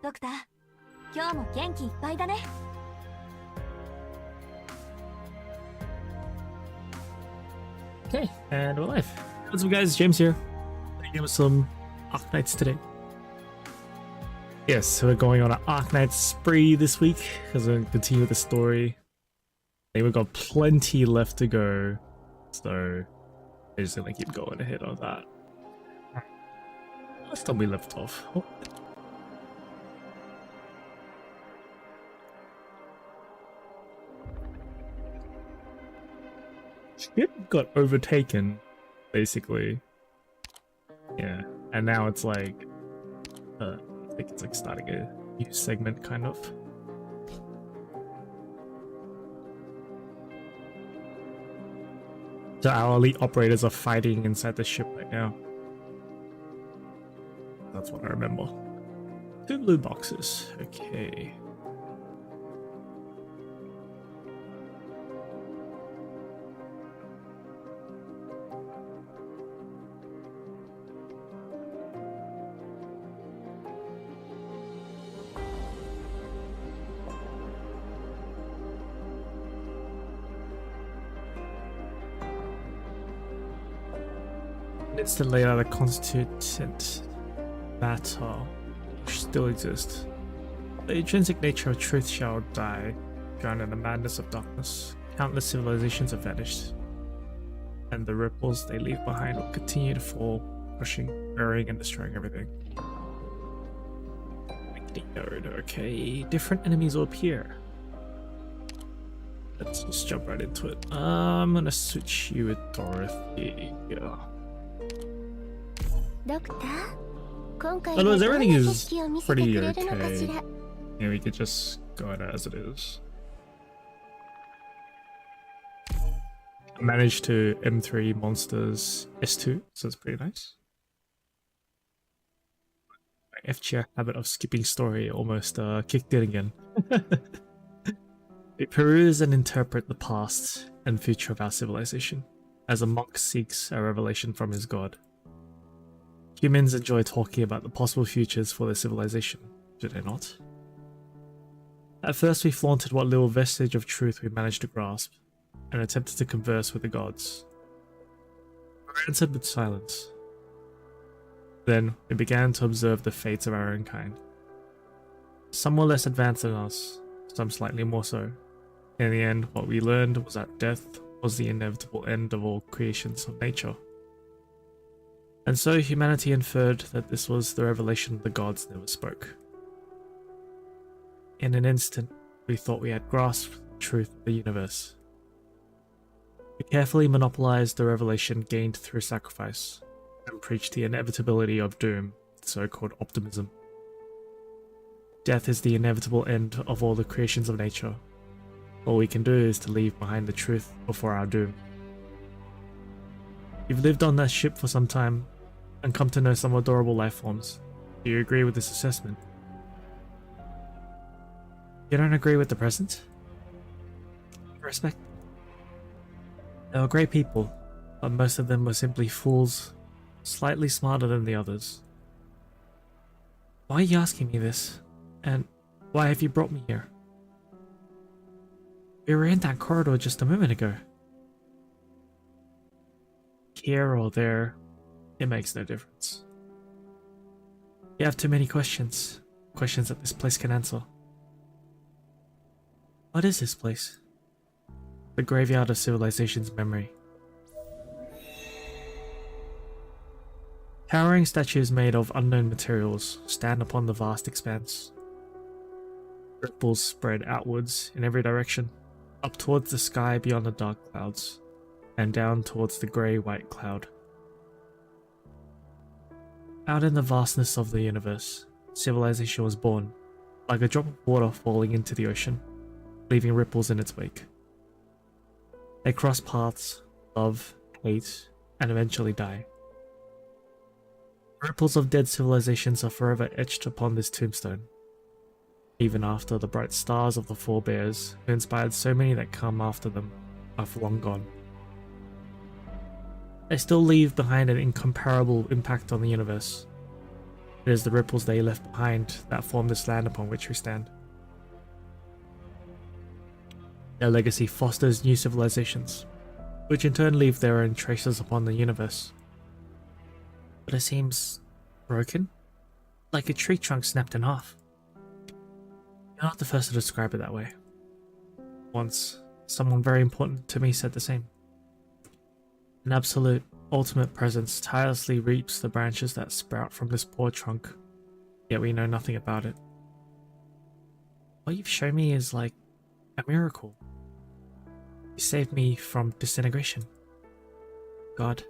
ドクター、今日も元気いっぱいだね。Okay, and we're live. What's up, guys? James here. Playing with some Arknights today. Yes, so we're going on an Arknights spree this week because we're going to continue the story. I think we've got plenty left to go, so we're just going to keep going ahead on that. Last time we left off. Oh. Ship got overtaken, basically. Yeah, and now it's like, I think it's like starting a new segment, kind of. So our elite operators are fighting inside the ship right now. That's what I remember. 2 blue boxes, okay. Instantly out of constituent matter which still exists. The intrinsic nature of truth shall die, drowned in the madness of darkness. Countless civilizations have vanished, and the ripples they leave behind will continue to fall, crushing, burying, and destroying everything. Okay, different enemies will appear. Let's just jump right into it. I'm gonna switch you with Dorothy. Yeah. Otherwise, everything is pretty okay. Yeah, we could just go at it as it is. I managed to M3 monsters S2, so it's pretty nice. My FGR habit of skipping story almost kicked in again. We peruse and interpret the past and future of our civilization, as a monk seeks a revelation from his god. Humans enjoy talking about the possible futures for their civilization, do they not? At first we flaunted what little vestige of truth we managed to grasp, and attempted to converse with the gods. We were answered with silence. Then we began to observe the fates of our own kind. Some were less advanced than us, some slightly more so. In the end, what we learned was that death was the inevitable end of all creations of nature. And so humanity inferred that this was the revelation the gods never spoke. In an instant, we thought we had grasped the truth of the universe. We carefully monopolized the revelation gained through sacrifice, and preached the inevitability of doom, so-called optimism. Death is the inevitable end of all the creations of nature. All we can do is to leave behind the truth before our doom. You've lived on that ship for some time, and come to know some adorable life forms. Do you agree with this assessment? You don't agree with the present? Respect. They were great people, but most of them were simply fools, slightly smarter than the others. Why are you asking me this? And why have you brought me here? We were in that corridor just a moment ago. Here or there, it makes no difference. You have too many questions. Questions that this place can answer. What is this place? The graveyard of civilization's memory. Towering statues made of unknown materials stand upon the vast expanse. Ripples spread outwards in every direction, up towards the sky beyond the dark clouds, and down towards the grey-white cloud. Out in the vastness of the universe, civilization was born, like a drop of water falling into the ocean, leaving ripples in its wake. They cross paths, love, hate, and eventually die. Ripples of dead civilizations are forever etched upon this tombstone, even after the bright stars of the forebears who inspired so many that come after them are long gone. They still leave behind an incomparable impact on the universe. It is the ripples they left behind that form this land upon which we stand. Their legacy fosters new civilizations, which in turn leave their own traces upon the universe. But it seems broken, like a tree trunk snapped in half. You're not the first to describe it that way. Once, someone very important to me said the same. An absolute, ultimate presence tirelessly reaps the branches that sprout from this poor trunk, yet we know nothing about it. What you've shown me is like a miracle. You saved me from disintegration. God.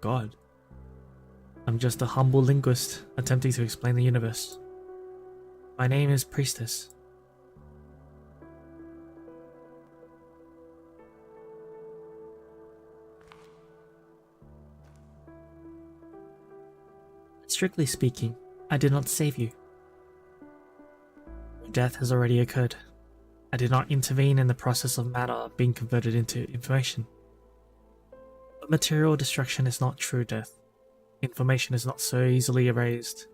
God. I'm just a humble linguist attempting to explain the universe. My name is Priestess. Strictly speaking, I did not save you. Your death has already occurred. I did not intervene in the process of matter being converted into information. But material destruction is not true death. Information is not so easily erased,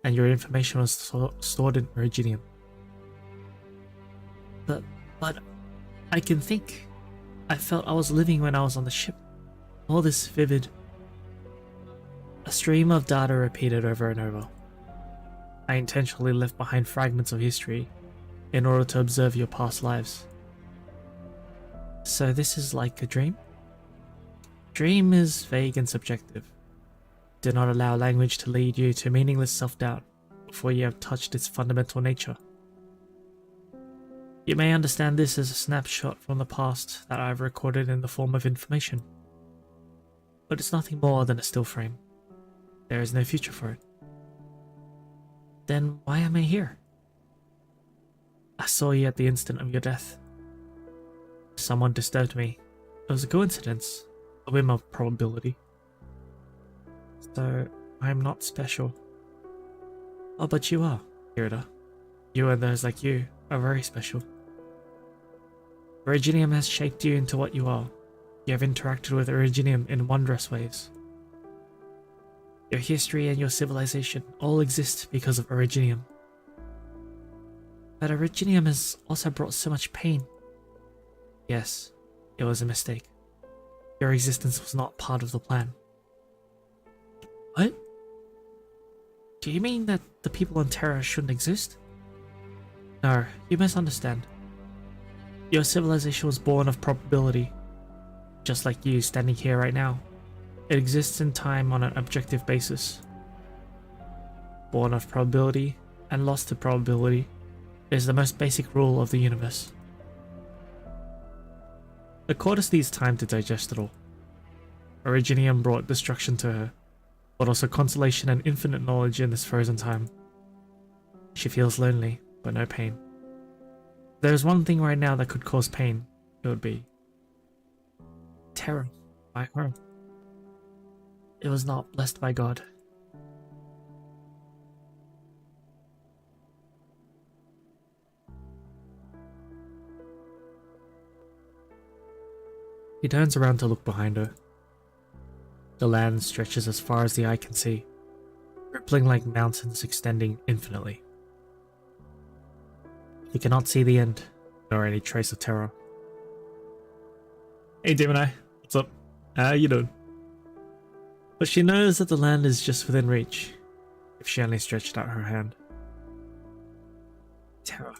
and your information was stored in Originium. But I can think. I felt I was living when I was on the ship. All this vivid. A stream of data repeated over and over. I intentionally left behind fragments of history in order to observe your past lives. So this is like a dream? Dream is vague and subjective. Do not allow language to lead you to meaningless self-doubt before you have touched its fundamental nature. You may understand this as a snapshot from the past that I have recorded in the form of information. But it's nothing more than a still frame. There is no future for it. Then why am I here? I saw you at the instant of your death. Someone disturbed me. It was a coincidence, a whim of probability. So, I am not special. Oh, but you are, Irida. You and those like you are very special. Originium has shaped you into what you are. You have interacted with Originium in wondrous ways. Your history and your civilization all exist because of Originium. But Originium has also brought so much pain. Yes, it was a mistake. Your existence was not part of the plan. What? Do you mean that the people on Terra shouldn't exist? No, you misunderstand. Your civilization was born of probability. Just like you standing here right now. It exists in time on an objective basis. Born of probability and lost to probability is the most basic rule of the universe. The Cortis needs time to digest it all. Originium brought destruction to her, but also consolation and infinite knowledge in this frozen time. She feels lonely, but no pain. If there is one thing right now that could cause pain, it would be terror by her. It was not blessed by God. He turns around to look behind her. The land stretches as far as the eye can see, rippling like mountains extending infinitely. He cannot see the end, nor any trace of terror. Hey Gemini, what's up? How you doing? But she knows that the land is just within reach, if she only stretched out her hand. Terror.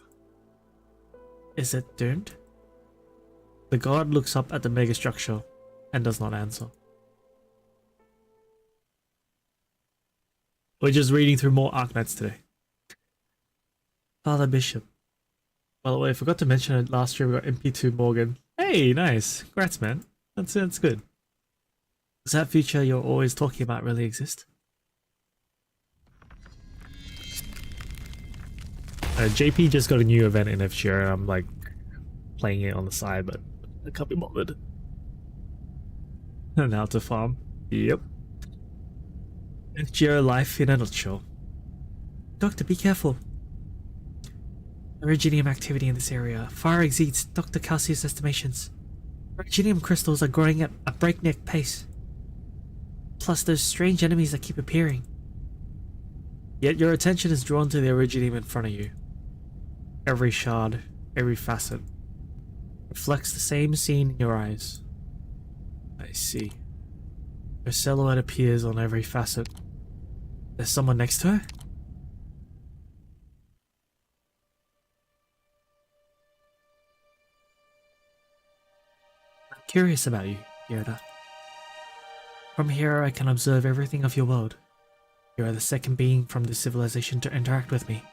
Is it doomed? The god looks up at the megastructure and does not answer. We're just reading through more Arknights today. Father Bishop. By the way, I forgot to mention it last year we got MP2 Morgan. Hey, nice. Congrats, man. That's good. Does that future you're always talking about really exist? JP just got a new event in FGO and I'm like playing it on the side, but I can't be bothered. And how to farm. Yep. FGO life in a nutshell. Doctor, be careful. Originium activity in this area far exceeds Dr. Calcius' estimations. Originium crystals are growing at a breakneck pace. Plus those strange enemies that keep appearing. Yet your attention is drawn to the Iridium in front of you. Every shard, every facet, reflects the same scene in your eyes. I see. Her silhouette appears on every facet. There's someone next to her? I'm curious about you, Yoda. From here I can observe everything of your world. You are the second being from this civilization to interact with me.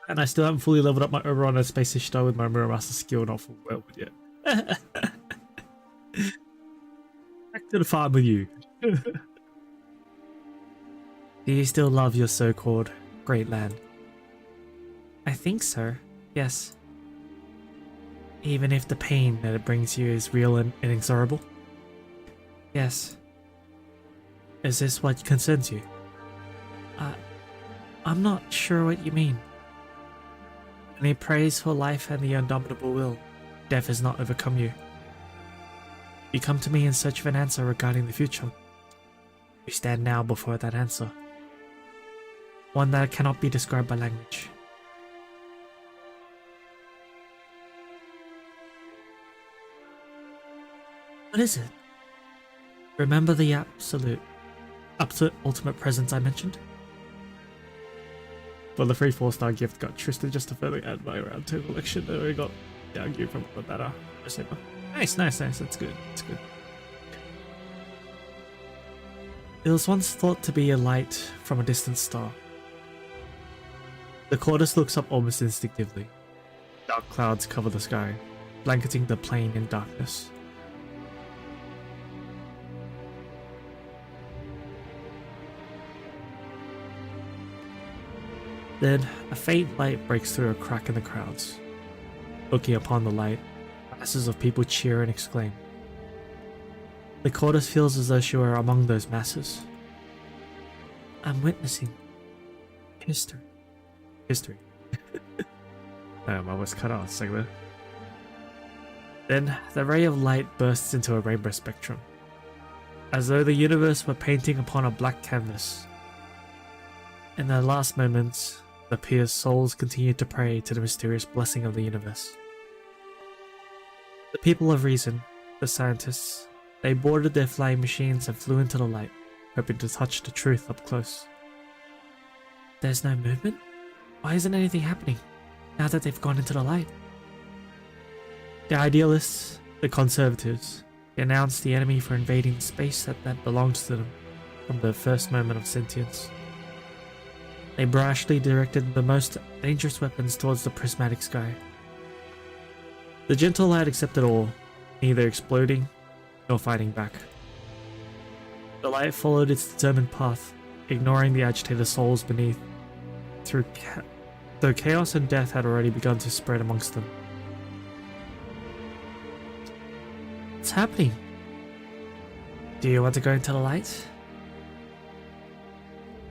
And I still haven't fully leveled up my Oberon and Space Star with my Mirror Master skill, not full well yet. Back to the farm with you. Do you still love your so-called great land? I think so, yes. Even if the pain that it brings you is real and inexorable? Yes. Is this what concerns you? I'm not sure what you mean. Any praise for life and the indomitable will, death has not overcome you. You come to me in search of an answer regarding the future. You stand now before that answer. One that cannot be described by language. What is it? Remember the absolute ultimate presence I mentioned? Well, the free 4-star gift got Tristan just to further add my round 2 collection. Then we got Downgear from the better. Nice. That's good. It was once thought to be a light from a distant star. The Cordis looks up almost instinctively. Dark clouds cover the sky, blanketing the plain in darkness. Then, a faint light breaks through a crack in the crowds. Looking upon the light, masses of people cheer and exclaim. The Cordis feels as though she were among those masses. I'm witnessing history. Oh, my voice cut off a second there. Then, the ray of light bursts into a rainbow spectrum, as though the universe were painting upon a black canvas. In their last moments, the Pier's souls continued to pray to the mysterious blessing of the universe. The people of reason, the scientists, they boarded their flying machines and flew into the light, hoping to touch the truth up close. There's no movement? Why isn't anything happening, now that they've gone into the light? The idealists, the conservatives, denounced the enemy for invading space that belongs to them from the first moment of sentience. They brashly directed the most dangerous weapons towards the prismatic sky. The gentle light accepted all, neither exploding nor fighting back. The light followed its determined path, ignoring the agitated souls beneath, though chaos and death had already begun to spread amongst them. What's happening? Do you want to go into the light?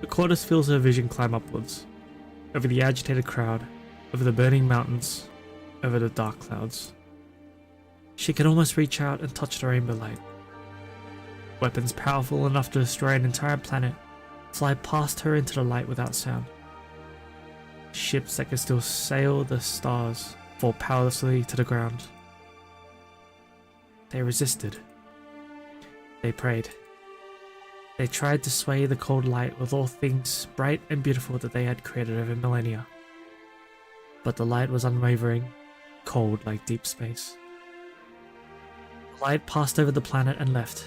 The Cordis feels her vision climb upwards, over the agitated crowd, over the burning mountains, over the dark clouds. She can almost reach out and touch the rainbow light. Weapons powerful enough to destroy an entire planet fly past her into the light without sound. Ships that can still sail the stars fall powerlessly to the ground. They resisted. They prayed. They tried to sway the cold light with all things bright and beautiful that they had created over millennia. But the light was unwavering, cold like deep space. The light passed over the planet and left.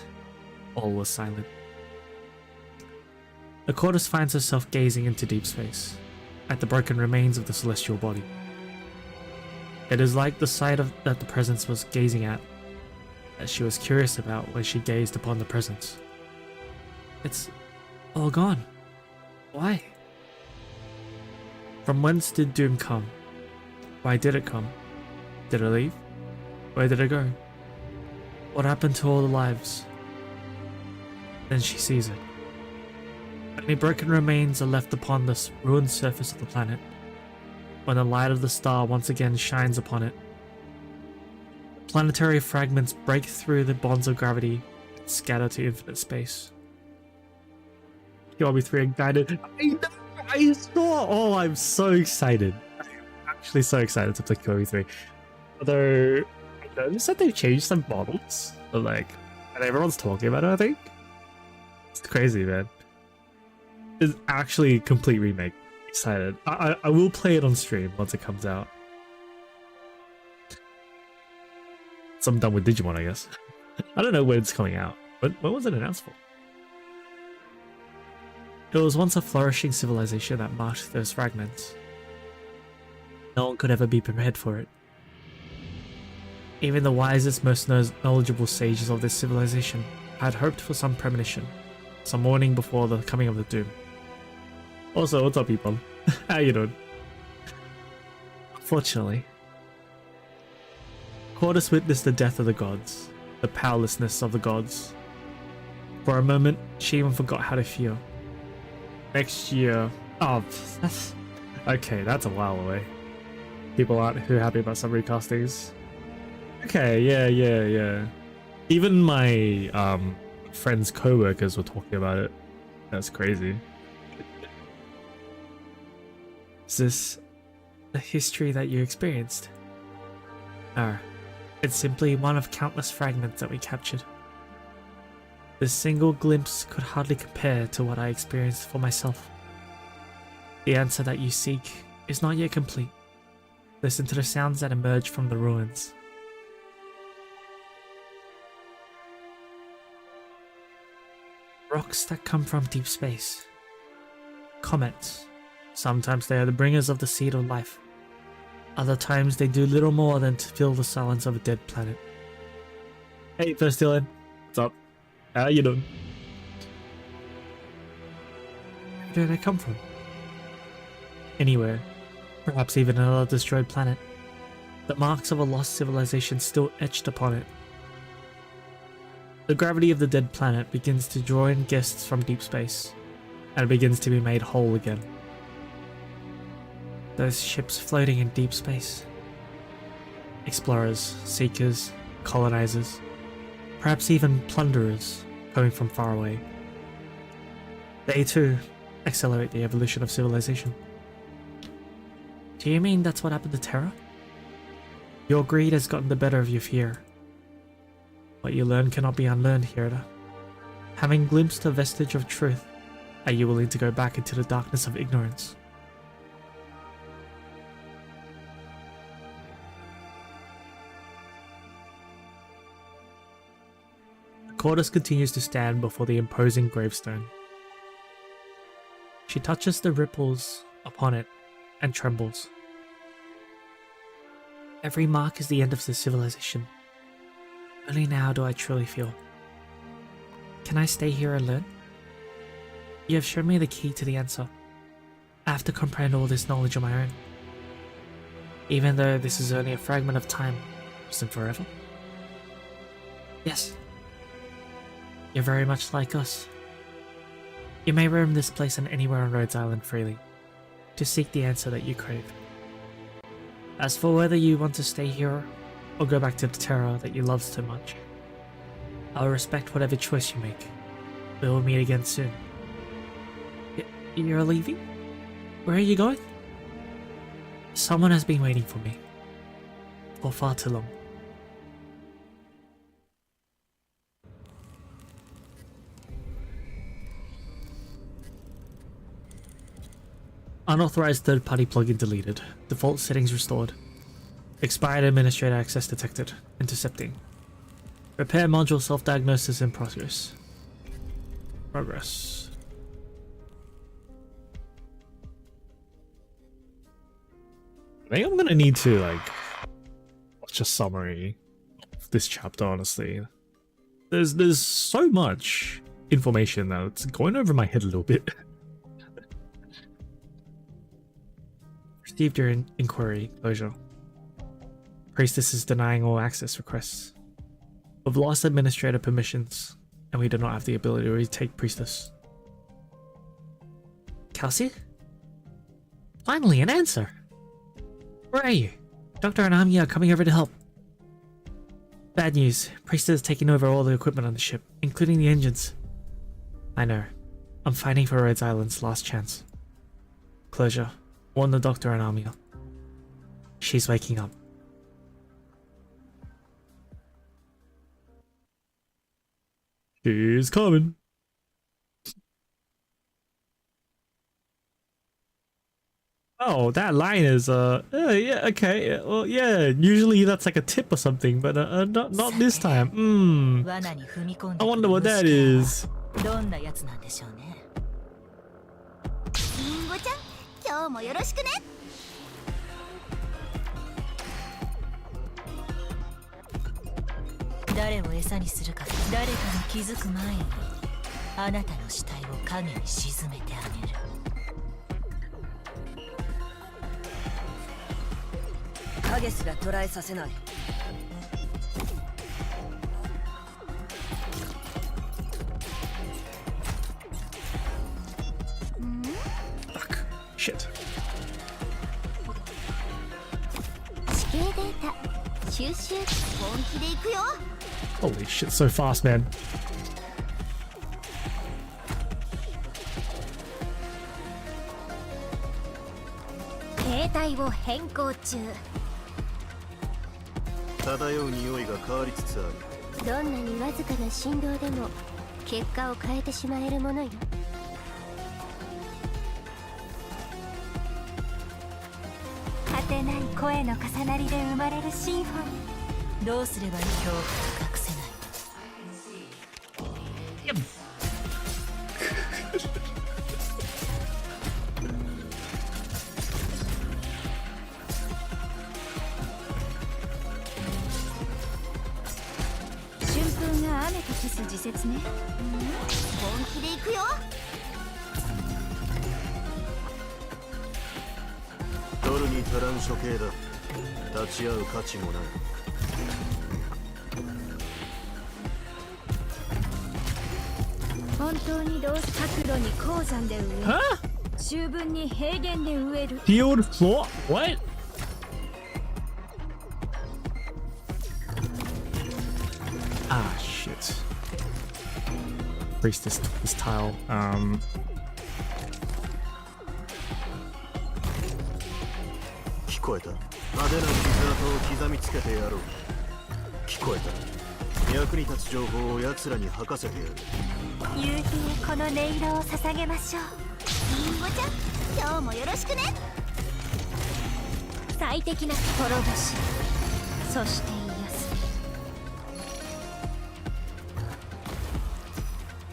All was silent. The Cordis finds herself gazing into deep space, at the broken remains of the celestial body. It is like the sight that the presence was gazing at, that she was curious about when she gazed upon the presence. It's all gone. Why? From whence did doom come? Why did it come? Did it leave? Where did it go? What happened to all the lives? Then she sees it. Only broken remains are left upon the ruined surface of the planet. When the light of the star once again shines upon it, planetary fragments break through the bonds of gravity and scatter to infinite space. QRB3 and guided. I saw. Oh, I'm so excited. I'm actually so excited to play QRB3. Although I noticed that they've changed some models, but like, and everyone's talking about it. I think it's crazy, man. It's actually a complete remake. Excited. I will play it on stream once it comes out. So I'm done with Digimon, I guess. I don't know when it's coming out. When was it announced for? It was once a flourishing civilization that marked those fragments. No one could ever be prepared for it. Even the wisest, most knowledgeable sages of this civilization had hoped for some premonition, some warning before the coming of the doom. Also, what's up, people? How you doing? Unfortunately, Cordis witnessed the death of the gods, the powerlessness of the gods. For a moment, she even forgot how to feel. Next year... Oh, okay, that's a while away. People aren't too happy about some recastings. Okay, yeah. Even my friends' co-workers were talking about it. That's crazy. Is this the history that you experienced? No. It's simply one of countless fragments that we captured. This single glimpse could hardly compare to what I experienced for myself. The answer that you seek is not yet complete. Listen to the sounds that emerge from the ruins. Rocks that come from deep space. Comets. Sometimes they are the bringers of the seed of life. Other times they do little more than to fill the silence of a dead planet. Hey, First Dylan. What's up? How you doing? Where did they come from? Anywhere. Perhaps even another destroyed planet. The marks of a lost civilization still etched upon it. The gravity of the dead planet begins to draw in guests from deep space, and it begins to be made whole again. Those ships floating in deep space. Explorers, seekers, colonizers, perhaps even plunderers coming from far away. They too accelerate the evolution of civilization. Do you mean that's what happened to Terra? Your greed has gotten the better of your fear. What you learn cannot be unlearned, Hirata. Having glimpsed a vestige of truth, are you willing to go back into the darkness of ignorance? Cordis continues to stand before the imposing gravestone. She touches the ripples upon it and trembles. Every mark is the end of the civilization. Only now do I truly feel. Can I stay here and learn? You have shown me the key to the answer. I have to comprehend all this knowledge on my own. Even though this is only a fragment of time, isn't forever? Yes. You're very much like us. You may roam this place and anywhere on Rhodes Island freely, to seek the answer that you crave. As for whether you want to stay here, or go back to the Terra that you love so much, I'll respect whatever choice you make. We will meet again soon. You're leaving? Where are you going? Someone has been waiting for me. For far too long. Unauthorized third-party plugin deleted. Default settings restored. Expired administrator access detected. Intercepting. Repair module self-diagnosis in progress. I think I'm gonna need to watch a summary of this chapter, honestly. There's so much information that it's going over my head a little bit. Received your inquiry, closure. Priestess is denying all access requests. We've lost administrator permissions, and we do not have the ability to retake Priestess. Kelsey? Finally, an answer! Where are you? Doctor and Ami are coming over to help. Bad news. Priestess is taking over all the equipment on the ship, including the engines. I know. I'm fighting for Rhodes Island's last chance. Closure. Warn the doctor and Amia. She's waking up. She's coming. Oh, that line is yeah, okay. Well, yeah, usually that's like a tip or something, but not this time. I wonder what that is. どんなやつなんでしょうね。リンゴちゃん、今日もよろしくね。誰を餌にするか、誰かに気づく前に、あなたの死体を影に沈めてあげる。影すら捉えさせない。Shit. 地形データ収集本気でいくよ。Holy shit, so fast, man. 形態を変更中。漂う匂いが変わりつつある。どんなにわずかな振動でも結果を変えてしまえるものよ。果てない声の重なりで生まれるシンフォニー。どうすればいい恐怖と隠せない。春風が雨とキス時節ね。本気で行くよ。取るに足らん処刑だ。立ち会う価値もない。本当にどうす角度に鉱山で植え、秋分に平原で植える。 Field floor? What? Ah, shit. Priest this tile. 聞こえた。派手な傷跡を刻みつけてやろう。聞こえた。役に立つ情報を奴らに吐かせてやる。夕日へこの音色を捧げましょう。リンゴちゃん、今日もよろしくね。最適な滅ぼし、そして癒す。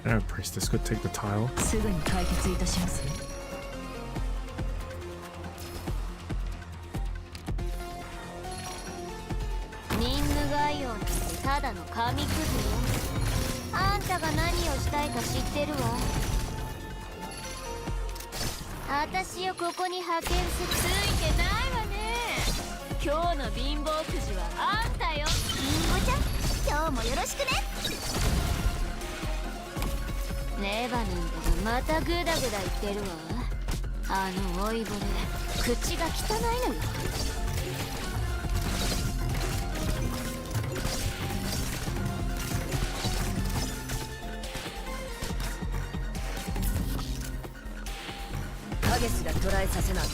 Oh, Priestess could take the tile. すぐに解決いたしますよ。ニンヌガイオンってただの紙くずよ。あんたが何をしたいか知ってるわ。私をここに派遣する。ついてないわね。今日の貧乏くじはあんたよ。リンゴちゃん、今日もよろしくね。ネバなんだがまたグダグダ言ってるわ。あの老いぼれ、口が汚いのよ。影すら捉えさせない。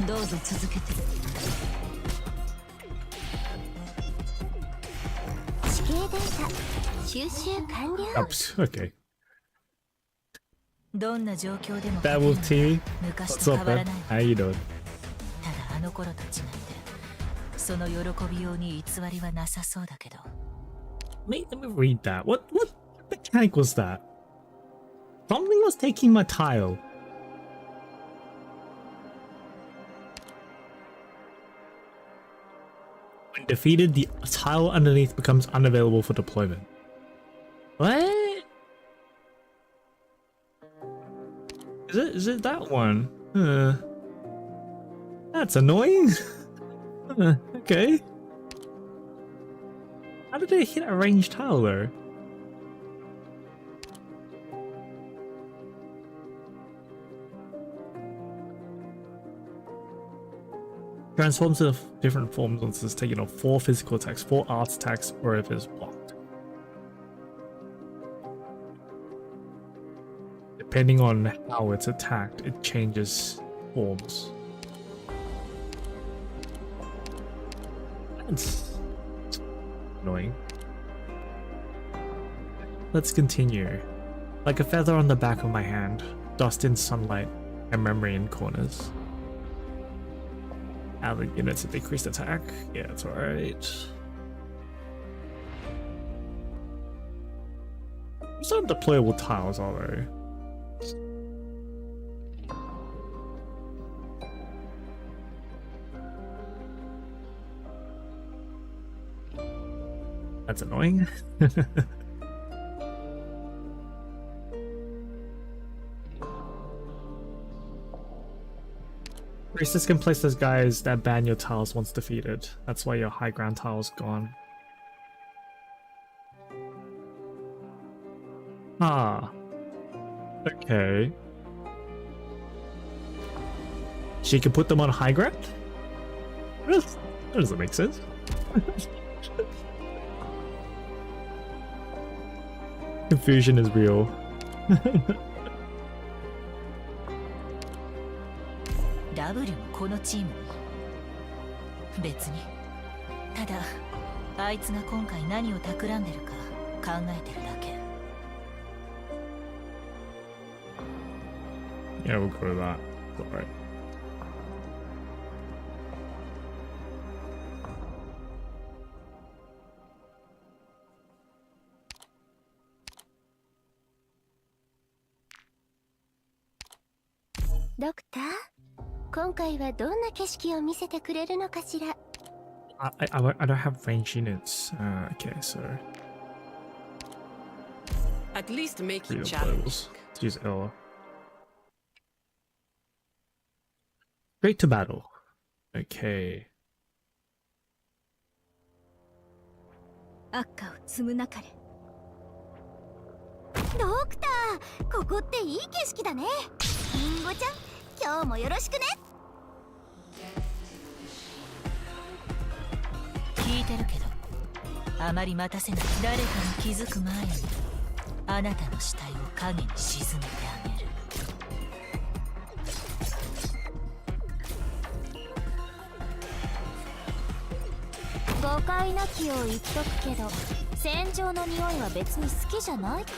どうぞ続けて。地形データ収集完了。Oops, okay. どんな状況でも Devil TV. 昔 What's と up, 変わら man? ない。 How you doing? ただあの頃と違ってその喜びように偽りはなさそうだけど。 Let me read that. What mechanic was that? Something was taking my tile. When defeated, the tile underneath becomes unavailable for deployment. What? Is it that one? That's annoying. Okay. How did it hit a ranged tile though? Transforms into different forms once it's taken off 4 physical attacks, 4 arts attacks, or if it's blocked. Depending on how it's attacked, it changes forms. That's annoying. Let's continue. Like a feather on the back of my hand, dust in sunlight, and memory in corners. Add the units of decreased attack. Yeah, it's alright. Some deployable tiles are there. That's annoying. Priestess can place those guys that ban your tiles once defeated. That's why your high ground tile's gone. Ah. Okay. She can put them on high ground? That doesn't make sense. Confusion is real. W もこのチーム別にただあいつが今回何を企んでるか考えてるだけ Yeah, we'll go to that. Alright. Doctor? 今回はどんな景色を見せてくれるのかしら I don't have range units. Okay, so At least make 3 it deployables. challenging. Let's use L. Straight to battle. Okay. 赤を積むなかれドクターここっていい景色だねリンゴちゃん今日もよろしくね聞いてるけどあまり待たせない誰かに気づく前にあなたの死体を影に沈めてあげる誤解なきを言っとくけど戦場の匂いは別に好きじゃないか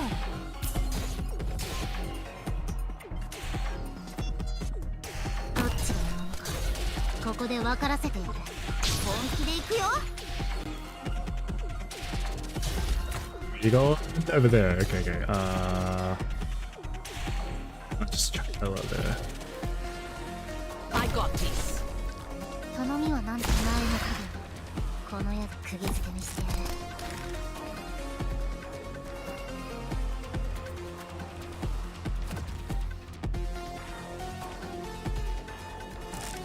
らどっちがなのかここで分からせてやる本気で行くよ You go over there. Okay, okay. I'll just chuck L over there. I got this. 頼みはなんてないのかこの矢で釘付けにしてやる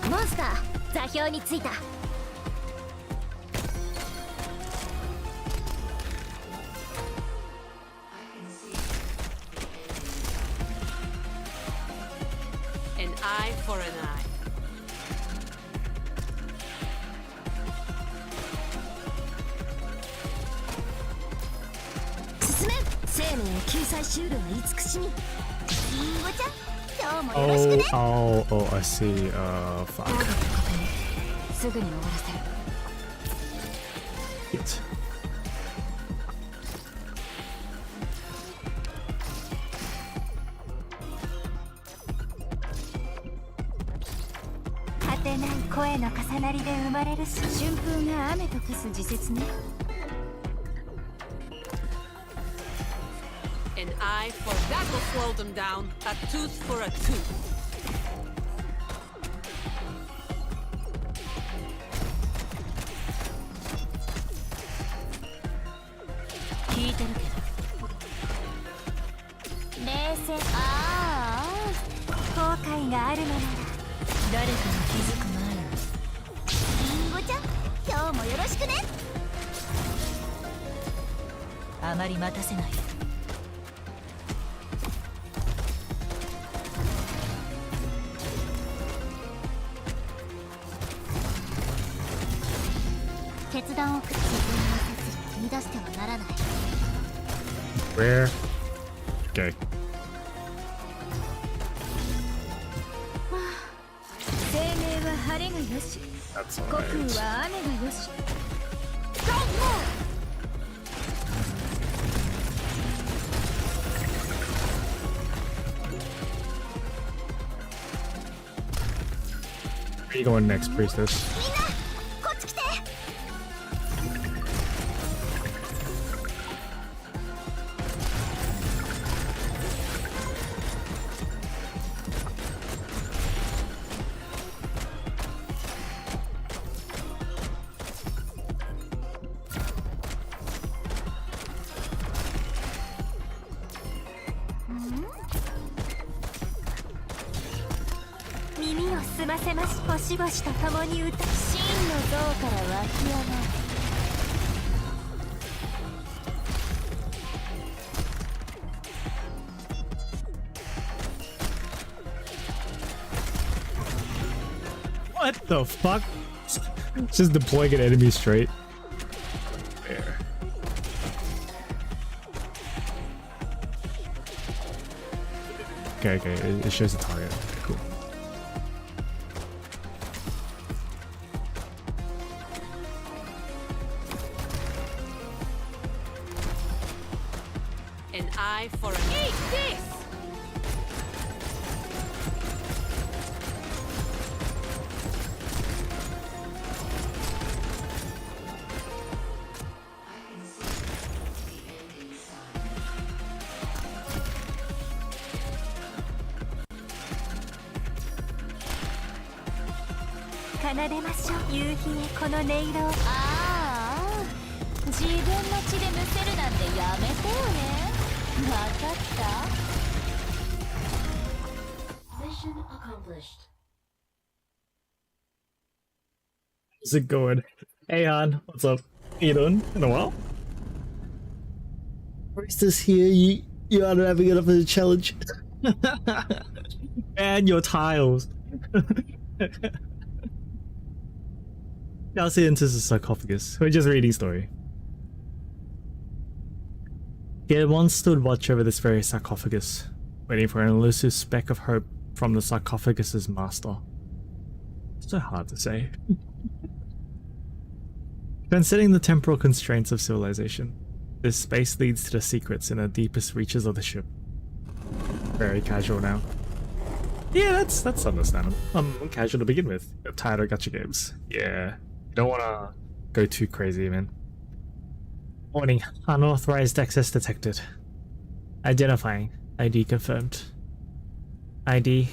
モンスター座標についた An eye for an eye. 進め生命を救済しうるは慈しみリンゴちゃん今日もよろしくね Oh, I see. Fuck. すぐに終わらせる Shit. 果てない声の重なりで生まれる春風が雨と化す時節ね An eye for that will slow them down. A tooth for a tooth. 聞いてるけど冷静ああ後悔があるのなら誰かに気づく前にリンゴちゃん今日もよろしくねあまり待たせない決断を自分の説に乱してはならない。 Where? Okay. 生命は晴れがよし、 That's 虚空 alright. は雨がよし。 Where are you going next, priestess? みんなこっち来て。 耳を澄ませます。星々と共に歌う真の像から湧き上がる。 What the fuck? Just deploying an enemy straight. There. Okay, it shows the target. Cool. An eye for an eye. Eat this!奏でましょう。夕日へこの音色を。ああ、自分の血でむせるなんてやめてよね。分かった。 Mission accomplished. How's it going? Hey, Han, what's up? How you doing? Been a while? Priestess here, you aren't having enough of a challenge. And your tiles. Kelsey enters the sarcophagus. We're just reading story. He had once stood watch over this very sarcophagus, waiting for an elusive speck of hope from the sarcophagus's master. So hard to say. Considering the temporal constraints of civilization, this space leads to the secrets in the deepest reaches of the ship. Very casual now. Yeah, that's understandable. I'm casual to begin with. I'm tired of gacha games. Yeah, you don't wanna go too crazy, man. Warning, unauthorized access detected. Identifying, ID confirmed. ID,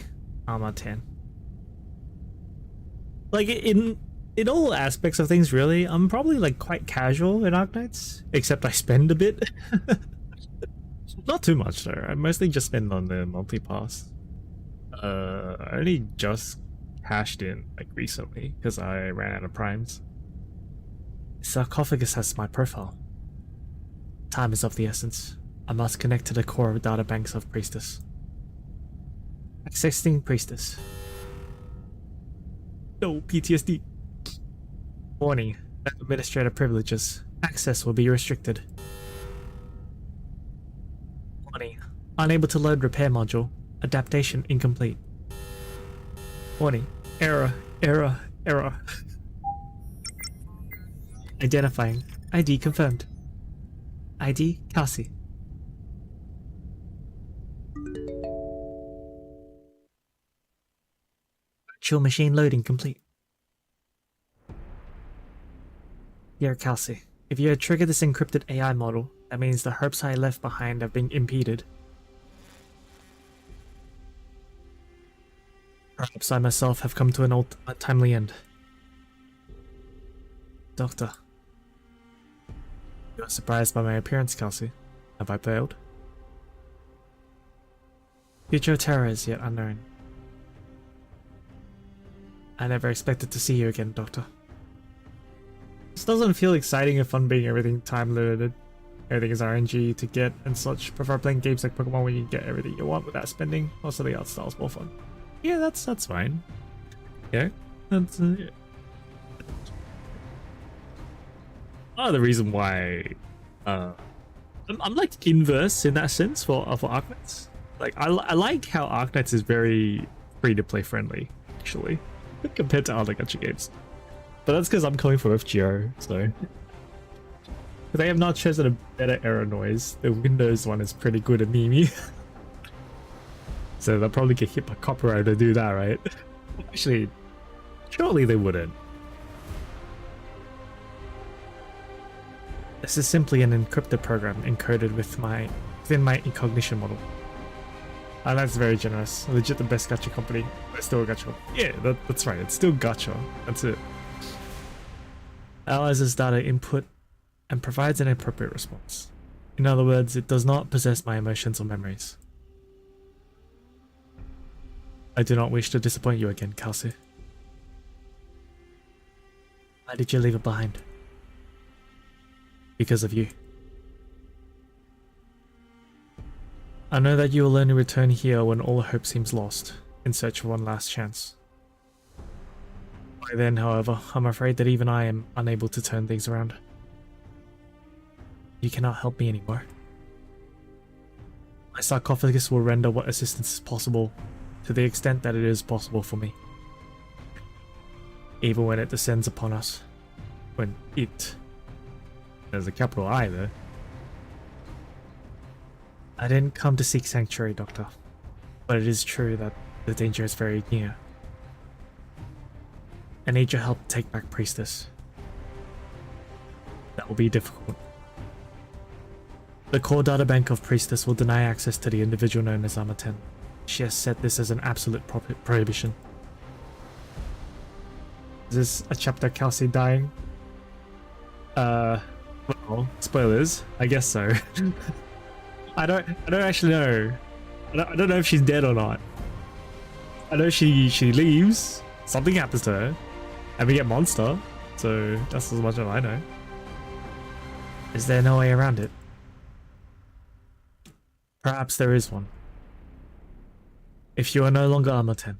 Armor 10. Like, in all aspects of things, really, I'm probably like quite casual in Arknights, except I spend a bit. Not too much though, I mostly just spend on the multi-pass. I only just cashed in like recently because I ran out of primes. Sarcophagus has my profile. Time is of the essence. I must connect to the core of databanks of Priestess. Accessing Priestess. No PTSD. Warning, administrator privileges. Access will be restricted. Warning, unable to load repair module. Adaptation incomplete. Warning, error. Identifying, ID confirmed. ID Cassie. Virtual machine loading complete. Dear Kelsey, if you had triggered this encrypted AI model, that means the hopes I left behind have been impeded. Perhaps I myself have come to an untimely end. Doctor. You are surprised by my appearance, Kelsey. Have I failed? Future terror is yet unknown. I never expected to see you again, Doctor. This doesn't feel exciting or fun being everything time limited. Everything is RNG to get and such. Prefer playing games like Pokemon where you get everything you want without spending. Also the art style is more fun. Yeah, that's fine. Yeah, that's part of the reason why I'm like inverse in that sense for Arknights. Like I like how Arknights is very free to play friendly, actually, compared to other gacha games. But that's because I'm coming from FGO, so they have not chosen a better error noise. The Windows one is pretty good at Mimi. So they'll probably get hit by copyright to do that, right? Actually, surely they wouldn't. This is simply an encrypted program encoded within my incognition model. And that's very generous. Legit the best gacha company. But still a gacha. Yeah, that's right. It's still gacha. That's it. Analyzes data input and provides an appropriate response. In other words, it does not possess my emotions or memories. I do not wish to disappoint you again, Kelsey. Why did you leave it behind? Because of you. I know that you will only return here when all hope seems lost, in search of one last chance. By then, however, I'm afraid that even I am unable to turn things around. You cannot help me anymore. My sarcophagus will render what assistance is possible, to the extent that it is possible for me. Even when it descends upon us. When it... There's a capital I there. I didn't come to seek sanctuary, Doctor. But it is true that the danger is very near. I need your help to take back Priestess. That will be difficult. The core databank of Priestess will deny access to the individual known as Armor 10. She has set this as an absolute prohibition. Is this a chapter Kelsey dying? Well, spoilers. I guess so. I don't actually know. I don't know if she's dead or not. I know she leaves, something happens to her, and we get Monster, so that's as much as I know. Is there no way around it? Perhaps there is one. If you are no longer Armor 10.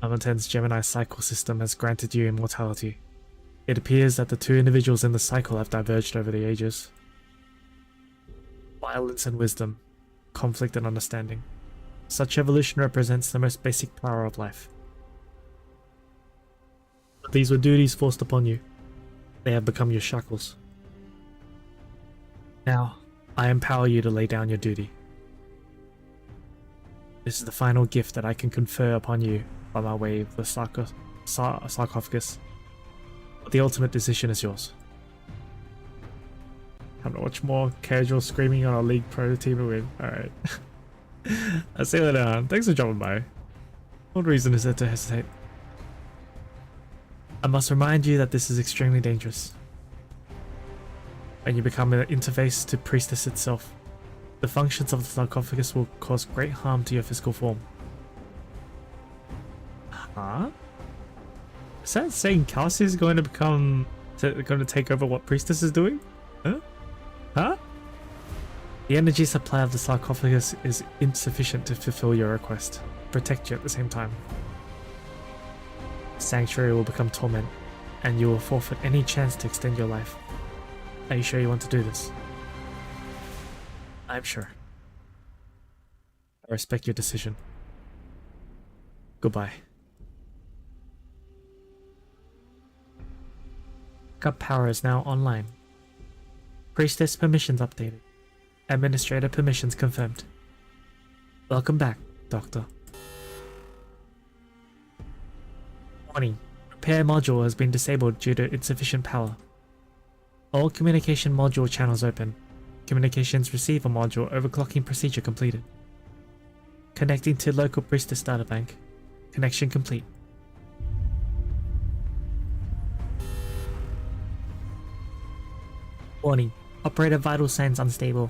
Armor 10's Gemini cycle system has granted you immortality. It appears that the two individuals in the cycle have diverged over the ages. Violence and wisdom, conflict and understanding. Such evolution represents the most basic power of life. But these were duties forced upon you. They have become your shackles. Now, I empower you to lay down your duty. This is the final gift that I can confer upon you by my way of the sarcophagus. But the ultimate decision is yours. Time to watch more casual screaming on a League Pro team to win. Alright. I'll see you later. Thanks for dropping by. What reason is there to hesitate? I must remind you that this is extremely dangerous. When you become an interface to Priestess itself, the functions of the sarcophagus will cause great harm to your physical form. Huh? Is that saying Kelsey is going to take over what Priestess is doing? Huh? Huh? The energy supply of the sarcophagus is insufficient to fulfill your request, protect you at the same time. Sanctuary will become torment, and you will forfeit any chance to extend your life. Are you sure you want to do this? I'm sure. I respect your decision. Goodbye. Backup power is now online. Priestess permissions updated. Administrator permissions confirmed. Welcome back, Doctor. Warning. Repair module has been disabled due to insufficient power. All communication module channels open. Communications receiver module overclocking procedure completed. Connecting to local Priestess databank. Connection complete. Warning. Operator vital signs unstable.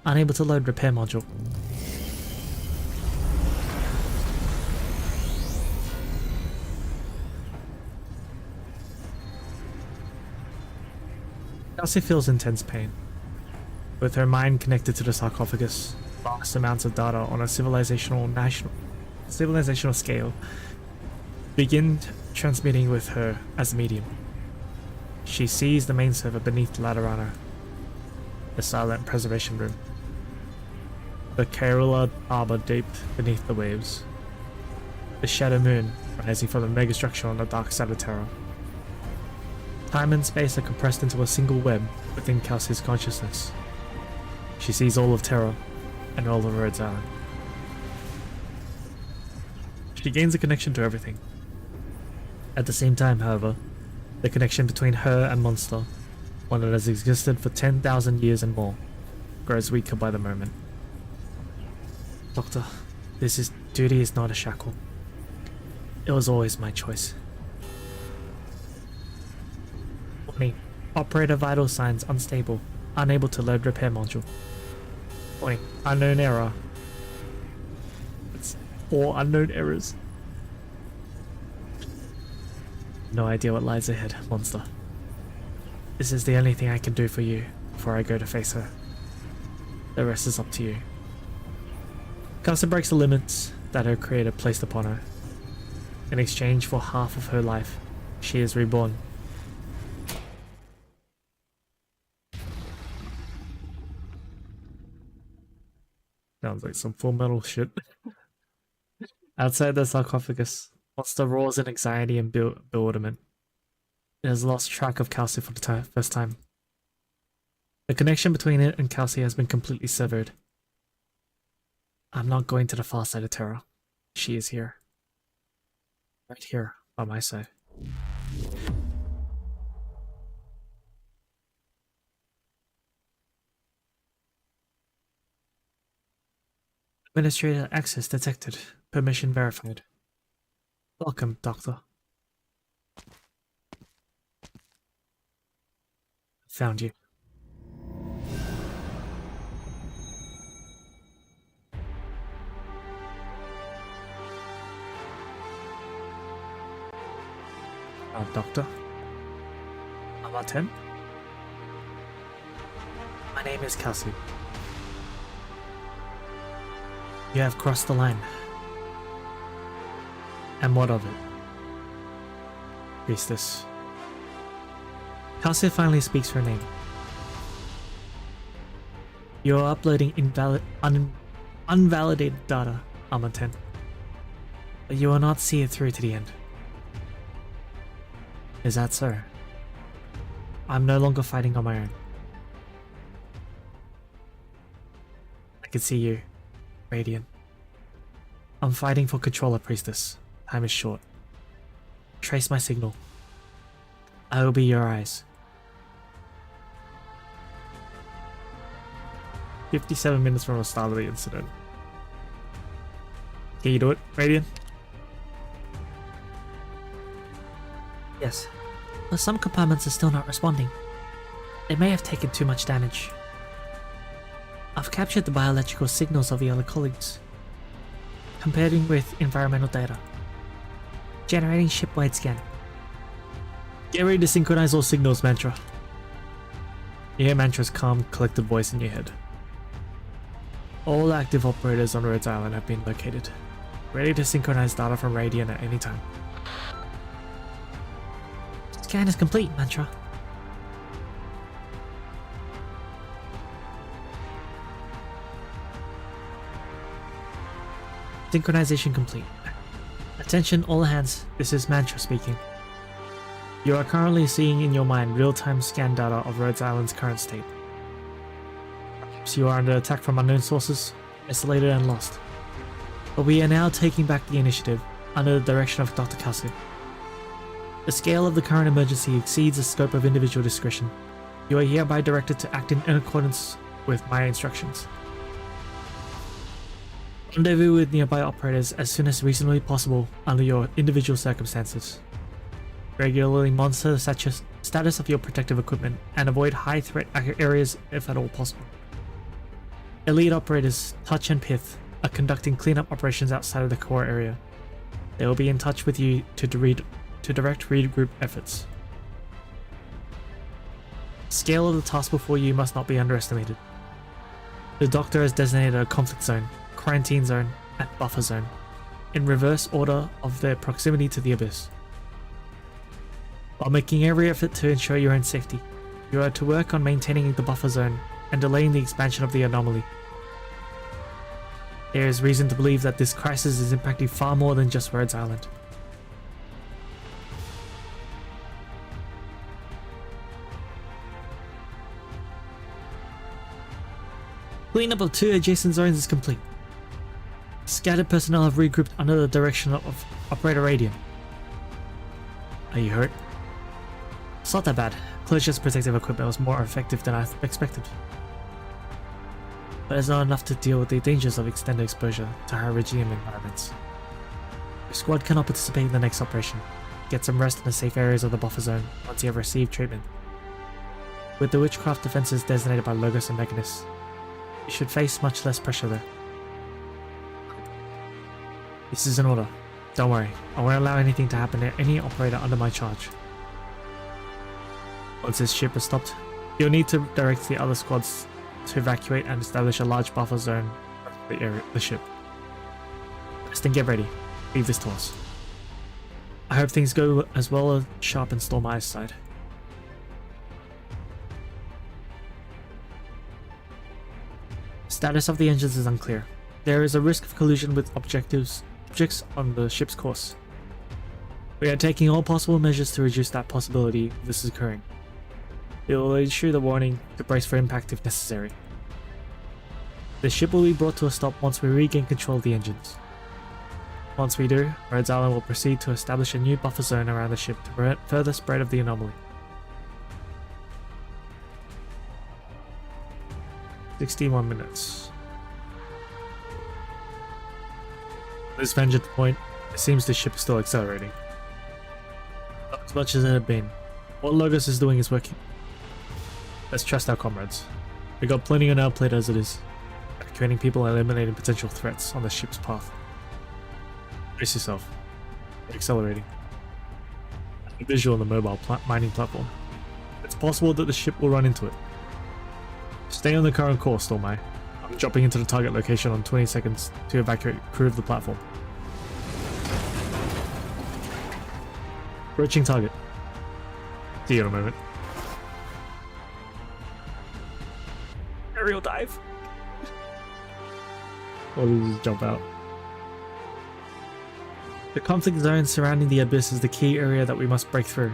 Unable to load repair module. Kelsey feels intense pain. With her mind connected to the sarcophagus, vast amounts of data on a civilizational scale begin transmitting with her as a medium. she sees the main server beneath the ladder runner, the silent preservation room. The Kerala arbor deep beneath the waves. The shadow moon rising from the megastructure on the dark side of Terra. Time and space are compressed into a single web within Kelsey's consciousness. She sees all of Terra and all of Rhodes Island. She gains a connection to everything. At the same time, however, the connection between her and Monster, one that has existed for 10,000 years and more, grows weaker by the moment. Doctor, duty is not a shackle. It was always my choice. Warning. Operator vital signs unstable. Unable to load repair module. Warning. Unknown error. It's 4 unknown errors. No idea what lies ahead, Monster. This is the only thing I can do for you before I go to face her. The rest is up to you. Kelsey breaks the limits that her creator placed upon her. In exchange for half of her life, she is reborn. Sounds like some Full Metal shit. Outside the sarcophagus, Monster roars in anxiety and bewilderment. It has lost track of Kelsey for the first time. The connection between it and Kelsey has been completely severed. I'm not going to the far side of Terra. She is here. Right here, by my side. Administrator access detected. Permission verified. Welcome, Doctor. Found you. Doctor. Amaten? My name is Kelsey. You have crossed the line. And what of it? Priestess. Kelsey finally speaks her name. You are uploading unvalidated data, Amaten. But you will not see it through to the end. Is that so? I'm no longer fighting on my own. I can see you, Radiant. I'm fighting for Controller, Priestess. Time is short. Trace my signal. I will be your eyes. 57 minutes from the start of the incident. Can you do it, Radiant? Yes, but some compartments are still not responding. They may have taken too much damage. I've captured the bioelectrical signals of the other colleagues, comparing with environmental data. Generating shipwide scan. Get ready to synchronize all signals, Mantra. You hear Mantra's calm, collected voice in your head. All active operators on Rhodes Island have been located, ready to synchronize data from Radiant at any time. Scan is complete, Mantra. Synchronization complete. Attention all hands, this is Mantra speaking. You are currently seeing in your mind real-time scan data of Rhodes Island's current state. Perhaps you are under attack from unknown sources, isolated and lost. But we are now taking back the initiative under the direction of Dr. Kelsey. The scale of the current emergency exceeds the scope of individual discretion. You are hereby directed to act in accordance with my instructions. Rendezvous with nearby operators as soon as reasonably possible under your individual circumstances. Regularly monitor the status of your protective equipment and avoid high threat areas if at all possible. Elite operators, Touch and Pith, are conducting cleanup operations outside of the core area. They will be in touch with you to direct regroup efforts. Scale of the task before you must not be underestimated. The Doctor has designated a conflict zone, quarantine zone, and buffer zone, in reverse order of their proximity to the Abyss. While making every effort to ensure your own safety, you are to work on maintaining the buffer zone and delaying the expansion of the anomaly. There is reason to believe that this crisis is impacting far more than just Rhodes Island. Cleanup of 2 adjacent zones is complete. Scattered personnel have regrouped under the direction of Operator Radiant. Are you hurt? It's not that bad. Closure's protective equipment was more effective than I expected. But it's not enough to deal with the dangers of extended exposure to high regime environments. Your squad cannot participate in the next operation. Get some rest in the safe areas of the buffer zone once you have received treatment. With the witchcraft defenses designated by Logos and Mechanis, you should face much less pressure there. This is an order. Don't worry, I won't allow anything to happen to any operator under my charge. Once this ship is stopped, you'll need to direct the other squads to evacuate and establish a large buffer zone around the ship. Rest and get ready. Leave this to us. I hope things go as well as Sharp and Storm Eye's side. Status of the engines is unclear. There is a risk of collision with objects on the ship's course. We are taking all possible measures to reduce that possibility of this occurring. We will issue the warning to brace for impact if necessary. The ship will be brought to a stop once we regain control of the engines. Once we do, Rhodes Island will proceed to establish a new buffer zone around the ship to prevent further spread of the anomaly. 61 minutes. At this vantage point, it seems the ship is still accelerating. Not as much as it had been. What Logos is doing is working. Let's trust our comrades. We got plenty on our plate as it is, evacuating people and eliminating potential threats on the ship's path. Brace yourself. We're accelerating. A visual on the mobile mining platform. It's possible that the ship will run into it. Stay on the current course, Storm Eye. I'm dropping into the target location on 20 seconds to evacuate crew of the platform. Approaching target. See you in a moment. Aerial dive. Or did just jump out? The conflict zone surrounding the Abyss is the key area that we must break through.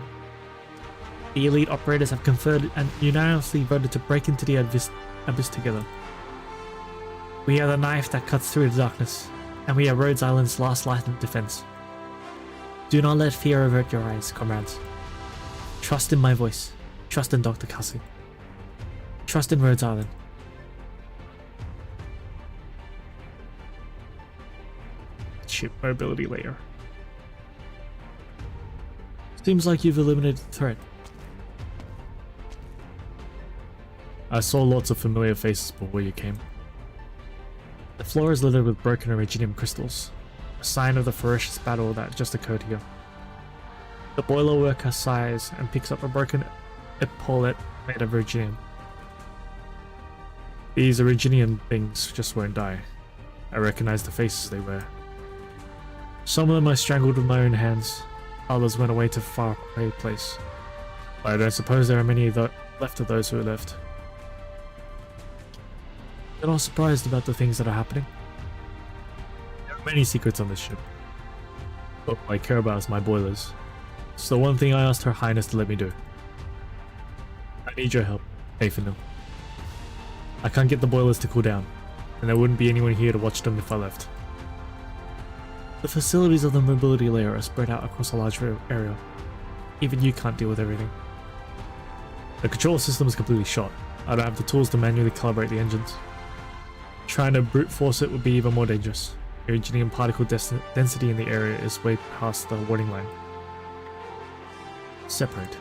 The elite operators have conferred and unanimously voted to break into the Abyss together. We are the knife that cuts through the darkness, and we are Rhodes Island's last line of defense. Do not let fear avert your eyes, comrades. Trust in my voice. Trust in Dr. Cassie. Trust in Rhodes Island. Ship mobility layer. Seems like you've eliminated the threat. I saw lots of familiar faces before you came. The floor is littered with broken Originium crystals, a sign of the ferocious battle that just occurred here. The boiler worker sighs and picks up a broken epaulet made of Originium. These Originium things just won't die. I recognize the faces they wear. Some of them I strangled with my own hands, others went away to a far away place. But I don't suppose there are many left of those who are left. You're not surprised about the things that are happening? There are many secrets on this ship. But what I care about is my boilers. It's the one thing I asked Her Highness to let me do. I need your help, pay for them. I can't get the boilers to cool down, and there wouldn't be anyone here to watch them if I left. The facilities of the mobility layer are spread out across a large area. Even you can't deal with everything. The control system is completely shot. I don't have the tools to manually calibrate the engines. Trying to brute force it would be even more dangerous. Originium particle density in the area is way past the warning line. Separate.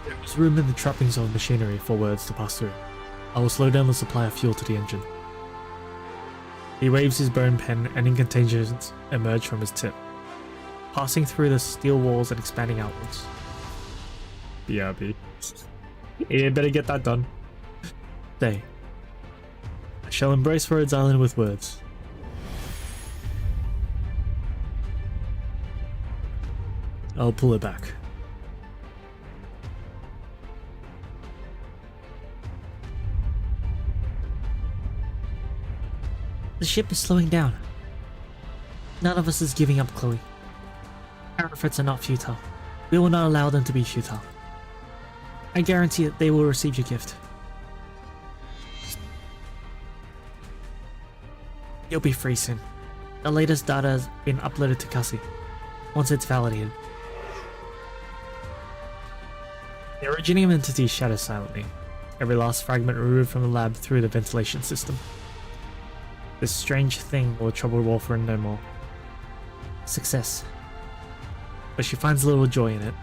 There is room in the trappings of machinery for words to pass through. I will slow down the supply of fuel to the engine. He waves his bone pen and incantations emerge from his tip, passing through the steel walls and expanding outwards. BRB. You better get that done. Stay. I shall embrace Rhodes Island with words. I'll pull it back. The ship is slowing down. None of us is giving up, Chloe. Our efforts are not futile. We will not allow them to be futile. I guarantee that they will receive your gift. You'll be free soon. The latest data has been uploaded to Cassie. Once it's validated. The Originium entity shatters silently. Every last fragment removed from the lab through the ventilation system. This strange thing will trouble Wolfram no more. Success. But she finds little joy in it.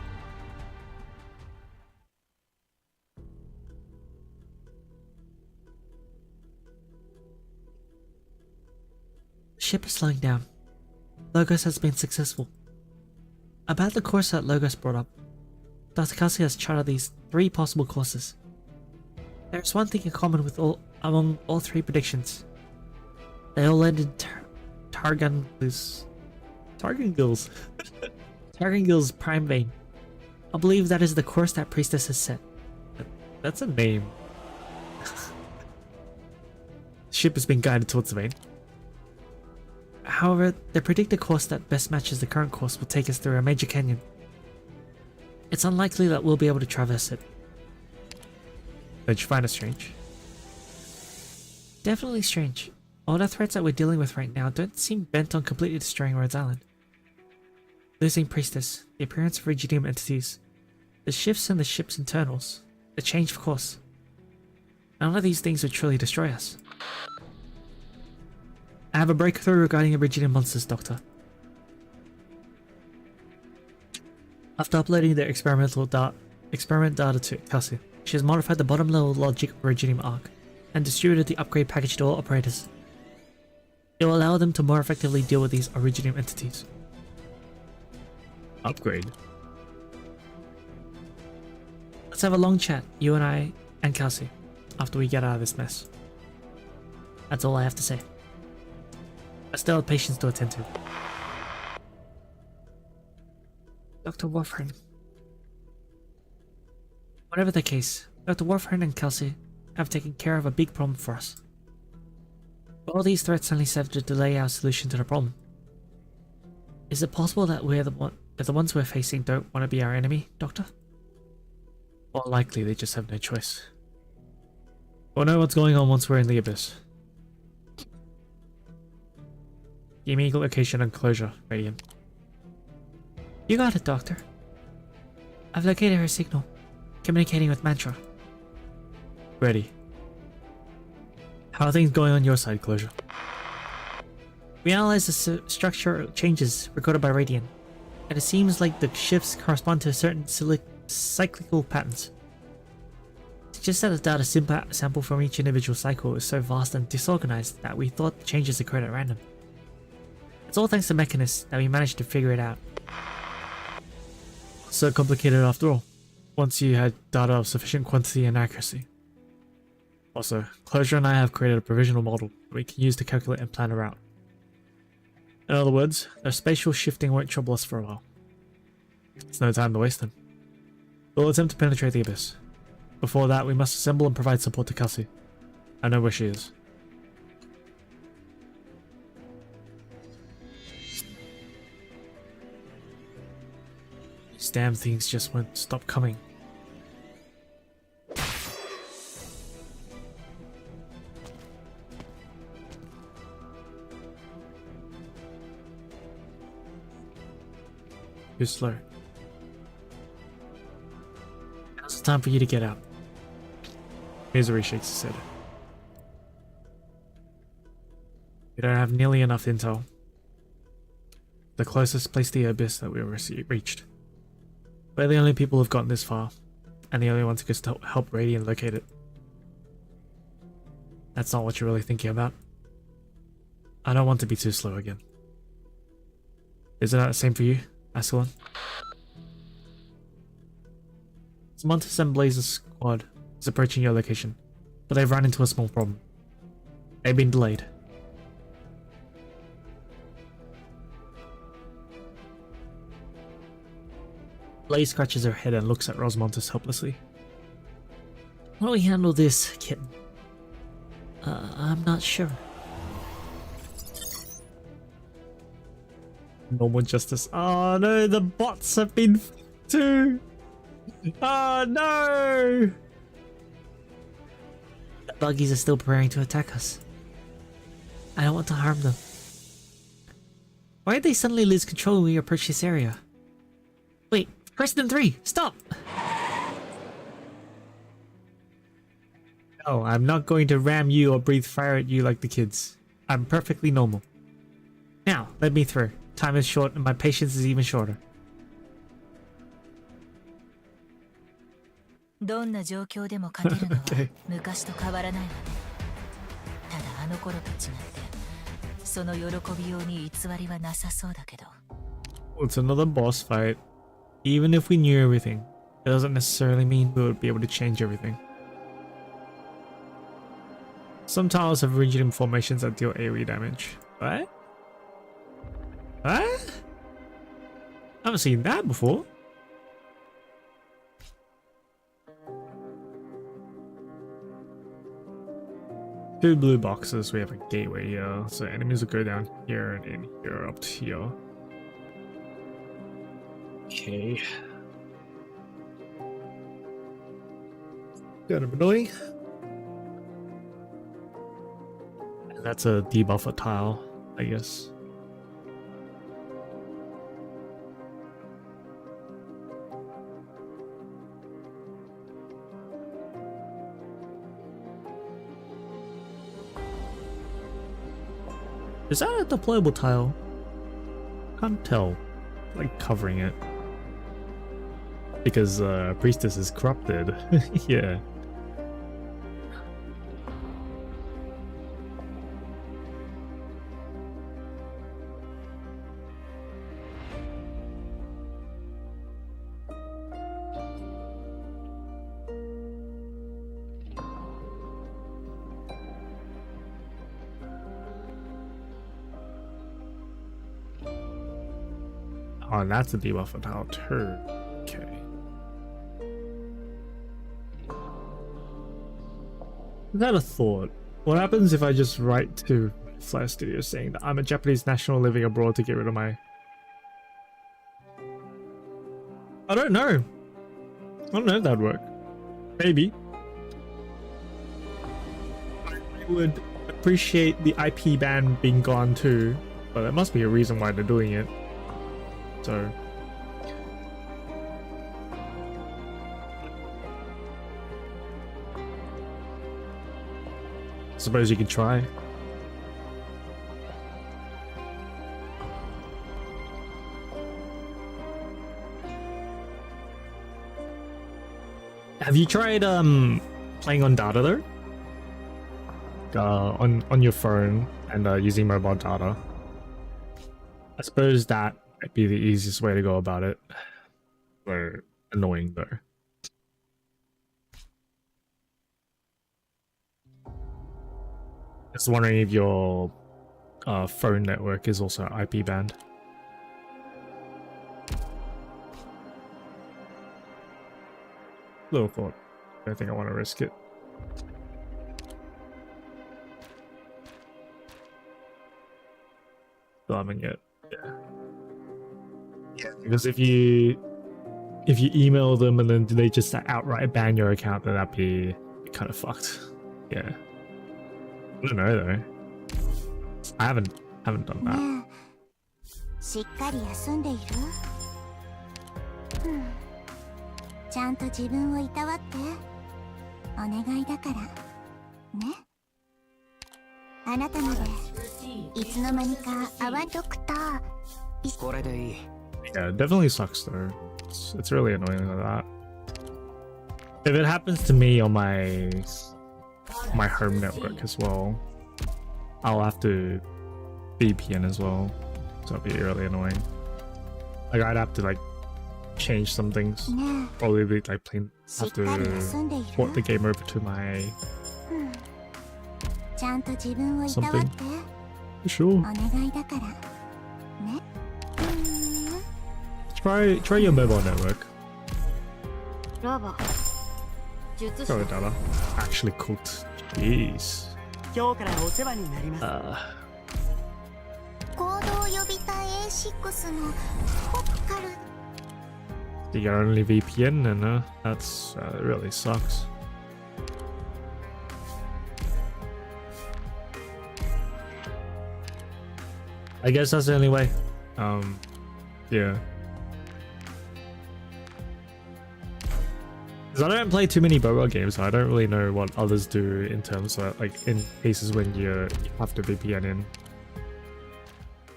The ship is slowing down. Logos has been successful. About the course that Logos brought up, Dr. Kelsey has charted these 3 possible courses. There is one thing in common among all 3 predictions. They all ended Targangil's prime vein. I believe that is the course that priestess has set. That's a name. The ship has been guided towards the vein. However, the predicted course that best matches the current course will take us through a major canyon. It's unlikely that we'll be able to traverse it. Don't you find it strange? Definitely strange. All the threats that we're dealing with right now don't seem bent on completely destroying Rhodes Island. Losing Priestess, the appearance of Rigidium entities, the shifts in the ship's internals, the change of course. None of these things would truly destroy us. I have a breakthrough regarding the Rigidium monsters, Doctor. After uploading the experiment data to Cassie, she has modified the bottom level logic of Rigidium Arc and distributed the upgrade package to all operators. It will allow them to more effectively deal with these Originium entities. Upgrade? Let's have a long chat, you and I and Kelsey, after we get out of this mess. That's all I have to say. I still have patients to attend to. Dr. Warfren. Whatever the case, Dr. Warfren and Kelsey have taken care of a big problem for us. But all these threats only serve to delay our solution to the problem. Is it possible that the ones we're facing don't want to be our enemy, Doctor? More likely they just have no choice. We'll know what's going on once we're in the abyss. Give me location and closure, Radiant. You got it, Doctor. I've located her signal, communicating with Mantra. Ready. How are things going on your side, Closure? We analyzed the structure changes recorded by Radiant, and it seems like the shifts correspond to certain cyclical patterns. It's just that the data sample from each individual cycle is so vast and disorganized that we thought the changes occurred at random. It's all thanks to Mechanist that we managed to figure it out. So complicated after all, once you had data of sufficient quantity and accuracy. Also, Closure and I have created a provisional model that we can use to calculate and plan a route. In other words, their spatial shifting won't trouble us for a while. It's no time to waste then. We'll attempt to penetrate the abyss. Before that, we must assemble and provide support to Kelsey. I know where she is. These damn things just won't stop coming. You're slow. Now's the time for you to get out. Misery shakes his head. We don't have nearly enough intel. The closest place to the abyss that we reached. We're the only people who've gotten this far, and the only ones who can help Radiant locate it. That's not what you're really thinking about. I don't want to be too slow again. Isn't that the same for you, Ascalon? Montes and Blaze's squad is approaching your location, but they've run into a small problem. They've been delayed. Blaze scratches her head and looks at Rosmontis helplessly. How do we handle this, kitten? I'm not sure. Normal justice. Oh no, the bots have been too. Oh no! The buggies are still preparing to attack us. I don't want to harm them. Why did they suddenly lose control when we approach this area? Wait, Preston 3, stop! No, I'm not going to ram you or breathe fire at you like the kids. I'm perfectly normal. Now, let me through. Time is short and my patience is even shorter. どんな状況でも勝てるのは昔と変わらないわね。ただあの頃と違ってその喜びように偽りはなさそうだけど。 It's another boss fight. Even if we knew everything, it doesn't necessarily mean we would be able to change everything. Some tiles have rigid formations that deal AoE damage. What? What? I haven't seen that before. Two blue boxes, we have a gateway here, so enemies will go down here and in here up to here. Okay. Kind of annoying. And that's a debuffer tile, I guess. Is that a deployable tile? Can't tell. Like covering it. Because Priestess is corrupted. Yeah. Oh, and that's a debuffer tile too. Okay. Is that a thought? What happens if I just write to Flash Studio saying that I'm a Japanese national living abroad to get rid of my... I don't know. I don't know if that'd work. Maybe. I would appreciate the IP ban being gone too, but there must be a reason why they're doing it. So... suppose you could try. Have you tried playing on data though? On your phone and using mobile data? I suppose that might be the easiest way to go about it. Or annoying though. Just wondering if your phone network is also IP banned. Little thought. I don't think I want to risk it. Still haven't yet. Yeah. Yeah. Because if you email them and then they just outright ban your account, then that'd be kind of fucked. Yeah. I don't know though. I haven't done that. しっかり休んでいる？ちゃんと自分をいたわって。お願いだから。ね。あなたまでいつの間にかアワンドクター。これでいい。Yeah, it definitely sucks though. It's really annoying like that. If it happens to me on my home network as well, I'll have to VPN as well, so it'll be really annoying. Like I'd have to like change some things, probably be like have to port the game over to my something. Sure. Try your mobile network. ラバ術師 Gorodala actually cooked. Jeez. 今日からお世話になります。行動予備隊 A6 のポッカル You got only VPN then, that's really sucks. I guess that's the only way. Yeah. Because I don't play too many mobile games, so I don't really know what others do in terms of like in cases when you have to VPN in.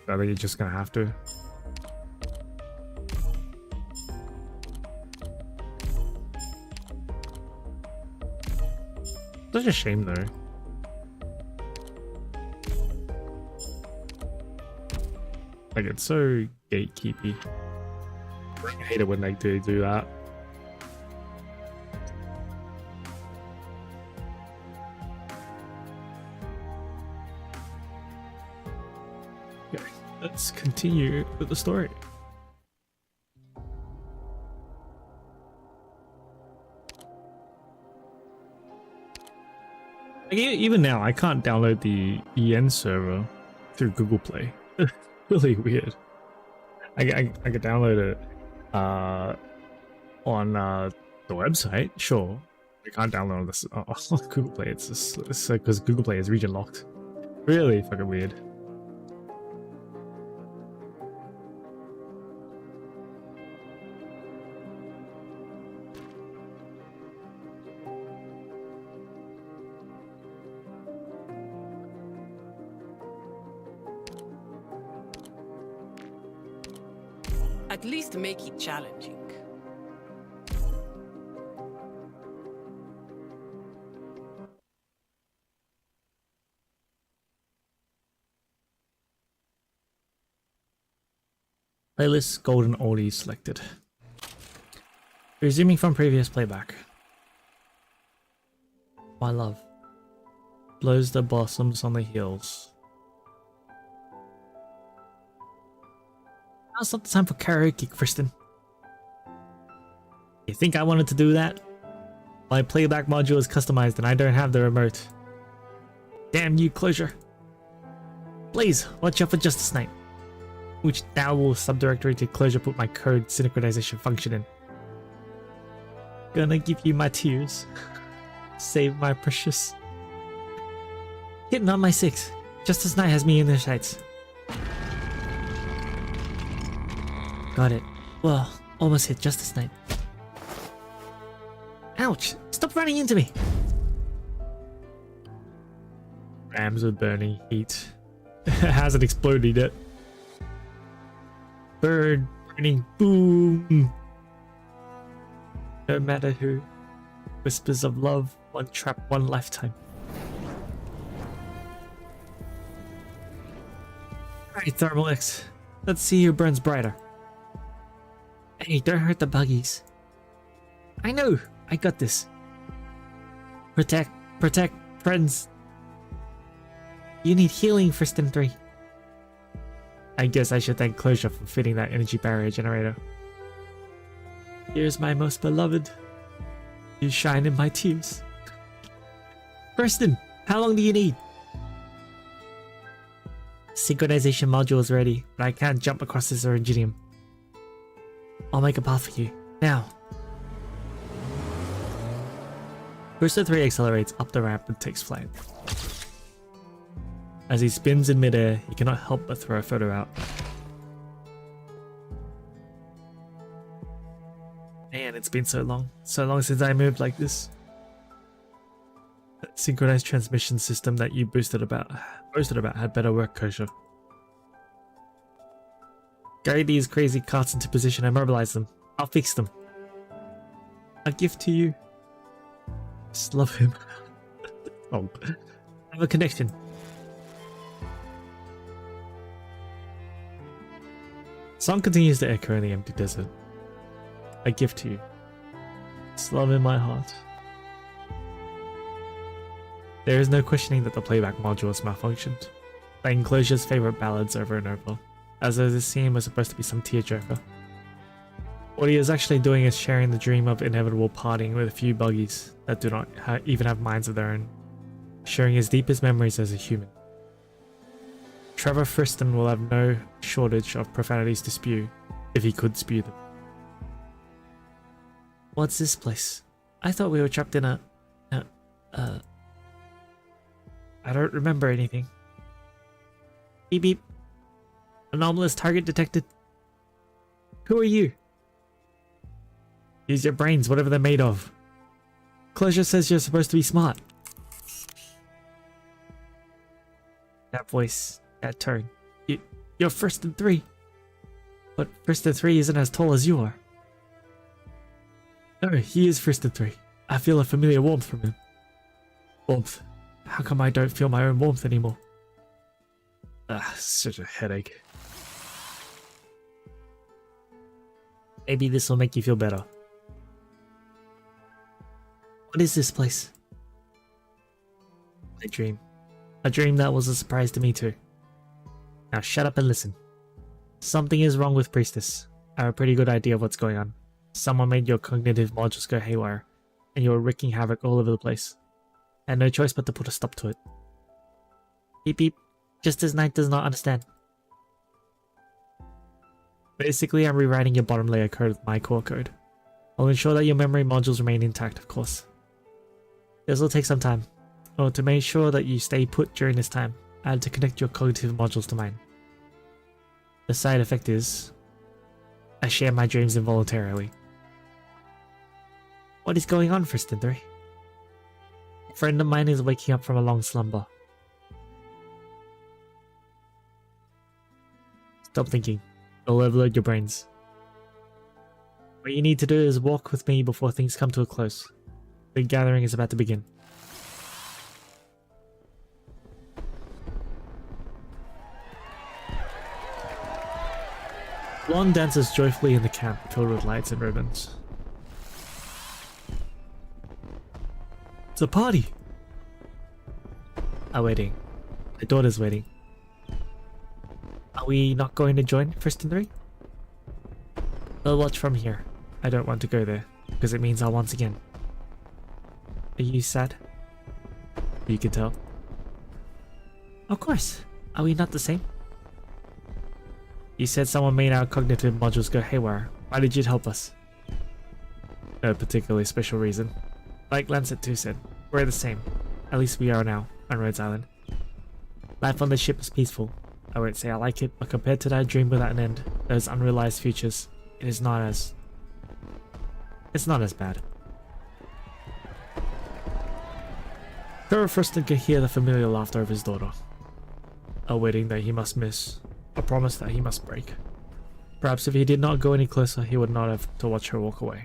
I think you're just gonna have to. Such a shame though. Like it's so gatekeepy. I hate it when they do that. Okay, let's continue with the story. Like, even now, I can't download the EN server through Google Play. Really weird. I could download it on the website, sure. I can't download this on Google Play. It's just because Google Play is region locked. Really fucking weird. At least make it challenging. Playlist Golden Oldies selected. Resuming from previous playback. My love blows the blossoms on the hills. Now's not the time for karaoke, Kristen. You think I wanted to do that? My playback module is customized and I don't have the remote. Damn you, Closure. Please, watch out for Justice Knight. Which now will subdirectory to Closure put my code synchronization function in. Gonna give you my tears. Save my precious. Hitting on my 6. Justice Knight has me in their sights. Got it. Well, almost hit Justice Knight. Ouch! Stop running into me! Rams are burning heat. Hasn't exploded yet. Bird burning boom! No matter who. Whispers of love, one trap, one lifetime. Alright, Thermal X. Let's see who burns brighter. Hey, don't hurt the buggies. I know! I got this. Protect, friends. You need healing for Stim 3. I guess I should thank Closure for fitting that energy barrier generator. Here's my most beloved. You shine in my tears. Preston, how long do you need? Synchronization module is ready, but I can't jump across this Originium. I'll make a path for you. Now. Booster 3 accelerates up the ramp and takes flight. As he spins in midair, he cannot help but throw a photo out. Man, it's been so long. So long since I moved like this. That synchronized transmission system that you boasted about had better work, Kosher. Guide these crazy carts into position and mobilize them. I'll fix them. A gift to you. Just love him. Oh, have a connection. Song continues to echo in the empty desert. A gift to you. It's love in my heart. There is no questioning that the playback module has malfunctioned, playing Closure's favorite ballads over and over, as though this scene was supposed to be some tearjerker. What he is actually doing is sharing the dream of inevitable parting with a few buggies that do not even have minds of their own, sharing his deepest memories as a human. Trevor Friston will have no shortage of profanities to spew, if he could spew them. What's this place? I thought we were trapped in I don't remember anything. Beep beep. Anomalous target detected. Who are you? Use your brains, whatever they're made of. Closure says you're supposed to be smart. That voice, that tone. You're first and 3. But first and 3 isn't as tall as you are. No, he is first and 3. I feel a familiar warmth from him. Warmth. How come I don't feel my own warmth anymore? Such a headache. Maybe this will make you feel better. What is this place? A dream. A dream that was a surprise to me too. Now shut up and listen. Something is wrong with Priestess. I have a pretty good idea of what's going on. Someone made your cognitive modules go haywire, and you were wreaking havoc all over the place. I had no choice but to put a stop to it. Beep beep. Just as Knight does not understand. Basically, I'm rewriting your bottom layer code with my core code. I'll ensure that your memory modules remain intact, of course. This will take some time. Or to make sure that you stay put during this time, I had to connect your cognitive modules to mine. The side effect is, I share my dreams involuntarily. What is going on, Friston 3? A friend of mine is waking up from a long slumber. Stop thinking. It'll overload your brains. What you need to do is walk with me before things come to a close. The gathering is about to begin. Blonde dances joyfully in the camp filled with lights and ribbons. It's a party! I'm waiting. My daughter's waiting. Are we not going to join Friston 3? We'll watch from here. I don't want to go there, because it means I'll once again. Are you sad? You can tell. Of course. Are we not the same? You said someone made our cognitive modules go haywire. Why did you help us? No particularly special reason. Like Lancet 2 said, we're the same. At least we are now, on Rhodes Island. Life on the ship is peaceful. I won't say I like it, but compared to that dream without an end, those unrealized futures, it's not as bad. Trevor Friston could hear the familiar laughter of his daughter. A wedding that he must miss. A promise that he must break. Perhaps if he did not go any closer, he would not have to watch her walk away.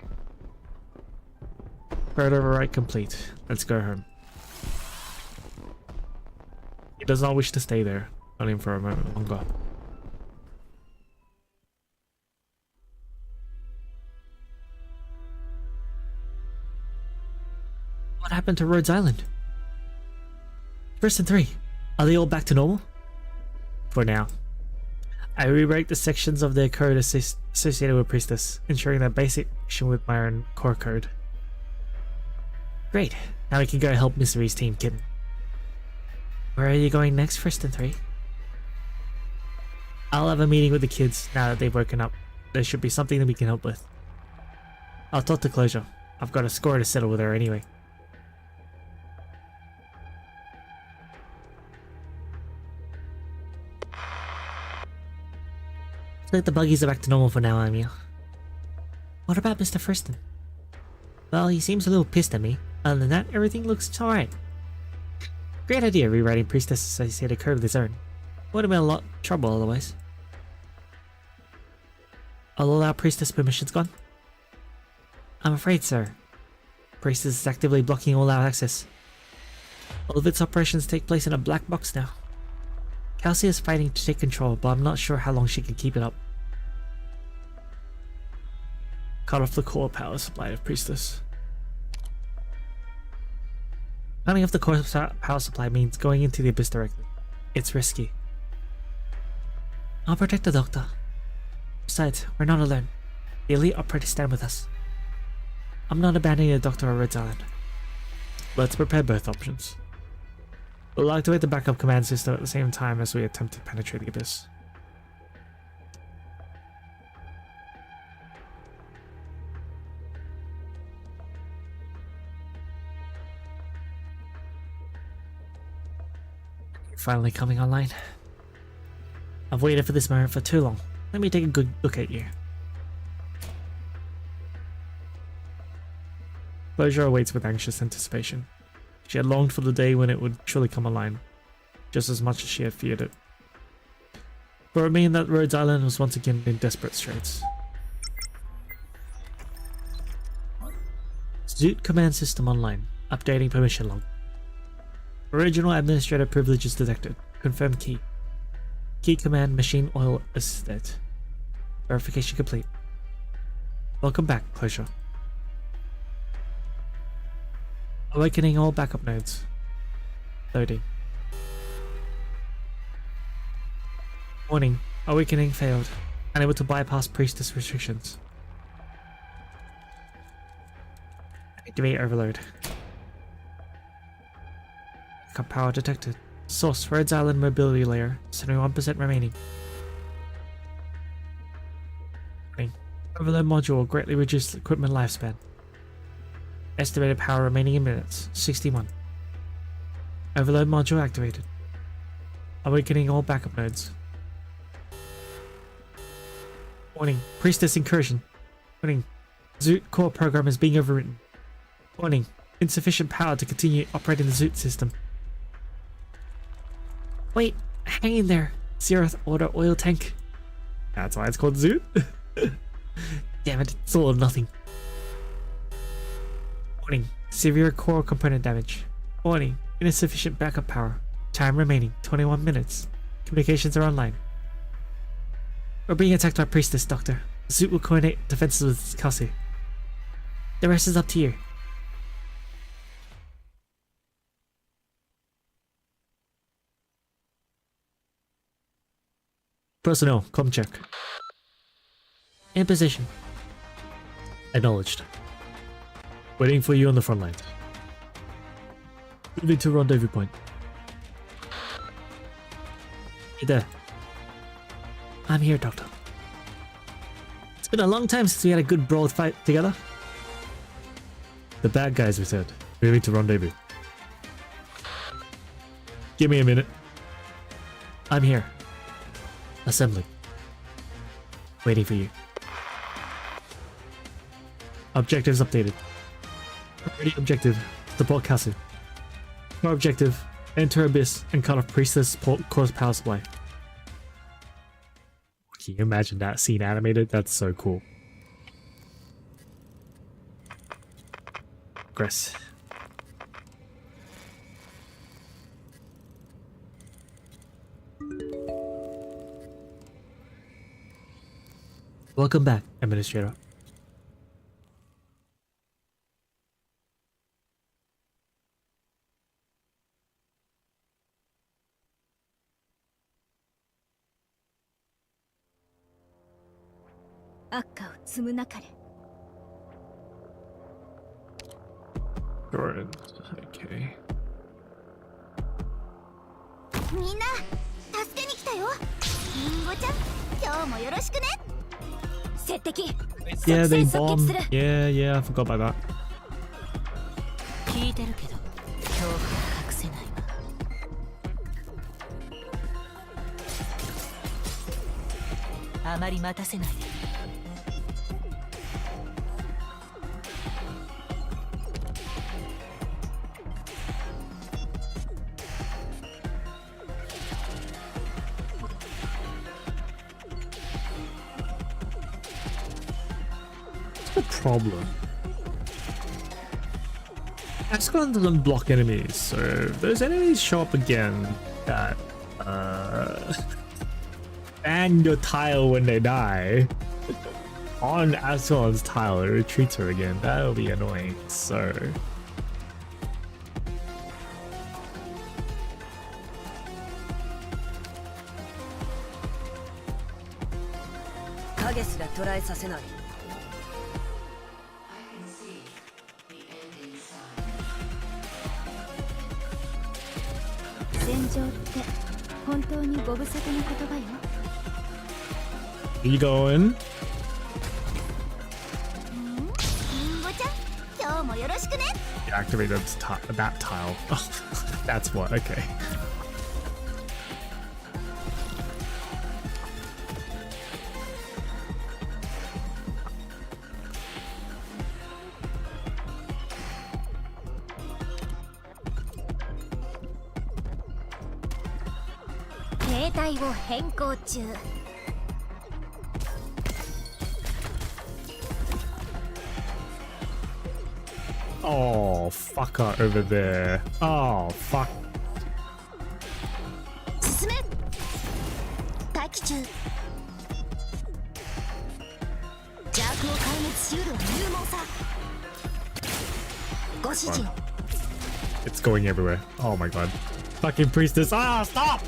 Third override complete. Let's go home. He does not wish to stay there, not even for a moment longer. What happened to Rhodes Island? Friston 3, are they all back to normal? For now. I rewrote the sections of their code associated with Priestess, ensuring their basic action with my own core code. Great, now we can go help Mystery's team, Kitten. Where are you going next, Friston 3? I'll have a meeting with the kids now that they've woken up. There should be something that we can help with. I'll talk to Closure. I've got a score to settle with her anyway. Looks like the buggies are back to normal for now, Amiya. What about Mr. Friston? Well, he seems a little pissed at me. Other than that, everything looks alright. Great idea rewriting Priestess associated code of his own. Would have been a lot of trouble otherwise. All allow Priestess permissions gone? I'm afraid, sir. Priestess is actively blocking all our access. All of its operations take place in a black box now. Kelsey is fighting to take control, but I'm not sure how long she can keep it up. Cut off the core power supply of Priestess. Cutting off the core power supply means going into the abyss directly. It's risky. I'll protect the doctor. Besides, we're not alone. The elite operators stand with us. I'm not abandoning the Doctor or Rhodes Island. Let's prepare both options. We'll activate the backup command system at the same time as we attempt to penetrate the abyss. Finally coming online. I've waited for this moment for too long. Let me take a good look at you. Closure awaits with anxious anticipation. She had longed for the day when it would surely come online, just as much as she had feared it. For it meant that Rhodes Island was once again in desperate straits. Zoot command system online. Updating permission log. Original administrator privileges detected. Confirm key. Key command machine oil assisted. Verification complete. Welcome back, Closure. Awakening all backup nodes. Loading. Warning. Awakening failed. Unable to bypass priestess restrictions. Activate overload. Backup power detected. Source, Rhodes Island mobility layer. 71% remaining. Overload module greatly reduced equipment lifespan. Estimated power remaining in minutes, 61. Overload module activated. Awakening all backup nodes. Warning, priestess incursion. Warning, Zoot core program is being overwritten. Warning, insufficient power to continue operating the Zoot system. Wait, hang in there, Zeroth Order oil tank. That's why it's called Zoot? Damn it, it's all or nothing. Warning, severe core component damage. Warning, insufficient backup power. Time remaining, 21 minutes. Communications are online. We're being attacked by Priestess, Doctor. Zoot will coordinate defenses with Kasi. The rest is up to you. Personnel, com check. In position. Acknowledged. Waiting for you on the front lines. Moving to rendezvous point. Hey there. I'm here, Doctor. It's been a long time since we had a good broad fight together. The bad guys returned. Moving to rendezvous. Give me a minute. I'm here. Assembly. Waiting for you. Objectives updated. Ready objective. Support Kasu. Core objective. Enter Abyss and cut off Priestess Core's power supply. Can you imagine that scene animated? That's so cool. Progress. Welcome back, Administrator. Jordan. Okay. みんな助けに来たよ。リンゴちゃん、今日もよろしくね。接敵。 Yeah, they bombed. Yeah, I forgot about that. 聞いてるけど、恐怖は隠せないわ。あまり待たせないで。The problem. Ascalon doesn't block enemies, so if those enemies show up again that ban your tile when they die on Ascalon's tile, it retreats her again. That'll be annoying. So 情って本当にご無沙汰な言葉よ。 You going? りんごちゃん、今日もよろしくね。 Activate that tile. Oh, that's what. Okay.「携帯を変更中」。 Oh, fucker over there. Oh, fuck. 進め。待機中。邪悪を壊滅しうる入門さ。ご指示を。 It's going everywhere. Oh my god. Fucking priestess. Ah, stop!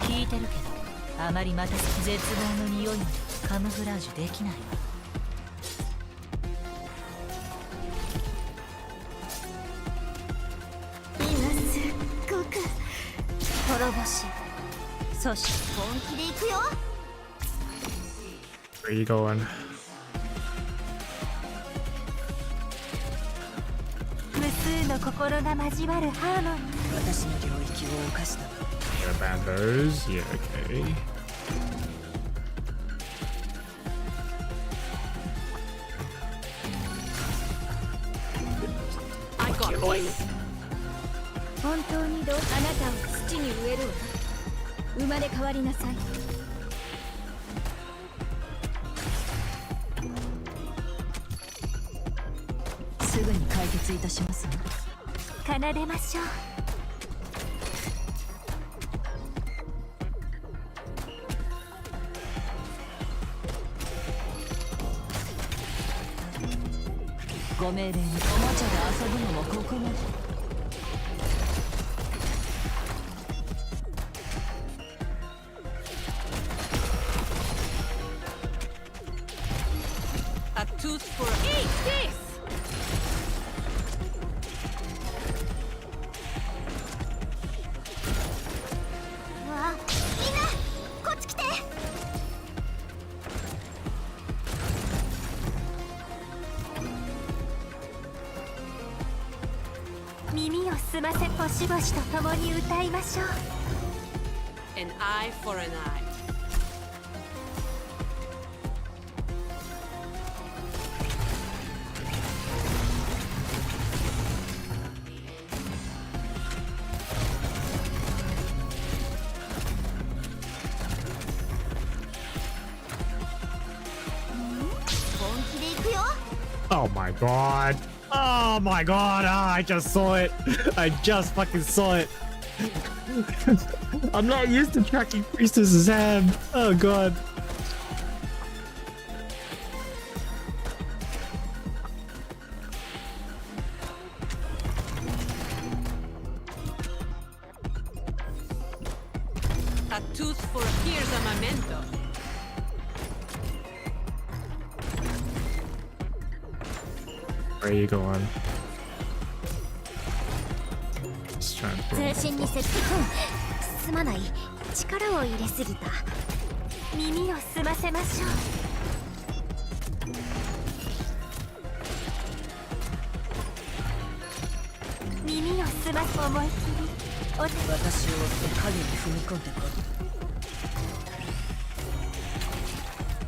聞いてるけど、あまりまた絶望の匂いまでカムフラージュできないわ。今すっごく滅ぼし、そして本気で行くよ。 Where are you going? 無数の心が交わるハーモニー。私の領域を犯したわ。 Yeah, ban those. Yeah, okay. I got this. 本当にあなたを土に植えるわ。生まれ変わりなさい。すぐに解決いたしますわ。奏でましょう。ご命令におもちゃで遊ぶのもここまで。A tooth for eat this. わあ、みんなこっち来て。耳を澄ませ星々と共に歌いましょう。 An eye for an eye. Oh my god. Oh my god. Ah, I just saw it. I just fucking saw it. I'm not used to tracking priestess's hand. Oh god. A tooth for here's a memento. Where are you going? Just trying to 通信に接近。すまない。力を入れすぎた。耳を澄ませましょう。耳を澄ませ思い切り。お手。私を追って影に踏み込んでこい。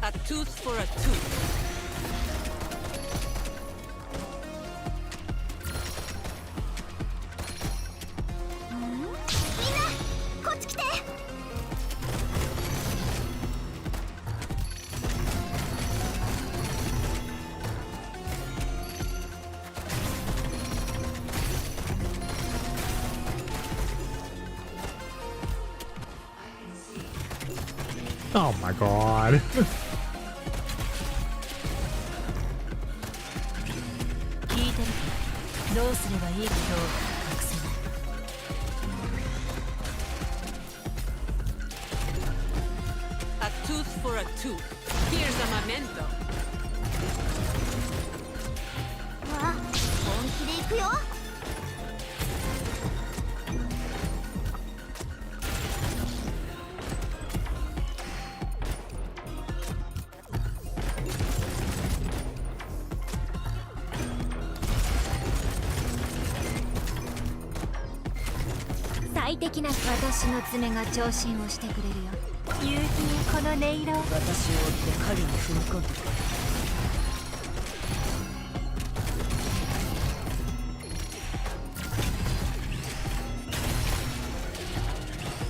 A tooth for a tooth. Oh my god. 聞いてるけど、どうすればいいかを隠せない。A tooth for a tooth. tooth. Here's a memento. わあ、本気で行くよ。最適な私の爪が長身をしてくれるよ。夕日にこの音色を。私を追って影に踏み込んでくれ。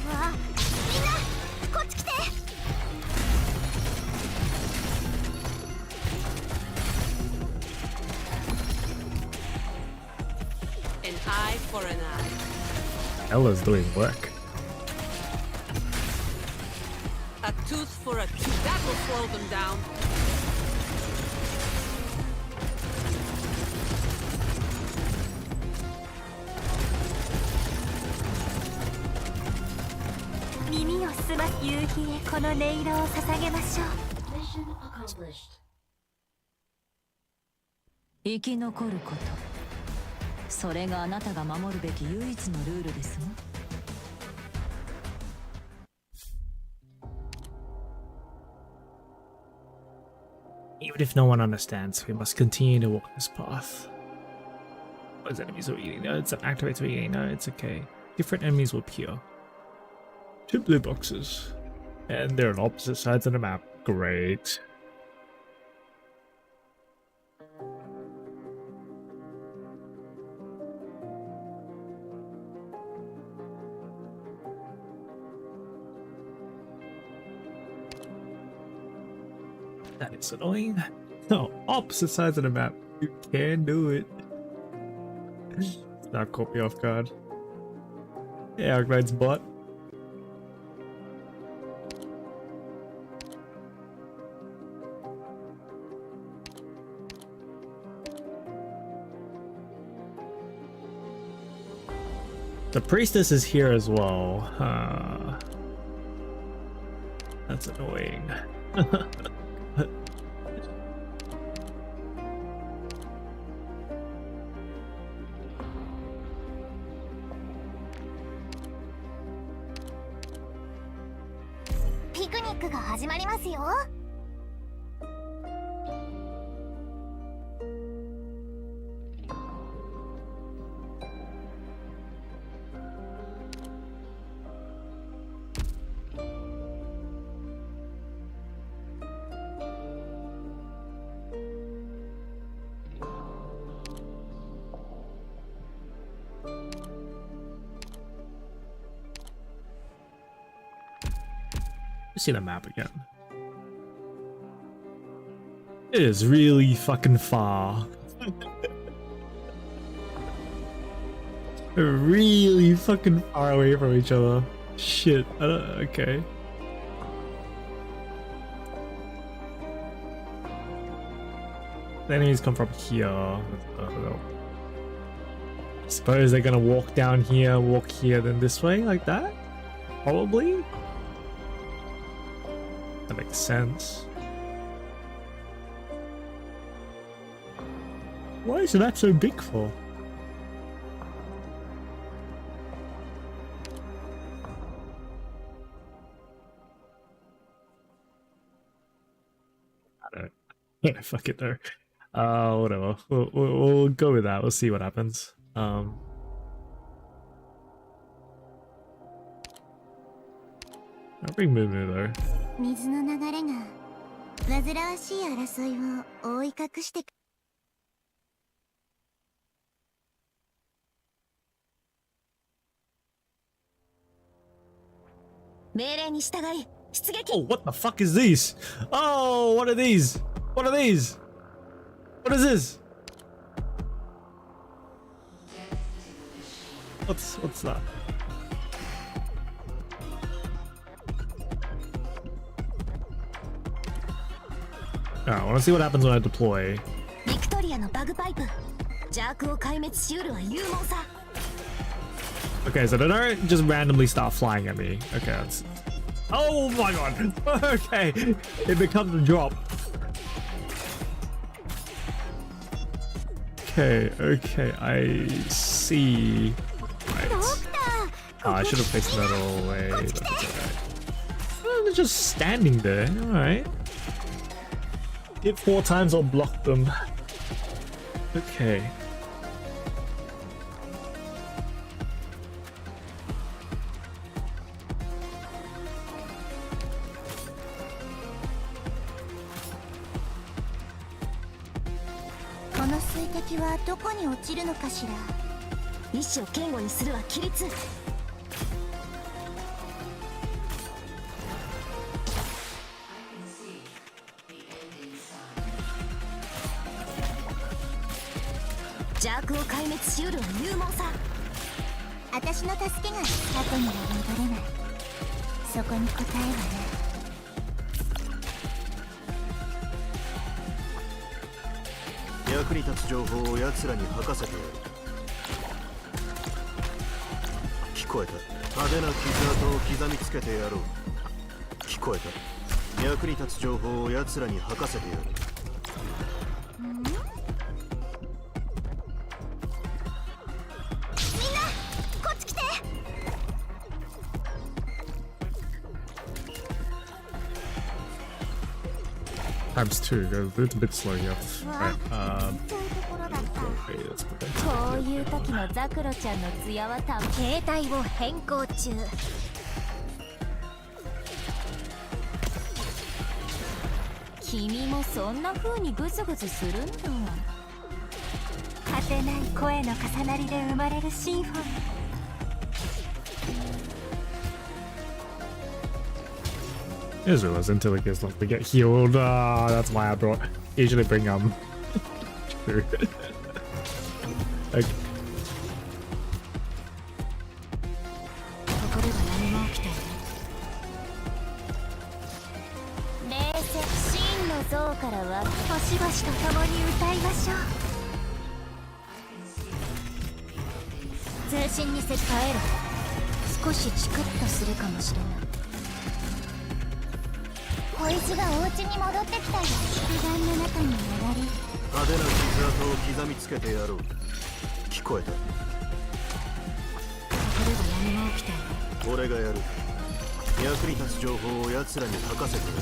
わあ、みんなこっち来て。An eye for an eye. Ella's doing work. A tooth for a tooth. That will slow them down.耳を澄ます夕日へこの音色を捧げましょう。生き残ること、それがあなたが守るべき唯一のルールですわ。Even if no one understands, we must continue to walk this path. Those enemies were eating nodes and activates were eating nodes, okay. Different enemies will appear. 2 blue boxes. And they're on opposite sides of the map. Great. That is annoying. No, opposite sides of the map. You can do it. That caught me off guard. Hey, Arknights bot. The priestess is here as well. That's annoying. Picnic が始まりますよ。See the map again. It is really fucking far. We're really fucking far away from each other. Shit. I don't, okay. The enemies come from here. Suppose they're gonna walk down here, walk here, then this way, like that? Probably? That makes sense. Why is that so big for? I don't fucking know. Whatever. We'll go with that. We'll see what happens. I'll bring Moo Moo though. 水の流れが煩わしい争いを覆い隠して命令に従い出撃 Oh, what the fuck is these? Oh, what are these? What are these? What is this? What's that? I want to see what happens when I deploy. ビクトリアのバグパイプ邪悪を壊滅しうるは勇猛さ Okay, so they don't just randomly start flying at me. Okay, Oh my god. Okay. It becomes a drop. Okay, I see. Right. Oh, I should have placed that all away. But that's alright. Oh, they're just standing there. Alright. Hit 4 times or block them. Okay.水滴はどこに落ちるのかしら。意志を堅固にするは規律。邪悪を壊滅しうるは勇猛さ。私の助けが過去には戻れない。そこに答えはね。役に立つ情報を奴らに吐かせてやる。聞こえた。派手な傷跡を刻みつけてやろう。聞こえた。役に立つ情報を奴らに吐かせてやる。Times 2 goes a little bit slow here. Right, okay, let's put that こういう時のザクロちゃんの艶はた携帯を変更中。君もそんな風にグズグズするんだ。果てない声の重なりで生まれるシンフォニー。Is realize until it gets like they get healed. That's why I usually bring through. Okay. ここでは何も起きていない。冷静真の像からは星々と共に歌いましょう。通信に設置変える。少しチクッとするかもしれない。小石がお家に戻ってきたよ。火山の中に流れ。派手な傷跡を刻みつけてやろう。聞こえた。ここでは何も起きていない。俺がやる。役に立つ情報を奴らに吐かせてや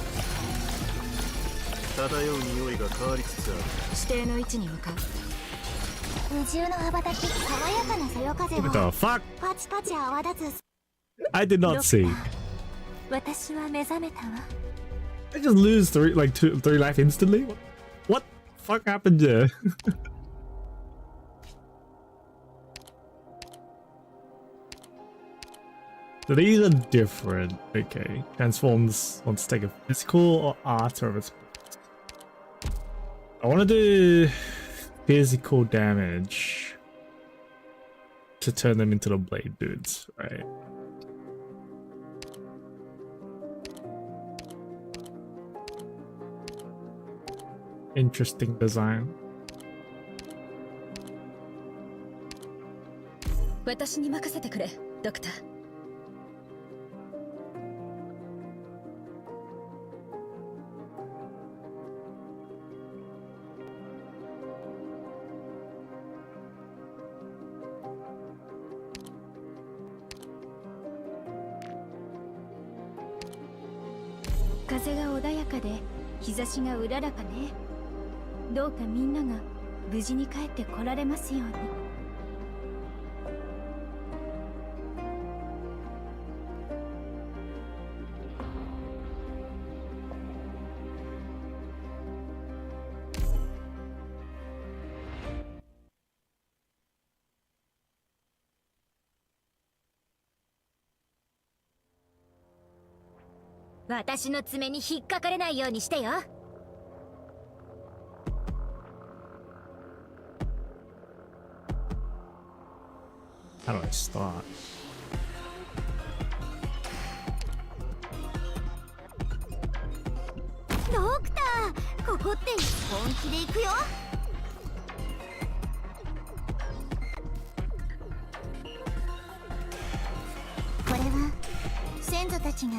る。漂う匂いが変わりつつある。指定の位置に向かう。宇宙の羽ばたき、爽やかなそよ風を What the fuck? パチパチ泡立つ。 I did not see. 私は目覚めたわ。I just lose three life instantly? What the fuck happened there? So these are different. Okay. Transforms wants to take a physical or art or response. I want to do physical damage to turn them into the blade dudes, right? Interesting design. 私に任せてくれ、ドクター。風が穏やかで日差しがうららかね。どうかみんなが無事に帰ってこられますように。私の爪に引っかかれないようにしてよ。How do I start? ドクター、ここって本気で行くよ。これは先祖たちが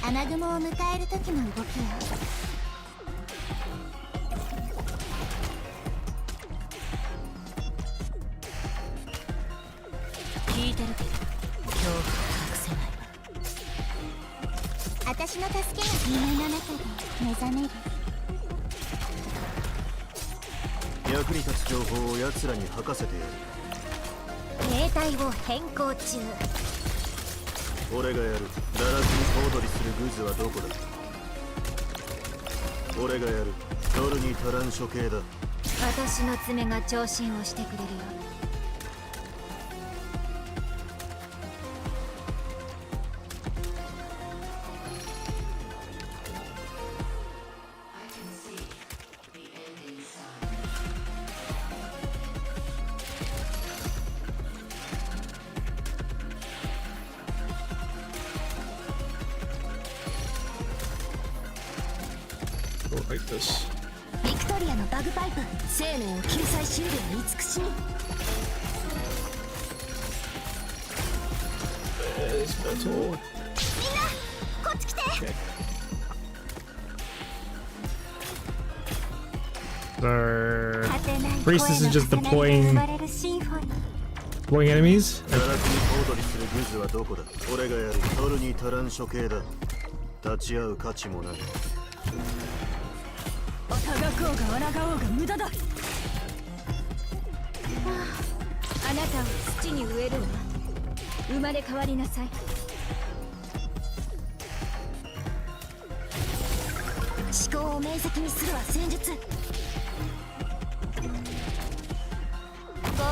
雨雲を迎える時の動きよ。聞いてるけど恐怖は隠せないわ。私の助けが夢の中で目覚める。役に立つ情報を奴らに吐かせてやる。携帯を変更中。俺がやる。堕落に小躍りするグズはどこだ。俺がやる。取るに足らん処刑だ。私の爪が聴診をしてくれるよ。Like this. ビクトリアのバグパイプ、生命を救済しうる慈しみ。みんなこっち来て。The priestess is just deploying enemies. 堕落に小躍りするグズはどこだ。俺がやる。取るに足らん処刑だ。立ち会う価値もない。あがこうが抗おうが無駄だ。あなたを土に植えるわ。生まれ変わりなさい。思考を明晰にするは戦術。誤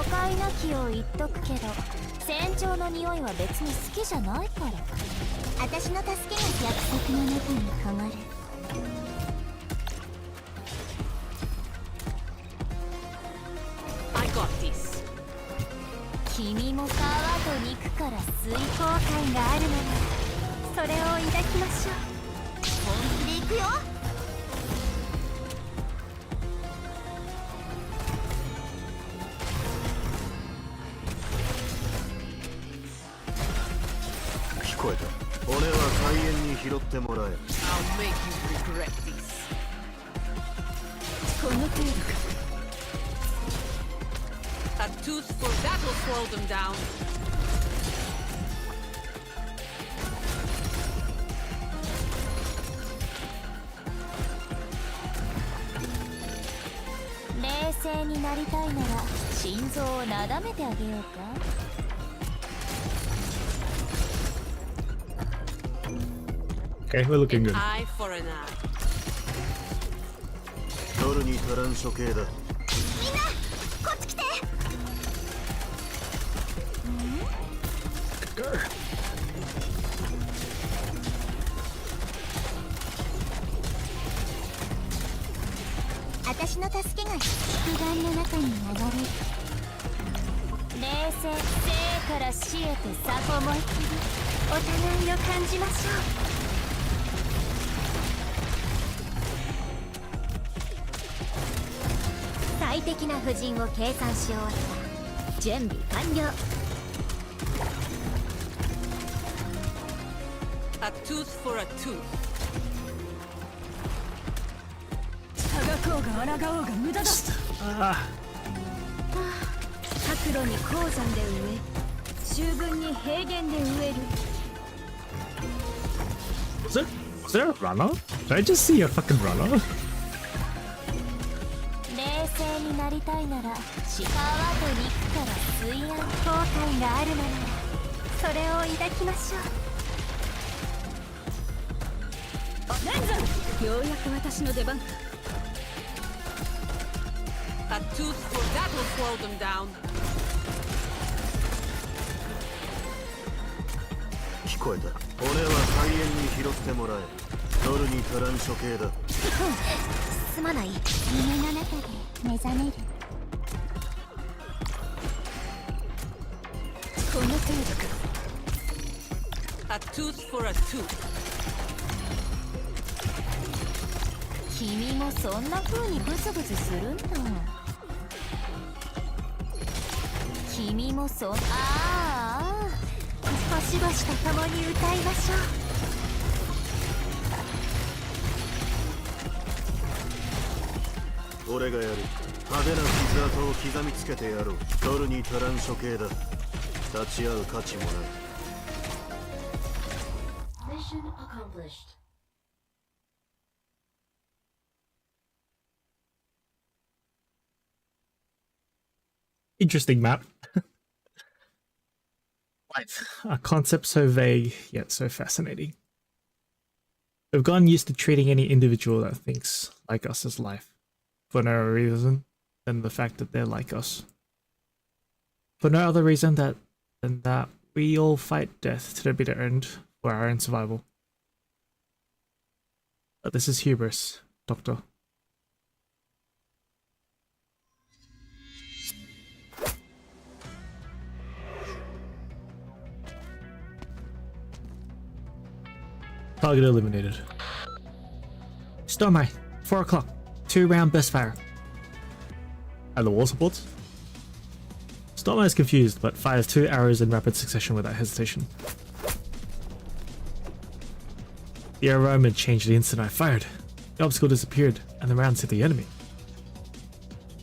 解なきを言っとくけど、船長の匂いは別に好きじゃないから。私の助けが約束の中にこもる。君も皮と肉から水耕感があるなら、それを抱きましょう。本気で行くよ。聞こえた。骨は海縁に拾ってもらえ。 I'll make you regret this. この程度か。A tooth for that'll slow them down. 冷静になりたいなら心臓をなだめてあげようか。Okay, we're looking good. Eye for an eye. 取るに足らん処刑だ。みんなこっち来て。私の助けが肉眼の中に流れる。冷静、生から死へとさ思い切りお互いを感じましょう。最適な布陣を計算し終わった。準備完了。A tooth for a tooth. あがこうが抗おうが無駄だ。白露に鉱山で植え、秋分に平原で植える。Was there a runner? Did I just see a fucking runner? 冷静になりたいなら皮と肉から水暗後悔があるならそれを抱きましょう。レンズ、ようやく私の出番。 A tooth for that'll slow them down. 聞こえた。骨は海縁に拾ってもらえ。取るに足らん処刑だ。すまない。夢の中で目覚める。この程度か。 A tooth for a tooth. 君もそんな風にブツブツするんだ。君もああ、しばしと共に歌いましょう。俺がやる。派手な傷跡を刻みつけてやろう。取るに足らん処刑だ。立ち会う価値もない。Mission accomplished. Interesting map. Life, a concept so vague yet so fascinating. We've gotten used to treating any individual that thinks like us as life, for no other reason than the fact that they're like us. For no other reason than that we all fight death to the bitter end for our own survival. But this is hubris, Doctor. Target eliminated. Stormeye, 4 o'clock. 2-round burst fire. And the wall supports? Stormeye is confused, but fires 2 arrows in rapid succession without hesitation. The aroma changed the instant I fired. The obstacle disappeared, and the rounds hit the enemy.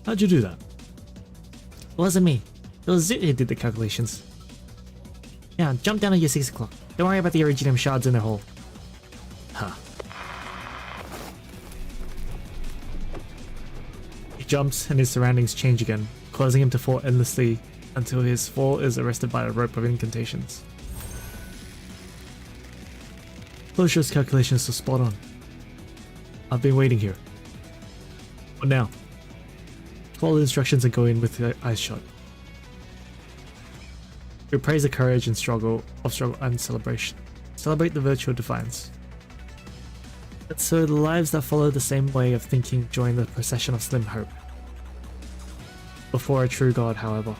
How'd you do that? It wasn't me. It was Zoot who did the calculations. Yeah, jump down on your 6 o'clock. Don't worry about the Iridium shards in the hole. Huh. He jumps and his surroundings change again, causing him to fall endlessly until his fall is arrested by a rope of incantations. Closure's calculations are spot on. I've been waiting here. What now? Follow the instructions and go in with the eyes shut. We praise the courage and struggle and celebration. Celebrate the virtue of defiance. And so the lives that follow the same way of thinking join the procession of slim hope. Before a true God, however,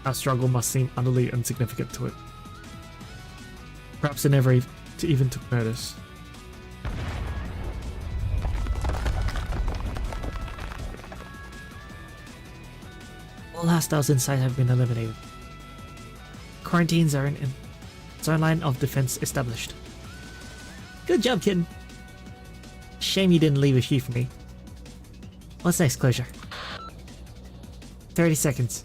our struggle must seem utterly insignificant to it. Perhaps it never even took notice. All hostiles inside have been eliminated. Quarantines are in zone line of defense established. Good job, kitten. Shame you didn't leave a few for me. What's next, Closure? 30 seconds.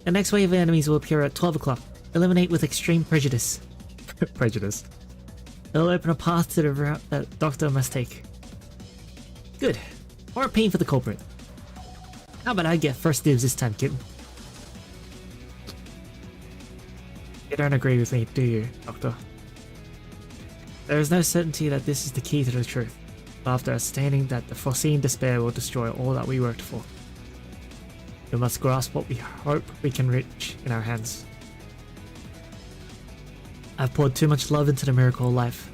The next wave of enemies will appear at 12 o'clock. Eliminate with extreme prejudice. Prejudice. It'll open a path to the route that Doctor must take. Good. Or a pain for the culprit. How about I get first dibs this time, kitten? You don't agree with me, do you, Doctor? There is no certainty that this is the key to the truth, but after ascertaining that the foreseen despair will destroy all that we worked for, we must grasp what we hope we can reach in our hands. I've poured too much love into the miracle of life,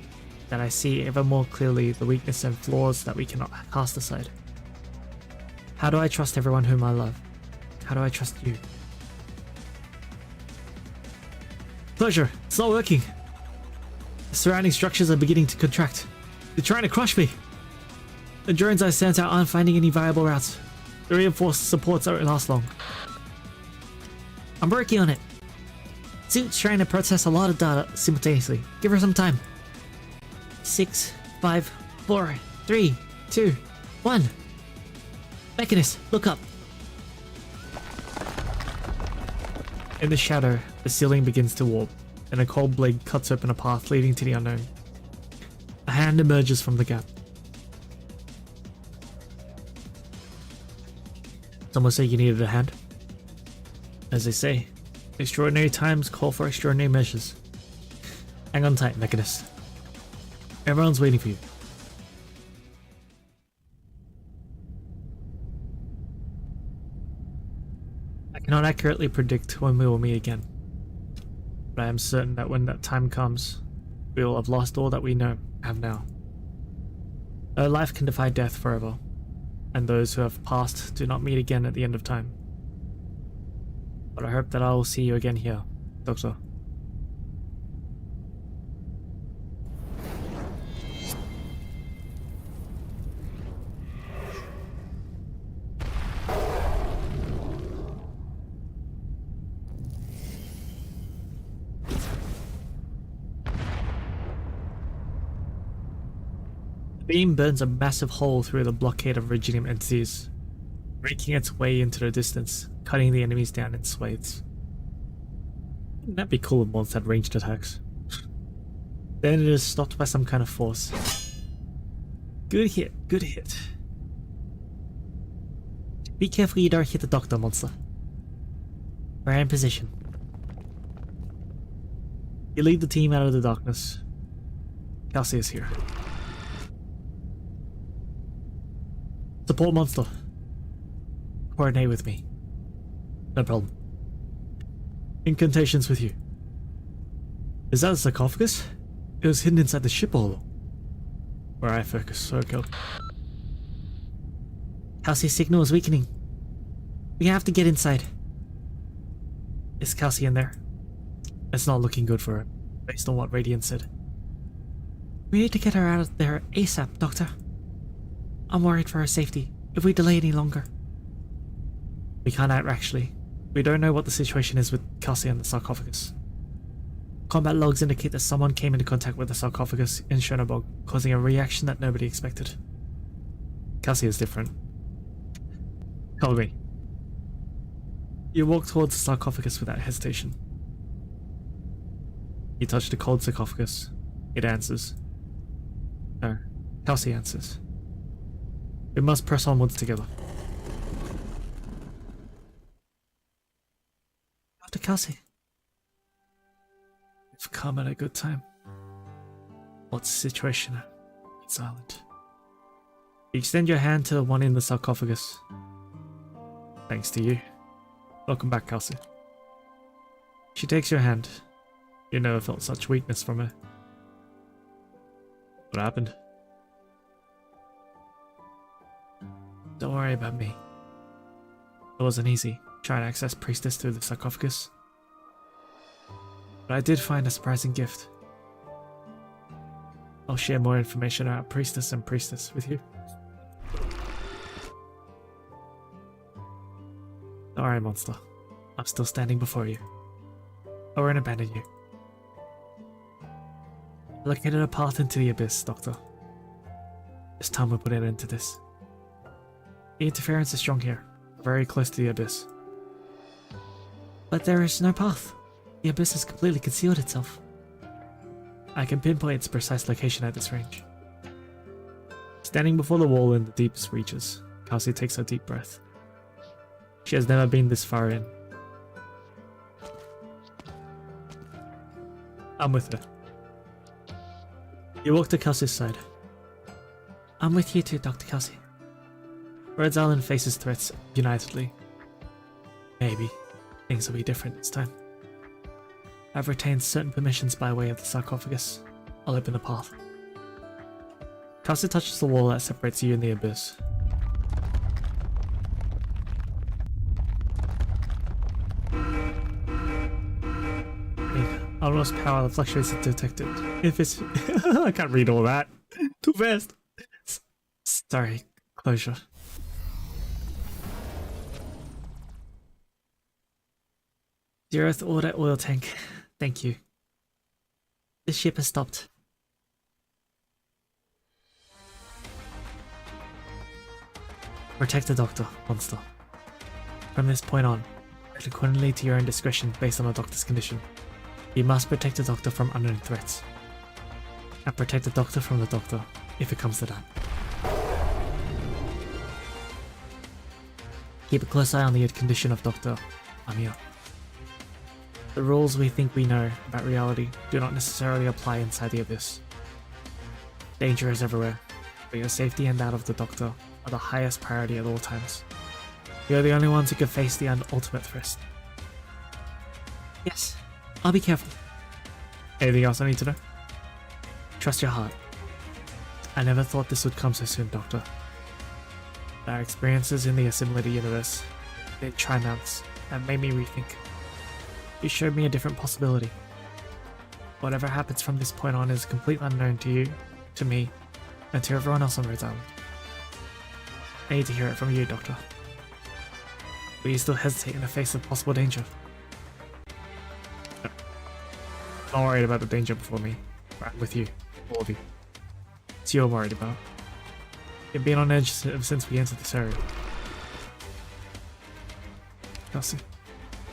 that I see ever more clearly the weakness and flaws that we cannot cast aside. How do I trust everyone whom I love? How do I trust you? Closure, it's not working! The surrounding structures are beginning to contract. They're trying to crush me. The drones I sent out aren't finding any viable routes. The reinforced supports don't last long. I'm working on it. Zoot's trying to process a lot of data simultaneously. Give her some time. 6, 5, 4, 3, 2, 1. Mechanist, look up. In the shadow, the ceiling begins to warp, and a cold blade cuts open a path leading to the unknown. A hand emerges from the gap. Someone said you needed a hand. As they say, extraordinary times call for extraordinary measures. Hang on tight, Mechanist. Everyone's waiting for you. I cannot accurately predict when we will meet again, but I am certain that when that time comes, we will have lost all that we have now. No life can defy death forever, and those who have passed do not meet again at the end of time. But I hope that I will see you again here, Doctor. The beam burns a massive hole through the blockade of Reginium entities, raking its way into the distance, cutting the enemies down in swathes. Wouldn't that be cool if mons had ranged attacks? Then it is stopped by some kind of force. Good hit, good hit. Be careful you don't hit the doctor, monster. We're in position. You lead the team out of the darkness. Kelsey is here. Support monster. Coordinate with me. No problem. Incantations with you. Is that a sarcophagus? It was hidden inside the ship all along. Where I focus, circle. Kelsey's signal is weakening. We have to get inside. Is Kelsey in there? It's not looking good for her, based on what Radiant said. We need to get her out of there ASAP, Doctor. I'm worried for her safety if we delay any longer. We can't actually. We don't know what the situation is with Kelsey and the sarcophagus. Combat logs indicate that someone came into contact with the sarcophagus in Schönberg, causing a reaction that nobody expected. Kelsey is different. Follow me. You walk towards the sarcophagus without hesitation. You touch the cold sarcophagus. It answers. No, Kelsey answers. We must press onwards together. Dr. Kelsey. You've come at a good time. What's the situation? It's silent. You extend your hand to the one in the sarcophagus. Thanks to you. Welcome back, Kelsey. She takes your hand. You never felt such weakness from her. What happened? Don't worry about me. It wasn't easy trying to access Priestess through the sarcophagus. But I did find a surprising gift. I'll share more information about Priestess and Priestess with you. Don't worry, monster. I'm still standing before you. I won't abandon you. I located a path into the abyss, Doctor. It's time we put an end to this. The interference is strong here, very close to the abyss. But there is no path. The abyss has completely concealed itself. I can pinpoint its precise location at this range. Standing before the wall in the deepest reaches, Kelsey takes a deep breath. She has never been this far in. I'm with her. You walk to Kelsey's side. I'm with you too, Dr. Kelsey. Rhodes Island faces threats unitedly. Maybe things will be different this time. I've retained certain permissions by way of the sarcophagus. I'll open the path. Kelsey touches the wall that separates you and the abyss. Almost power the fluctuates detected. If it's I can't read all that. Too fast. Sorry, closure. Dear Earth Order oil tank, thank you. The ship has stopped. Protect the Doctor, monster. From this point on, act accordingly to your own discretion based on the Doctor's condition. You must protect the Doctor from unknown threats. And protect the Doctor from the Doctor, if it comes to that. Keep a close eye on the condition of Doctor. I'm here. The rules we think we know about reality do not necessarily apply inside the abyss. Danger is everywhere, but your safety and that of the Doctor are the highest priority at all times. You are the only ones who can face the ultimate threat. Yes. I'll be careful. Anything else I need to know? Trust your heart. I never thought this would come so soon, Doctor. Our experiences in the assimilated universe did triumphs that made me rethink. You showed me a different possibility. Whatever happens from this point on is completely unknown to you, to me, and to everyone else on Rhodes Island. I need to hear it from you, Doctor. Will you still hesitate in the face of possible danger? Not worried about the danger before me. I'm with you. All of you. It's you I'm worried about. You've been on edge ever since we entered this area. Kelsey,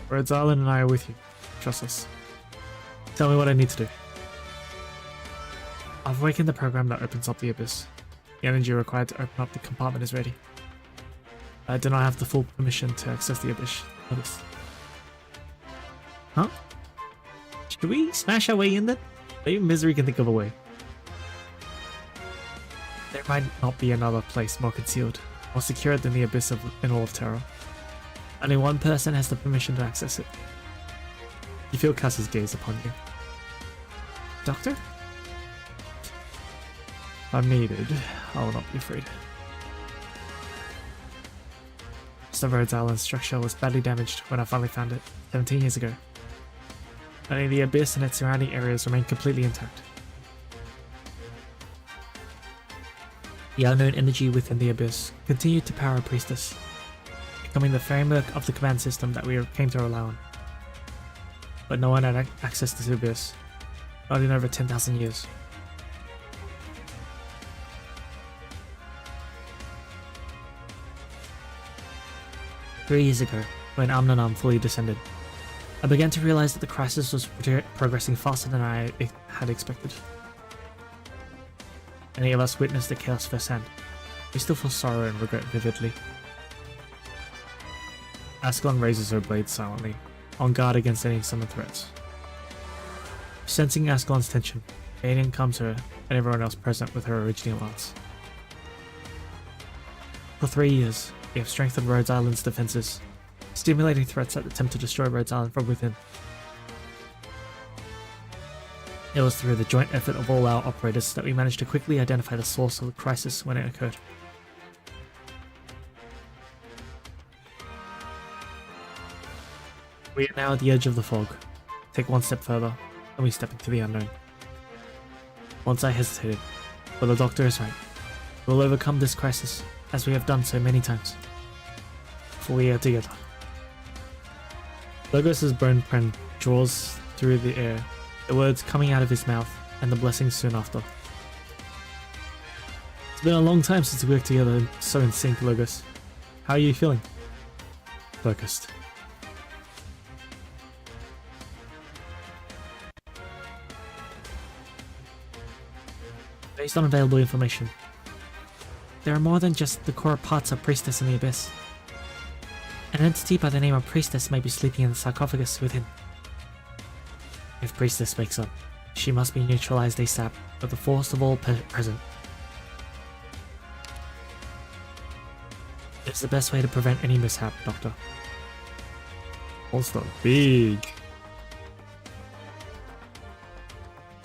Rhodes Island and I are with you. Trust us. Tell me what I need to do. I've awakened the program that opens up the abyss. The energy required to open up the compartment is ready. I do not have the full permission to access the abyss. Huh? Should we smash our way in then? Maybe Misery can think of a way. There might not be another place more concealed, more secure than the abyss in all of Terror. Only one person has the permission to access it. You feel Cass's gaze upon you. Doctor? If I'm needed, I will not be afraid. The Rhodes Island structure was badly damaged when I finally found it, 17 years ago. Only the abyss and its surrounding areas remain completely intact. The unknown energy within the abyss continued to power a priestess, becoming the framework of the command system that we came to rely on. But no one had access to the abyss, not in over 10,000 years. Three years ago, when Amnanam fully descended, I began to realize that the crisis was progressing faster than I had expected. Any of us witnessed the chaos firsthand. We still feel sorrow and regret vividly. Ascalon raises her blade silently, on guard against any summoned threats. Sensing Ascalon's tension, Aiden comes to her and everyone else present with her original lance. For 3 years, we have strengthened Rhodes Island's defenses, stimulating threats that attempt to destroy Rhodes Island from within. It was through the joint effort of all our operators that we managed to quickly identify the source of the crisis when it occurred. We are now at the edge of the fog. Take one step further, and we step into the unknown. Once I hesitated, but the doctor is right. We'll overcome this crisis, as we have done so many times. For we are together. Logos' bone pen draws through the air, the words coming out of his mouth, and the blessings soon after. It's been a long time since we worked together so in sync, Logos. How are you feeling? Focused. Based on available information, there are more than just the core parts of Priestess in the Abyss. An entity by the name of Priestess may be sleeping in the sarcophagus within. If Priestess wakes up, she must be neutralized ASAP with the force of all present. It's the best way to prevent any mishap, Doctor. Also big.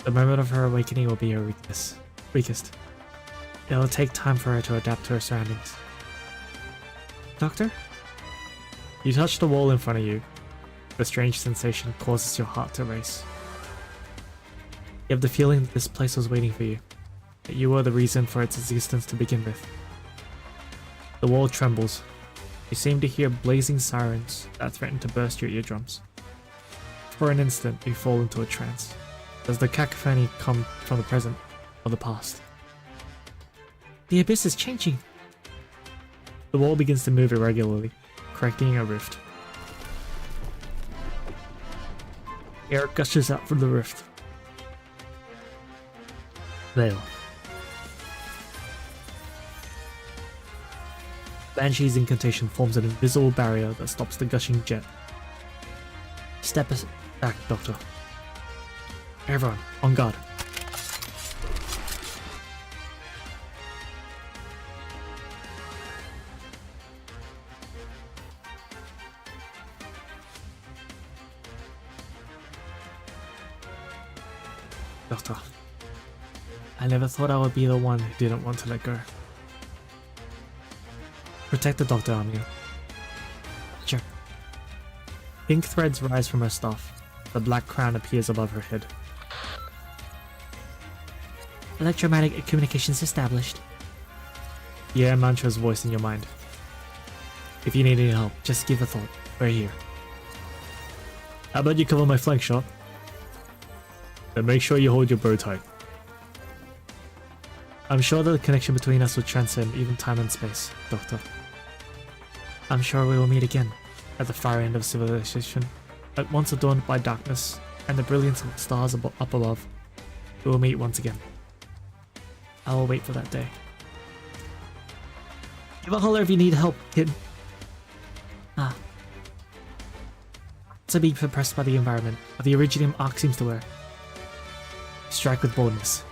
The moment of her awakening will be her weakest. It will take time for her to adapt to her surroundings. Doctor? You touch the wall in front of you. A strange sensation causes your heart to race. You have the feeling that this place was waiting for you, that you were the reason for its existence to begin with. The wall trembles. You seem to hear blazing sirens that threaten to burst your eardrums. For an instant, you fall into a trance. Does the cacophony come from the present or the past? The abyss is changing. The wall begins to move irregularly, correcting a rift. Air gushes out from the rift. Veil. Banshee's incantation forms an invisible barrier that stops the gushing jet. Step back, Doctor. Everyone, on guard. Doctor, I never thought I would be the one who didn't want to let go. Protect the Doctor, Amia. Sure. Pink threads rise from her staff. The black crown appears above her head. Electromagnetic communications established. You hear Mantra's voice in your mind. If you need any help, just give a thought. We're here. How about you cover my flank shot? Then make sure you hold your bow tight. I'm sure that the connection between us will transcend even time and space, Doctor. I'm sure we will meet again, at the far end of civilization, at once adorned by darkness and the brilliance of the stars up above. We will meet once again. I will wait for that day. Give a holler if you need help, kid. Ah. To be suppressed by the environment, but the Iridium arc seems to work. Strike with boldness.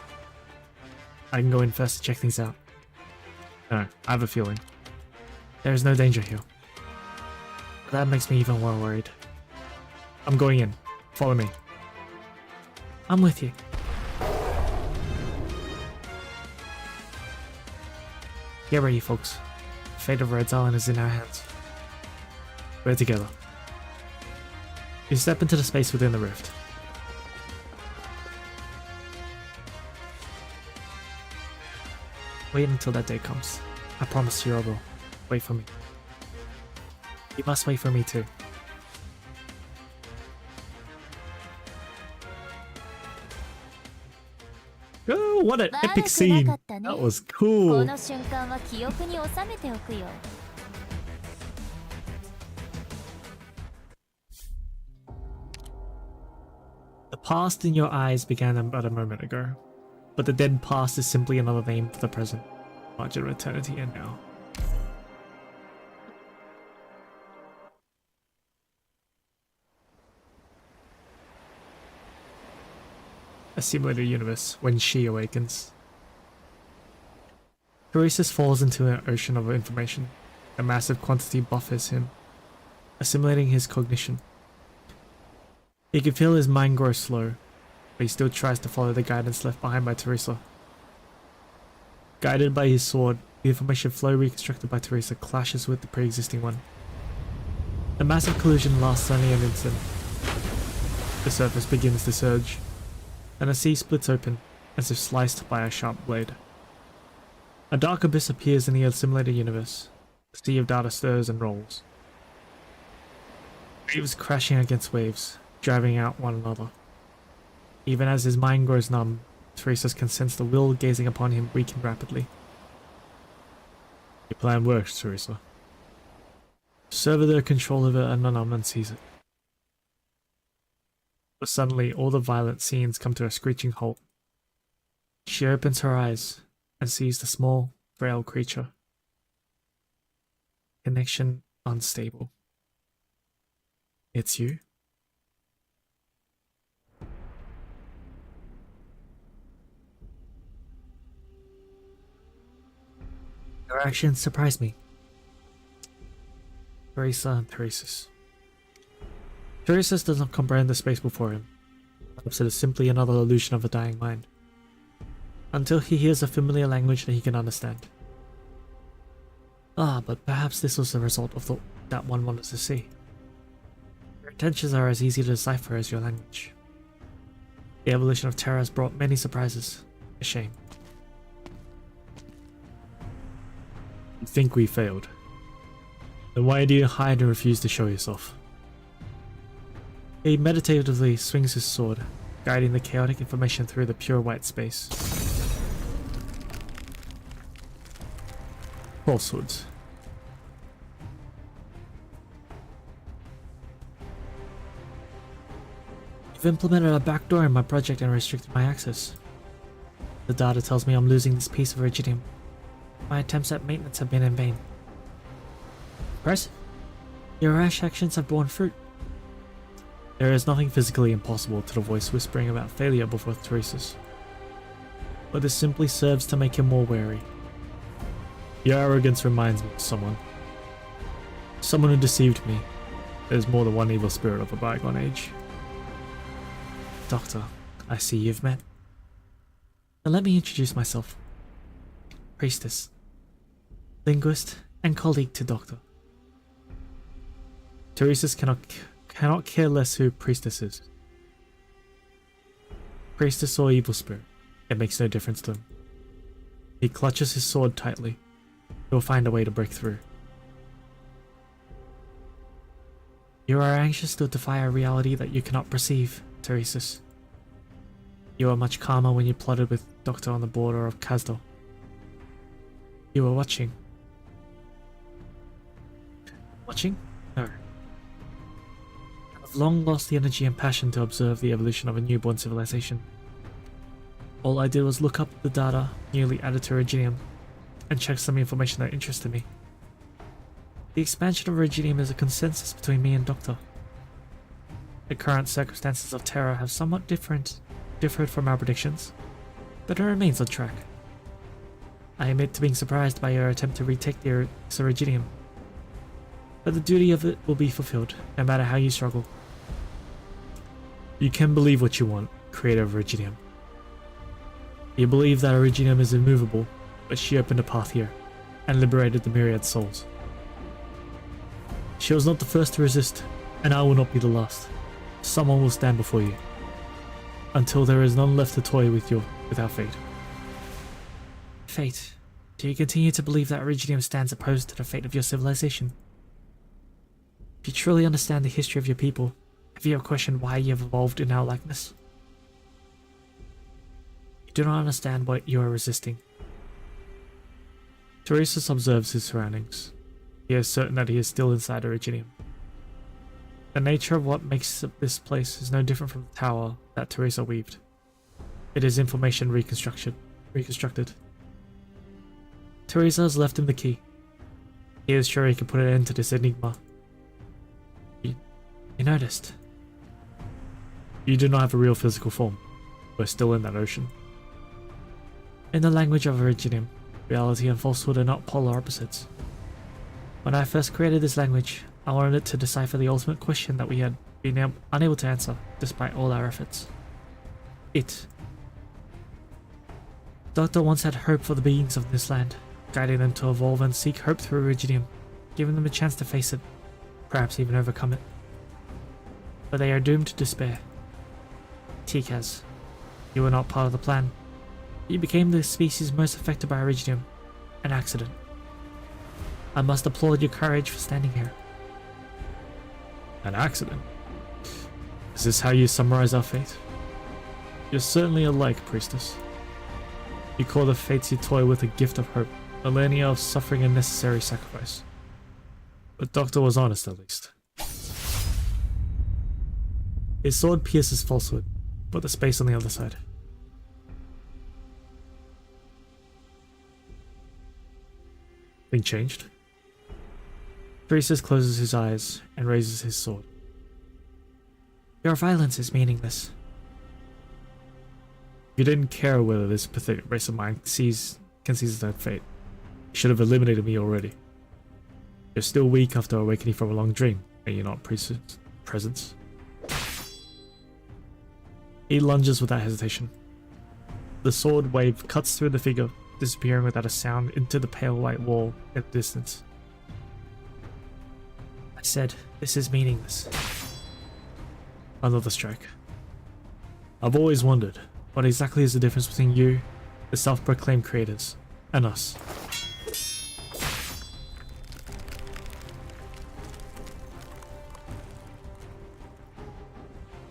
I can go in first to check things out. No, I have a feeling. There is no danger here. That makes me even more worried. I'm going in. Follow me. I'm with you. Get ready, folks. The fate of Rhodes Island is in our hands. We're together. You step into the space within the rift. Wait until that day comes. I promise you I will. Wait for me. You must wait for me too. Oh, what an epic scene! That was こ cool! の瞬間は記憶に収めておくよ。The past in your eyes began about a moment ago, but the dead past is simply another name for the present, margin of eternity and now. A simulated universe when she awakens. Teresis falls into an ocean of information. A massive quantity buffers him, assimilating his cognition. He can feel his mind grow slow, but he still tries to follow the guidance left behind by Teresa. Guided by his sword, the information flow reconstructed by Teresa clashes with the pre-existing one. The massive collision lasts only an instant. The surface begins to surge, and the sea splits open, as if sliced by a sharp blade. A dark abyss appears in the assimilated universe. The sea of data stirs and rolls. Waves crashing against waves, driving out one another. Even as his mind grows numb, Teresa's can sense the will gazing upon him weaken rapidly. Your plan works, Teresa. Serve their control over it and none sees it. But suddenly, all the violent scenes come to a screeching halt. She opens her eyes and sees the small, frail creature. Connection unstable. It's you? Your actions surprise me. Teresa and Teresis. Teresis does not comprehend the space before him. Perhaps it is simply another illusion of a dying mind. Until he hears a familiar language that he can understand. Ah, but perhaps this was the result of that one wanted to see. Your intentions are as easy to decipher as your language. The evolution of terror has brought many surprises. A shame. You think we failed? Then why do you hide and refuse to show yourself? He meditatively swings his sword, guiding the chaotic information through the pure white space. Falsehoods. You've implemented a backdoor in my project and restricted my access. The data tells me I'm losing this piece of Iridium. My attempts at maintenance have been in vain. Impressive. Your rash actions have borne fruit. There is nothing physically impossible to the voice whispering about failure before Teresis. But this simply serves to make him more wary. Your arrogance reminds me of someone. Someone who deceived me. There's more than one evil spirit of a bygone age. Doctor, I see you've met. Now let me introduce myself. Priestess. Linguist and colleague to Doctor. Teresis cannot care less who Priestess is. Priestess or evil spirit, it makes no difference to him. He clutches his sword tightly. He will find a way to break through. You are anxious to defy a reality that you cannot perceive, Teresis. You are much calmer when you plotted with Doctor on the border of Kazdor. You were watching. Watching? No. I've long lost the energy and passion to observe the evolution of a newborn civilization. All I did was look up the data newly added to Reginium and check some information that interested me. The expansion of Reginium is a consensus between me and Doctor. The current circumstances of Terra have somewhat differed from our predictions, but it remains on track. I admit to being surprised by your attempt to retake the Reginium, but the duty of it will be fulfilled, no matter how you struggle. You can believe what you want, creator of Reginium. You believe that Reginium is immovable, but she opened a path here, and liberated the myriad souls. She was not the first to resist, and I will not be the last. Someone will stand before you, until there is none left to toy with our fate. Fate? Do you continue to believe that Reginium stands opposed to the fate of your civilization? If you truly understand the history of your people, have you ever questioned why you have evolved in our likeness? You do not understand what you are resisting. Teresus observes his surroundings. He is certain that he is still inside Reginium. The nature of what makes this place is no different from the tower that Teresa weaved. It is information reconstructed. Teresa has left him the key. He is sure he can put an end to this enigma. You noticed. You do not have a real physical form. We're still in that ocean. In the language of Reginium, reality and falsehood are not polar opposites. When I first created this language, I wanted it to decipher the ultimate question that we had been unable to answer despite all our efforts. Doctor once had hope for the beings of this land, guiding them to evolve and seek hope through Reginium, giving them a chance to face it, perhaps even overcome it. But they are doomed to despair. Tikaz, you were not part of the plan. You became the species most affected by Reginium, an accident. I must applaud your courage for standing here. An accident? Is this how you summarize our fate? You're certainly alike, priestess. You call the fates you toy with a gift of hope, a millennia of suffering and necessary sacrifice. But Doctor was honest at least. His sword pierces falsehood, but the space on the other side. Thing changed? Teresus closes his eyes and raises his sword. Your violence is meaningless. You didn't care whether this pathetic race of mine can seize its own fate. You should have eliminated me already. You're still weak after awakening from a long dream, and you're not presence. He lunges without hesitation. The sword wave cuts through the figure, disappearing without a sound into the pale white wall at the distance. I said, this is meaningless. Another strike. I've always wondered, what exactly is the difference between you, the self-proclaimed creators, and us?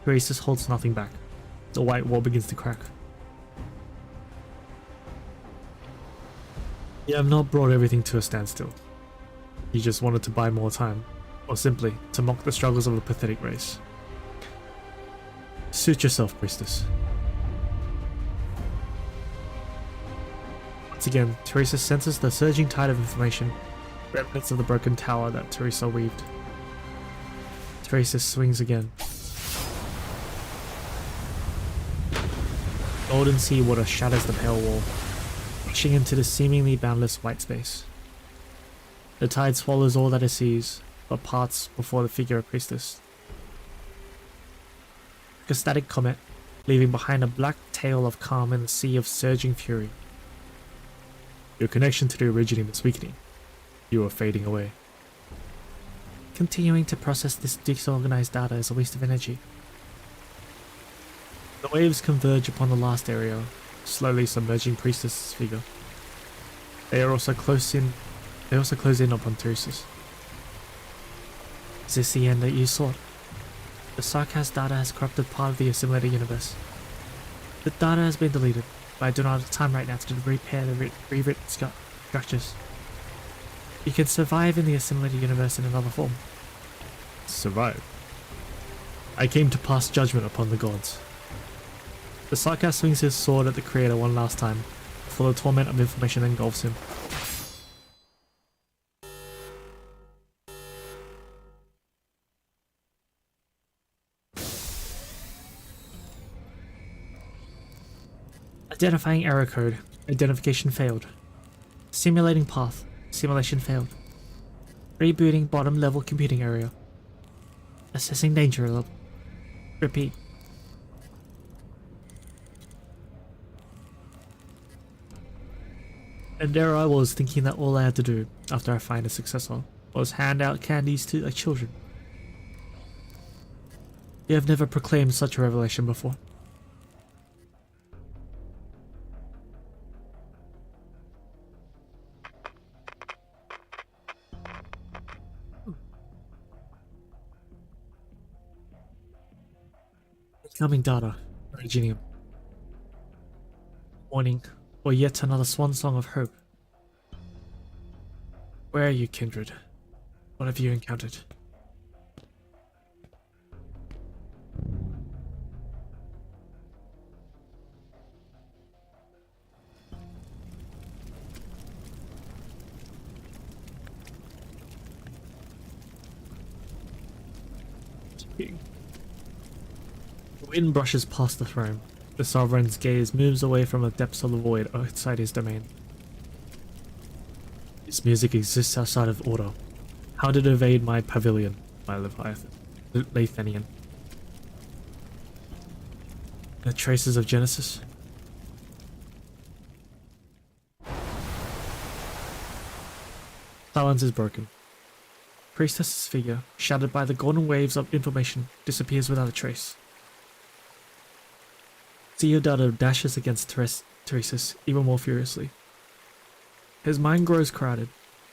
Teresus holds nothing back. The white wall begins to crack. You have not brought everything to a standstill. You just wanted to buy more time, or simply to mock the struggles of a pathetic race. Suit yourself, priestess. Once again, Teresa senses the surging tide of information, remnants of the broken tower that Teresa weaved. Teresa swings again. Golden sea water shatters the pale wall, rushing into the seemingly boundless white space. The tide swallows all that it sees, but parts before the figure of priestess. Like a static comet, leaving behind a black tail of calm in the sea of surging fury. Your connection to the Reginium is weakening. You are fading away. Continuing to process this disorganized data is a waste of energy. The waves converge upon the last area, slowly submerging priestess's figure. They also close in upon Teresus. Is this the end that you sought? The Sarkaz data has corrupted part of the assimilated universe. The data has been deleted, but I do not have time right now to repair the rewritten structures. You can survive in the assimilated universe in another form. Survive? I came to pass judgment upon the gods. The sarcasm swings his sword at the creator one last time, before the torment of information engulfs him. Identifying error code. Identification failed. Simulating path. Simulation failed. Rebooting bottom level computing area. Assessing danger level. Repeat. And there I was thinking that all I had to do, after I find a successor, was hand out candies to like children. You have never proclaimed such a revelation before. Incoming data, Originium. Warning, or yet another swan song of hope. Where are you, kindred? What have you encountered? The wind brushes past the throne. The sovereign's gaze moves away from the depths of the void outside his domain. This music exists outside of order. How did it evade my pavilion, my Leviathan? The traces of Genesis? Silence is broken. Priestess's figure, shattered by the golden waves of information, disappears without a trace. Theodata dashes against Teresis even more furiously. His mind grows crowded.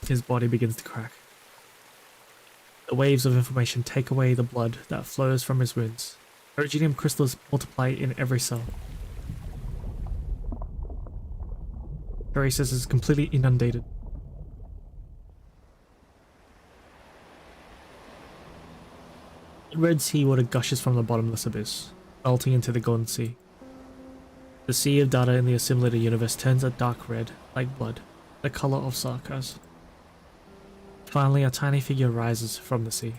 His body begins to crack. The waves of information take away the blood that flows from his wounds. Originium crystals multiply in every cell. Teresis is completely inundated. Red sea water gushes from the bottomless abyss, melting into the golden sea. The sea of data in the assimilated universe turns a dark red, like blood, the color of sarcas. Finally, a tiny figure rises from the sea.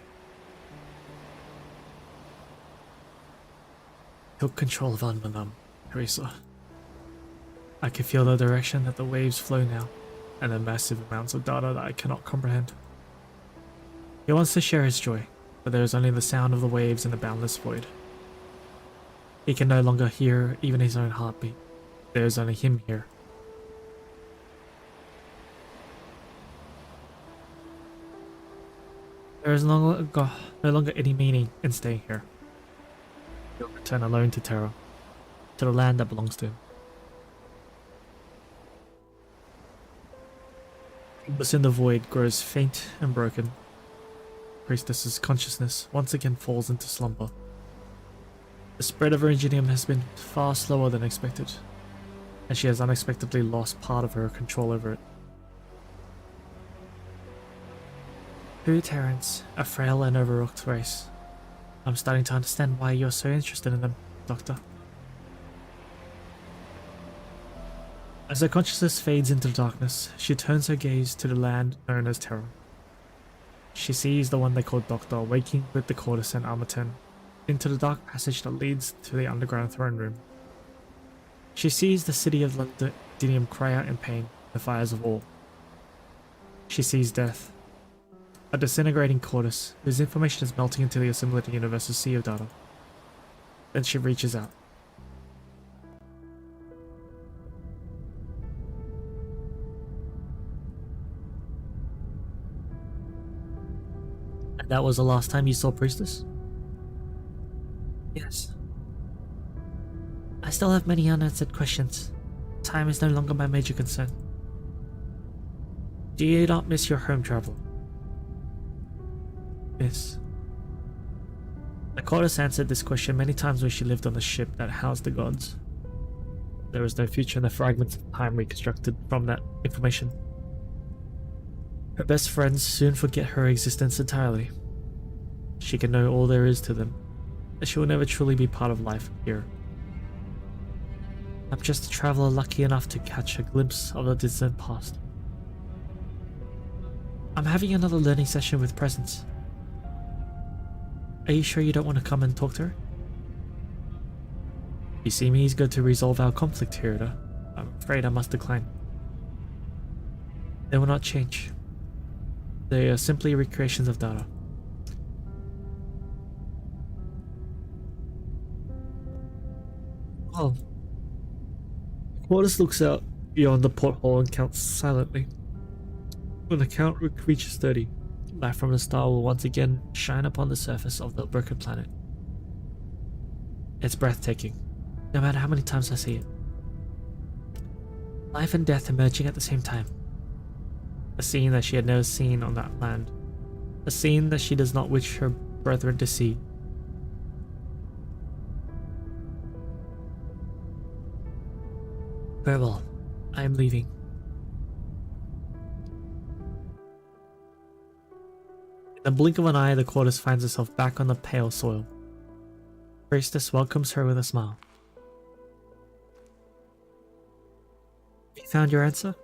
Took control of Anmanam, Teresa. I can feel the direction that the waves flow now, and the massive amounts of data that I cannot comprehend. He wants to share his joy, but there is only the sound of the waves in the boundless void. He can no longer hear even his own heartbeat. There is only him here. There is no longer any meaning in staying here. He'll return alone to Terra, to the land that belongs to him. But in the void grows faint and broken. Priestess's consciousness once again falls into slumber. The spread of Originium has been far slower than expected, and she has unexpectedly lost part of her control over it. Who Terrans, a frail and overlooked race. I'm starting to understand why you're so interested in them, Doctor. As her consciousness fades into the darkness, she turns her gaze to the land known as Terra. She sees the one they call Doctor waking with the Cordis and Armaten into the dark passage that leads to the underground throne room. She sees the city of Londinium cry out in pain, the fires of war. She sees death. A disintegrating Cordis, whose information is melting into the assimilated universe's sea of data. Then she reaches out. And that was the last time you saw Priestess? Yes. I still have many unanswered questions. Time is no longer my major concern. Do you not miss your home travel? Yes. The Cordis answered this question many times when she lived on the ship that housed the gods. There was no future in the fragments of time reconstructed from that information. Her best friends soon forget her existence entirely. She can know all there is to them, but she will never truly be part of life here. I'm just a traveler lucky enough to catch a glimpse of the distant past. I'm having another learning session with Presence. Are you sure you don't want to come and talk to her? You seem eager to resolve our conflict, Hirota. I'm afraid I must decline. They will not change. They are simply recreations of data. Oh. Quartus looks out beyond the porthole and counts silently. When the count reaches 30, light from the star will once again shine upon the surface of the broken planet. It's breathtaking, no matter how many times I see it. Life and death emerging at the same time. A scene that she had never seen on that land. A scene that she does not wish her brethren to see. Farewell. I am leaving. In the blink of an eye, the Quartus finds herself back on the pale soil. Priestess welcomes her with a smile. Have you found your answer?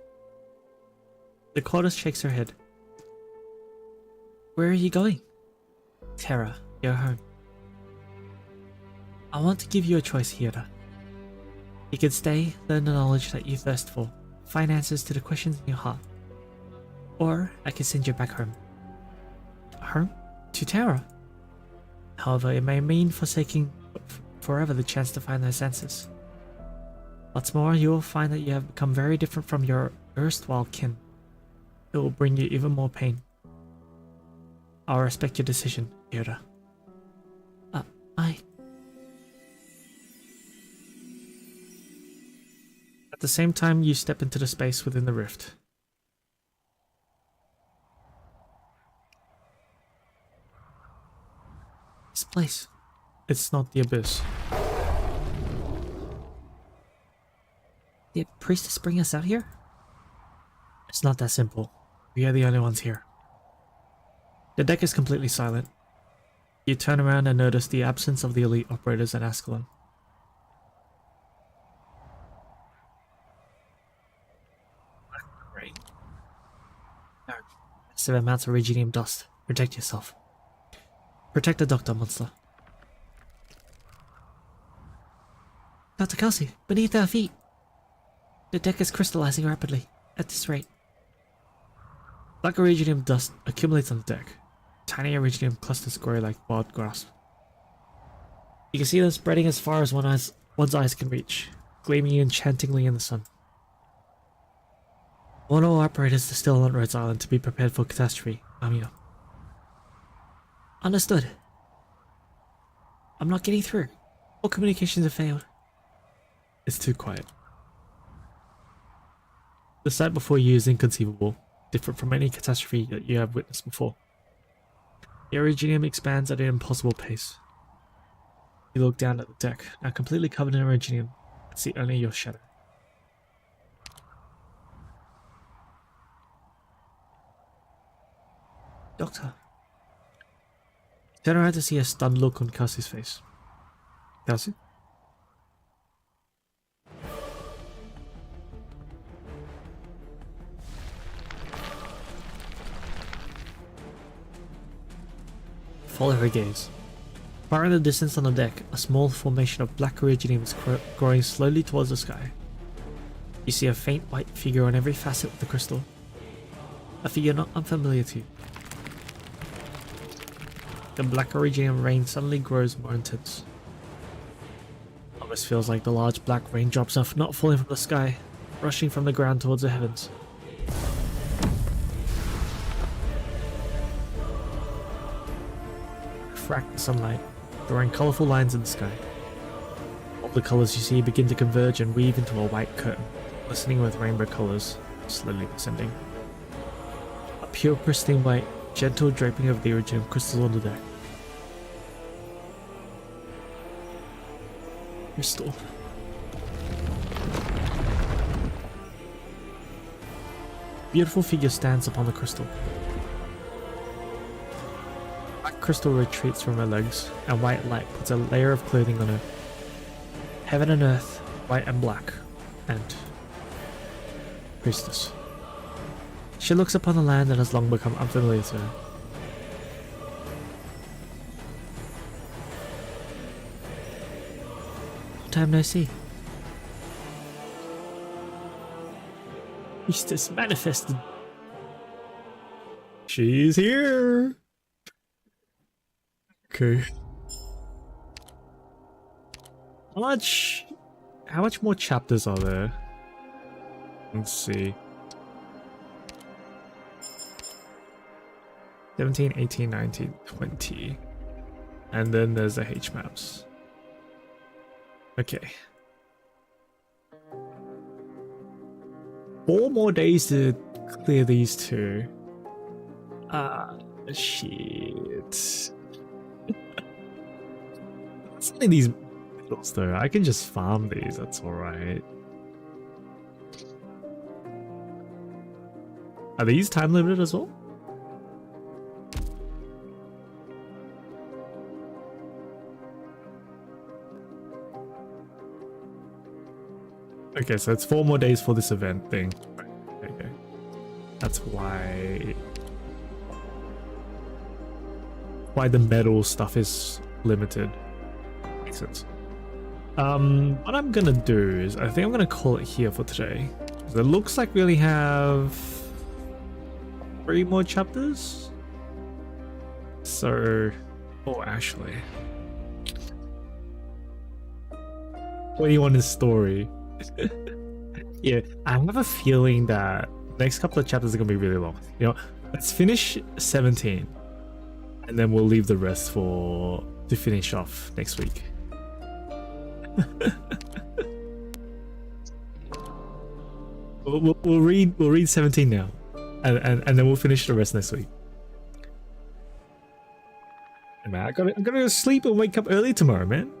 The Quartus shakes her head. Where are you going? Terra, you're home. I want to give you a choice, Hirota. You can stay, learn the knowledge that you thirst for, find answers to the questions in your heart. Or I can send you back home. Home? To Terra? However, it may mean forsaking forever the chance to find those answers. What's more, you will find that you have become very different from your erstwhile kin. It will bring you even more pain. I'll respect your decision, Hirota. At the same time, you step into the space within the rift. This place. It's not the abyss. Did Priestess bring us out here? It's not that simple. We are the only ones here. The deck is completely silent. You turn around and notice the absence of the elite operators at Ascalon. Great. Massive amounts of Reginium dust. Protect yourself. Protect the doctor, monster. Dr. Kelsey, beneath our feet. The deck is crystallizing rapidly. At this rate. Black Iridium dust accumulates on the deck. Tiny Iridium clusters grow like wild grass. You can see them spreading as far as one's eyes can reach, gleaming enchantingly in the sun. Want all operators to still on Rhodes Island to be prepared for catastrophe, Amina. Understood. I'm not getting through. All communications have failed. It's too quiet. The sight before you is inconceivable, different from any catastrophe that you have witnessed before. The Iridium expands at an impossible pace. You look down at the deck, now completely covered in Iridium, and see only your shadow. Doctor. Turn around to see a stunned look on Kelsey's face. Kelsey? Follow her gaze. Far in the distance on the deck, a small formation of black Iridium is growing slowly towards the sky. You see a faint white figure on every facet of the crystal. A figure not unfamiliar to you. The black Iridium rain suddenly grows more intense. Almost feels like the large black raindrops are not falling from the sky, rushing from the ground towards the heavens. Refract the sunlight, drawing colourful lines in the sky. All the colours you see begin to converge and weave into a white curtain, glistening with rainbow colours, slowly descending. A pure pristine white, gentle draping of the Iridium crystal on the deck. Crystal. beautiful figure stands upon the crystal. Black crystal retreats from her legs, and white light puts a layer of clothing on her. Heaven and earth, white and black, and priestess. She looks upon the land that has long become unfamiliar to her. Time no see. Priestess manifested. She's here. Okay. How much more chapters are there? Let's see. 17, 18, 19, 20. And then there's the H maps. Okay. 4 more days to clear these 2. Shit. It's only these middles though. I can just farm these, that's alright. Are these time limited as well? Okay, so it's 4 more days for this event thing. Okay. That's why the metal stuff is limited. Makes sense. What I'm gonna do is I think I'm gonna call it here for today. So it looks like we only have 3 more chapters. So, oh, actually, 21 is story. Yeah, I have a feeling that next couple of chapters are gonna be really long. You know, let's finish 17, and then we'll leave the rest to finish off next week. we'll read 17 now, and then we'll finish the rest next week. Man, I gotta go to sleep and wake up early tomorrow, man.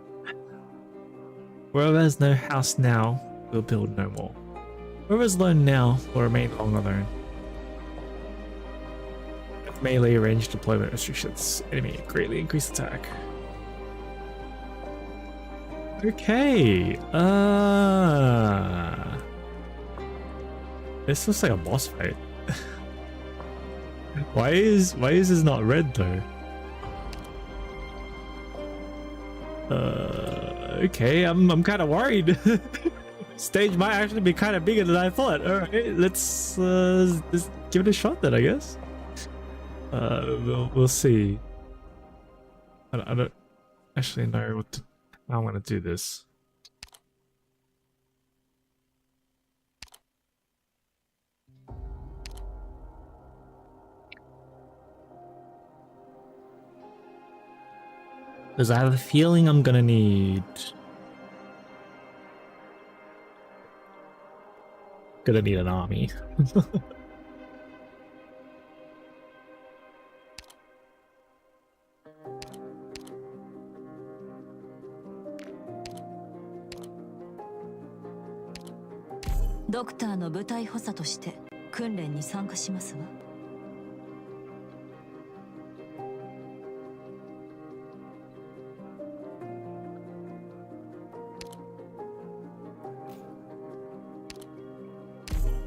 Wherever there's no house now, we'll build no more. Whoever is alone now will remain long alone. With melee range deployment restrictions, enemy greatly increased attack. Okay. This looks like a boss fight. Why is this not red though? Okay, I'm kind of worried. Stage might actually be kind of bigger than I thought. All right, let's just give it a shot then, I guess. We'll see. I don't actually know how I'm gonna do this. Because I have a feeling I'm gonna need... an army.ドクターの部隊補佐として訓練に参加しますわ。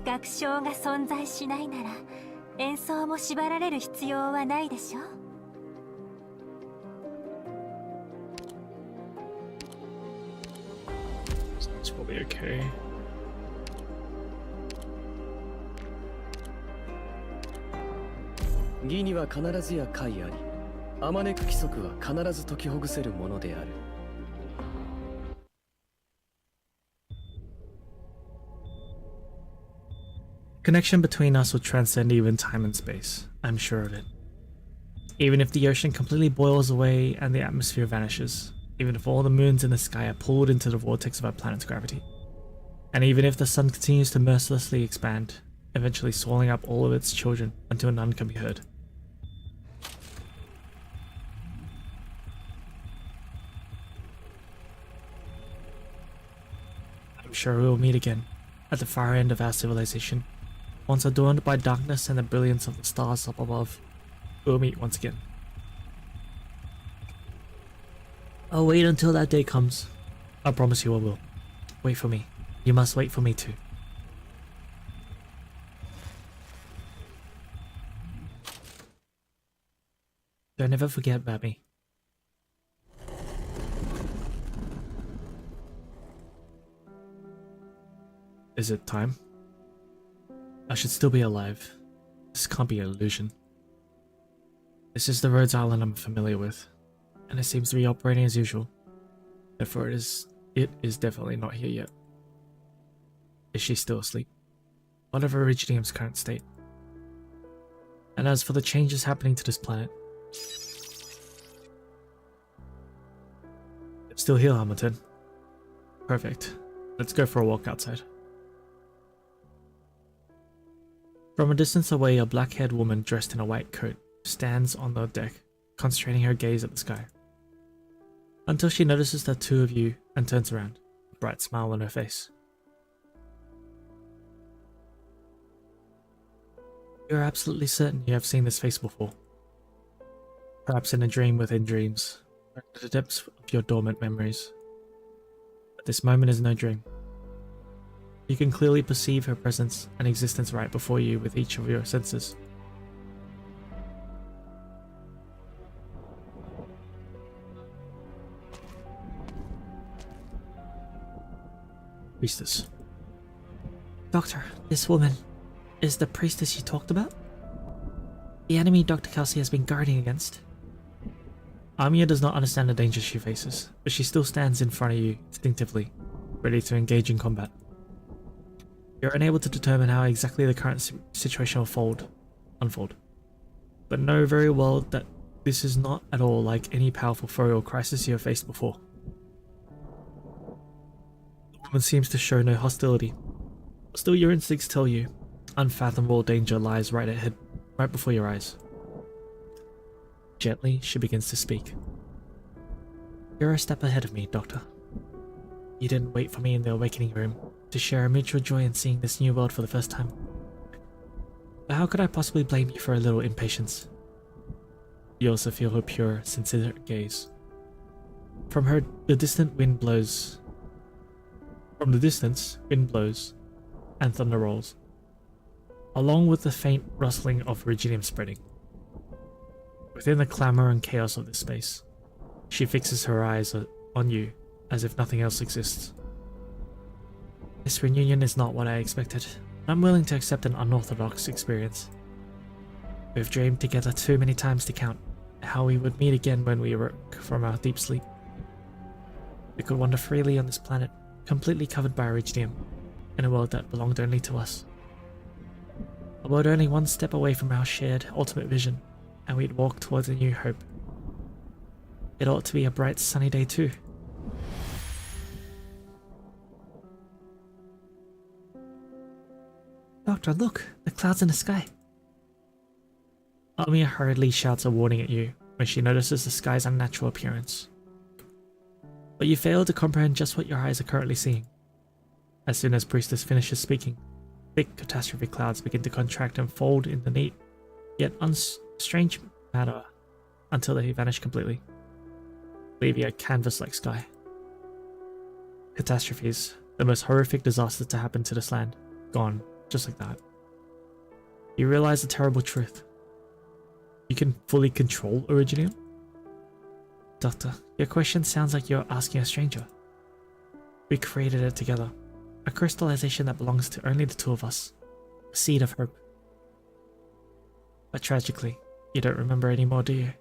楽章が存在しないなら演奏も縛られる必要はないでしょ。It's probably okay. 義には必ずや解あり、あまねく規則は必ず解きほぐせるものである。Connection between us will transcend even time and space. I'm sure of it. Even if the ocean completely boils away and the atmosphere vanishes, even if all the moons in the sky are pulled into the vortex of our planet's gravity, and even if the sun continues to mercilessly expand, eventually swallowing up all of its children until none can be heard. I'm sure we will meet again at the far end of our civilization, Once adorned by darkness and the brilliance of the stars up above, we'll meet once again. I'll wait until that day comes. I promise you I will. Wait for me. You must wait for me too. Don't ever forget about me. Is it time? I should still be alive. This can't be an illusion. This is the Rhodes Island I'm familiar with, and it seems to be operating as usual. Therefore it is definitely not here yet. Is she still asleep? What of Iridium's current state? And as for the changes happening to this planet, it's still here, Hamilton. Perfect. Let's go for a walk outside. From a distance away, a black-haired woman dressed in a white coat stands on the deck, concentrating her gaze at the sky. Until she notices the two of you and turns around, a bright smile on her face. You're absolutely certain you have seen this face before. Perhaps in a dream within dreams, or in the depths of your dormant memories. But this moment is no dream. You can clearly perceive her presence and existence right before you with each of your senses. Priestess. Doctor, this woman is the priestess you talked about? The enemy Dr. Kelsey has been guarding against? Amiya does not understand the danger she faces, but she still stands in front of you instinctively, ready to engage in combat. You're unable to determine how exactly the current situation will unfold, but know very well that this is not at all like any powerful foe or crisis you have faced before. The woman seems to show no hostility, but still your instincts tell you unfathomable danger lies right ahead, right before your eyes. Gently, she begins to speak. You're a step ahead of me, Doctor. You didn't wait for me in the awakening room to share a mutual joy in seeing this new world for the first time. But how could I possibly blame you for a little impatience? You also feel her pure, sincere gaze. From the distance, wind blows, and thunder rolls, along with the faint rustling of Iridium spreading. Within the clamor and chaos of this space, she fixes her eyes on you as if nothing else exists. This reunion is not what I expected, but I'm willing to accept an unorthodox experience. We've dreamed together too many times to count how we would meet again when we awoke from our deep sleep. We could wander freely on this planet, completely covered by Iridium, in a world that belonged only to us. A world only one step away from our shared ultimate vision, and we'd walk towards a new hope. It ought to be a bright sunny day too. Doctor, look! The clouds in the sky! Amiya hurriedly shouts a warning at you when she notices the sky's unnatural appearance. But you fail to comprehend just what your eyes are currently seeing. As soon as Priestess finishes speaking, thick catastrophe clouds begin to contract and fold in the neat, yet strange manner until they vanish completely, leaving a canvas-like sky. Catastrophes, the most horrific disasters to happen to this land, gone just like that. You realize the terrible truth. You can fully control Iridium? Doctor, your question sounds like you're asking a stranger. We created it together. A crystallization that belongs to only the two of us. A seed of hope. But tragically, you don't remember anymore, do you?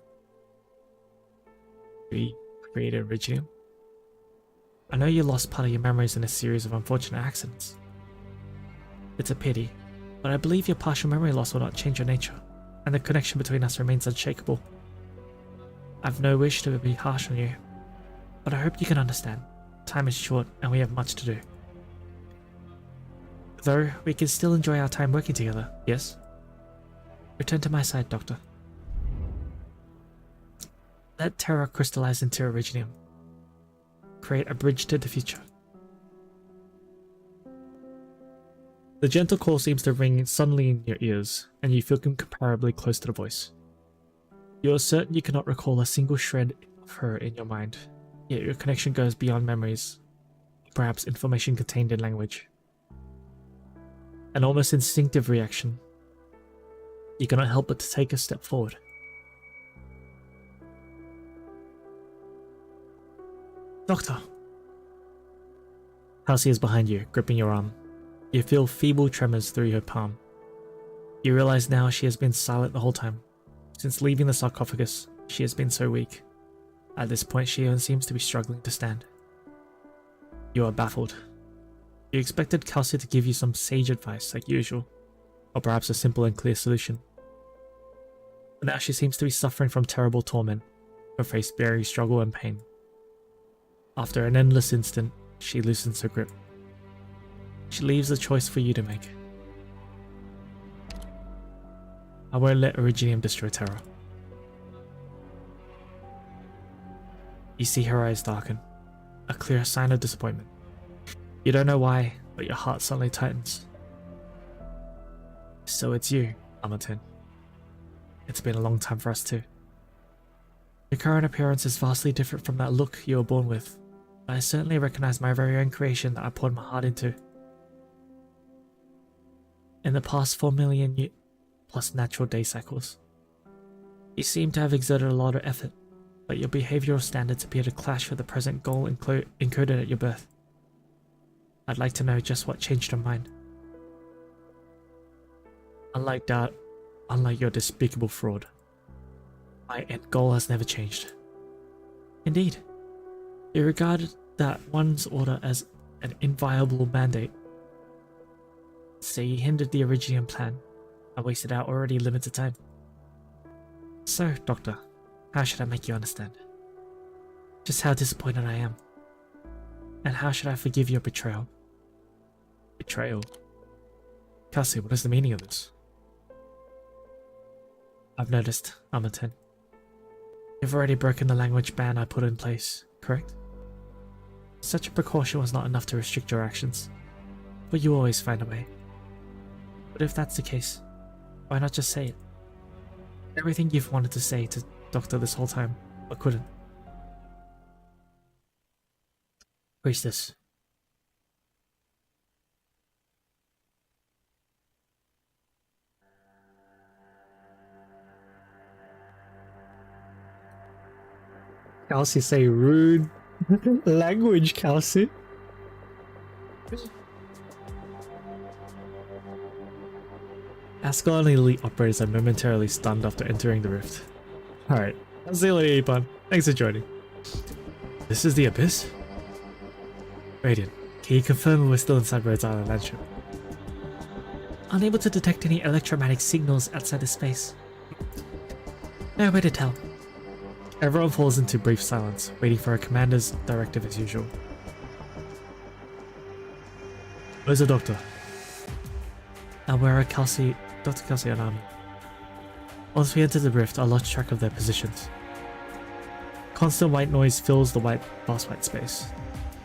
We created Iridium? I know you lost part of your memories in a series of unfortunate accidents. It's a pity, but I believe your partial memory loss will not change your nature, and the connection between us remains unshakable. I've no wish to be harsh on you, but I hope you can understand. Time is short and we have much to do. Though, we can still enjoy our time working together, yes? Return to my side, Doctor. Let Terra crystallize into Iridium. Create a bridge to the future. The gentle call seems to ring suddenly in your ears, and you feel comparably close to the voice. You are certain you cannot recall a single shred of her in your mind, yet your connection goes beyond memories, perhaps information contained in language. An almost instinctive reaction. You cannot help but to take a step forward. Doctor! Halsey is behind you, gripping your arm. You feel feeble tremors through her palm. You realize now she has been silent the whole time. Since leaving the sarcophagus, she has been so weak. At this point, she even seems to be struggling to stand. You are baffled. You expected Kelsey to give you some sage advice like usual, or perhaps a simple and clear solution. But now she seems to be suffering from terrible torment, her face bearing struggle and pain. After an endless instant, she loosens her grip. She leaves a choice for you to make. I won't let Originium destroy Terra. You see her eyes darken, a clear sign of disappointment. You don't know why, but your heart suddenly tightens. So it's you, Amaten. It's been a long time for us too. Your current appearance is vastly different from that look you were born with, but I certainly recognize my very own creation that I poured my heart into. In the past 4 million plus natural day cycles, you seem to have exerted a lot of effort, but your behavioral standards appear to clash with the present goal encoded at your birth. I'd like to know just what changed your mind. Unlike your despicable fraud, my end goal has never changed. Indeed, you regarded that one's order as an inviolable mandate. So you hindered the Originium plan and wasted our already limited time. So, Doctor, how should I make you understand just how disappointed I am? And how should I forgive your betrayal? Betrayal? Cassie, what is the meaning of this? I've noticed, Amaten. You've already broken the language ban I put in place, correct? Such a precaution was not enough to restrict your actions, but you always find a way. But if that's the case, why not just say it? Everything you've wanted to say to Doctor this whole time, but couldn't. Priestess. Kelsey say rude language, Kelsey. Ascal and elite operators are momentarily stunned after entering the rift. Alright, that's the only Apon. Thanks for joining. This is the Abyss? Radiant, can you confirm we're still inside Rhodes Island landship? Unable to detect any electromagnetic signals outside the space. No way to tell. Everyone falls into brief silence, waiting for a commander's directive as usual. Where's the doctor? And where are Dr. Kelsey and Army? Once we enter the rift, I lost track of their positions. Constant white noise fills the vast white space.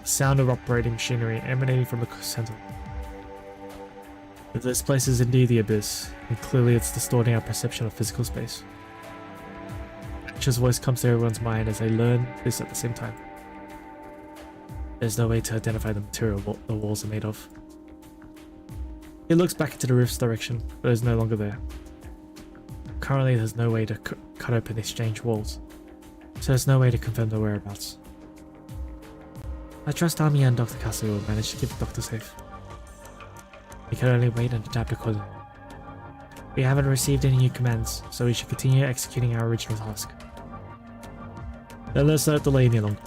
The sound of operating machinery emanating from the center. If this place is indeed the Abyss, and clearly it's distorting our perception of physical space. Asher's voice comes to everyone's mind as they learn this at the same time. There's no way to identify the material the walls are made of. He looks back into the rift's direction, but is no longer there. Currently there's no way to cut open the exchange walls, so there's no way to confirm their whereabouts. I trust Army and Dr. Cassie will manage to keep the doctor safe. We can only wait and adapt accordingly. We haven't received any new commands, so we should continue executing our original task. Then let's not delay any longer.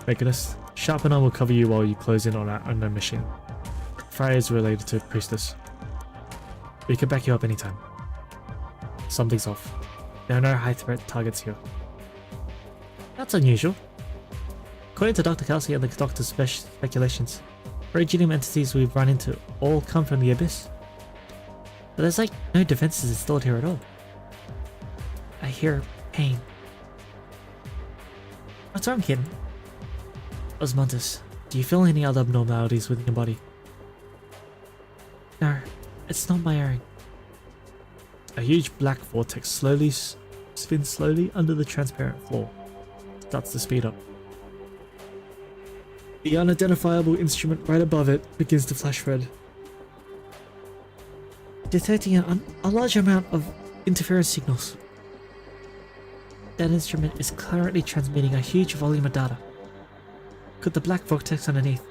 Regulus, Sharpener will cover you while you close in on our unknown mission. Freya is related to Priestess. We can back you up anytime. Something's off. There are no high threat targets here. That's unusual. According to Dr. Kelsey and the doctor's speculations, Originium entities we've run into all come from the Abyss. But there's like no defenses installed here at all. I hear pain. What's wrong, kid? Osmanthus, do you feel any other abnormalities within your body? No, it's not my own. A huge black vortex spins slowly under the transparent floor. Starts to speed up. The unidentifiable instrument right above it begins to flash red. Detecting a large amount of interference signals. That instrument is currently transmitting a huge volume of data. Could the black vortex underneath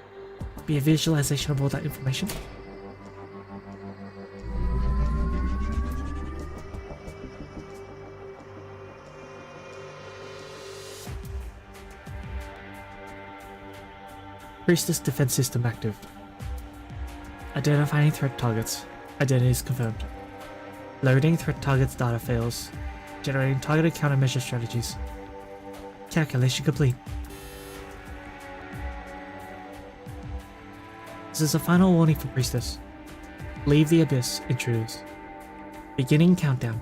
be a visualization of all that information? Priestess defense system active. Identifying threat targets. Identities confirmed. Loading threat targets data fails. Generating targeted countermeasure strategies. Calculation complete. This is a final warning for Priestess. Leave the Abyss, intruders. Beginning countdown.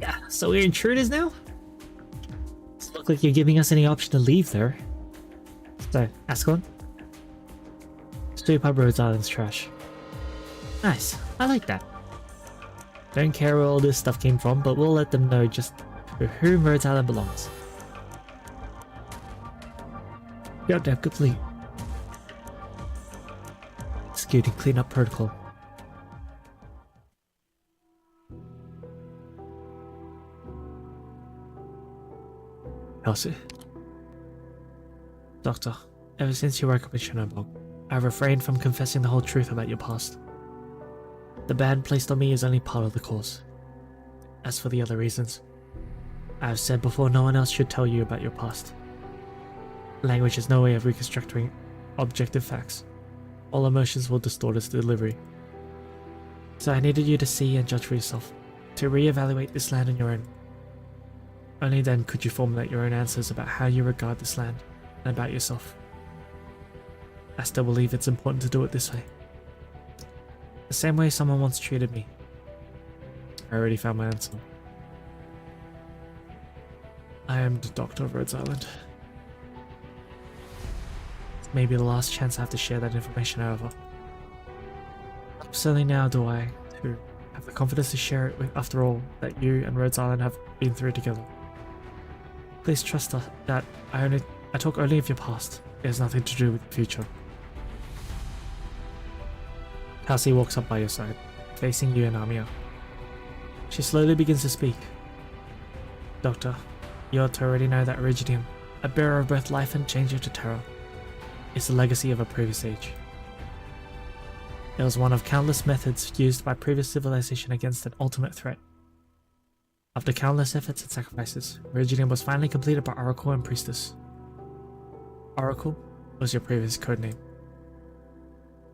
Yeah, so we're intruders now? Doesn't look like you're giving us any option to leave there. So, Ascon? Sweep up Rhodes Island's trash. Nice, I like that. Don't care where all this stuff came from, but we'll let them know just to whom Rhodes Island belongs. Countdown complete. Executing cleanup protocol. Kelsey. Doctor, ever since you woke up in Chernobyl, I've refrained from confessing the whole truth about your past. The ban placed on me is only part of the cause. As for the other reasons, I have said before no one else should tell you about your past. Language has no way of reconstructing objective facts. All emotions will distort its delivery. So I needed you to see and judge for yourself, to re-evaluate this land on your own. Only then could you formulate your own answers about how you regard this land and about yourself. I still believe it's important to do it this way. The same way someone once treated me. I already found my answer. I am the Doctor of Rhodes Island. Maybe the last chance I have to share that information over. Certainly now do I, too, have the confidence to share it with, after all, that you and Rhodes Island have been through together. Please trust us that I talk only of your past. It has nothing to do with the future. Cassie walks up by your side, facing you and Amia. She slowly begins to speak. Doctor, you ought to already know that Iridium, a bearer of both life and changer to terror, is the legacy of a previous age. It was one of countless methods used by previous civilization against an ultimate threat. After countless efforts and sacrifices, Iridium was finally completed by Oracle and Priestess. Oracle was your previous codename.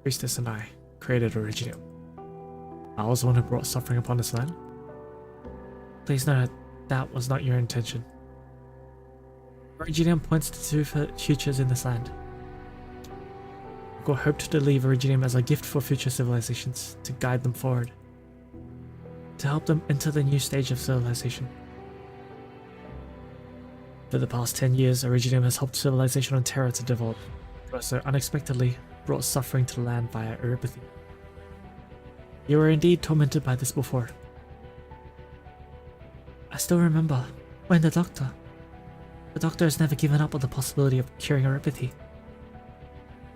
Priestess and I created Iridium. I was the one who brought suffering upon this land. Please note that was not your intention. Iridium points to two futures in this land. God hoped to leave Iridium as a gift for future civilizations, to guide them forward, to help them enter the new stage of civilization. For the past 10 years, Iridium has helped civilization on Terra to develop, but also unexpectedly brought suffering to the land via Erypathy. You were indeed tormented by this before. I still remember when the Doctor has never given up on the possibility of curing Erypathy.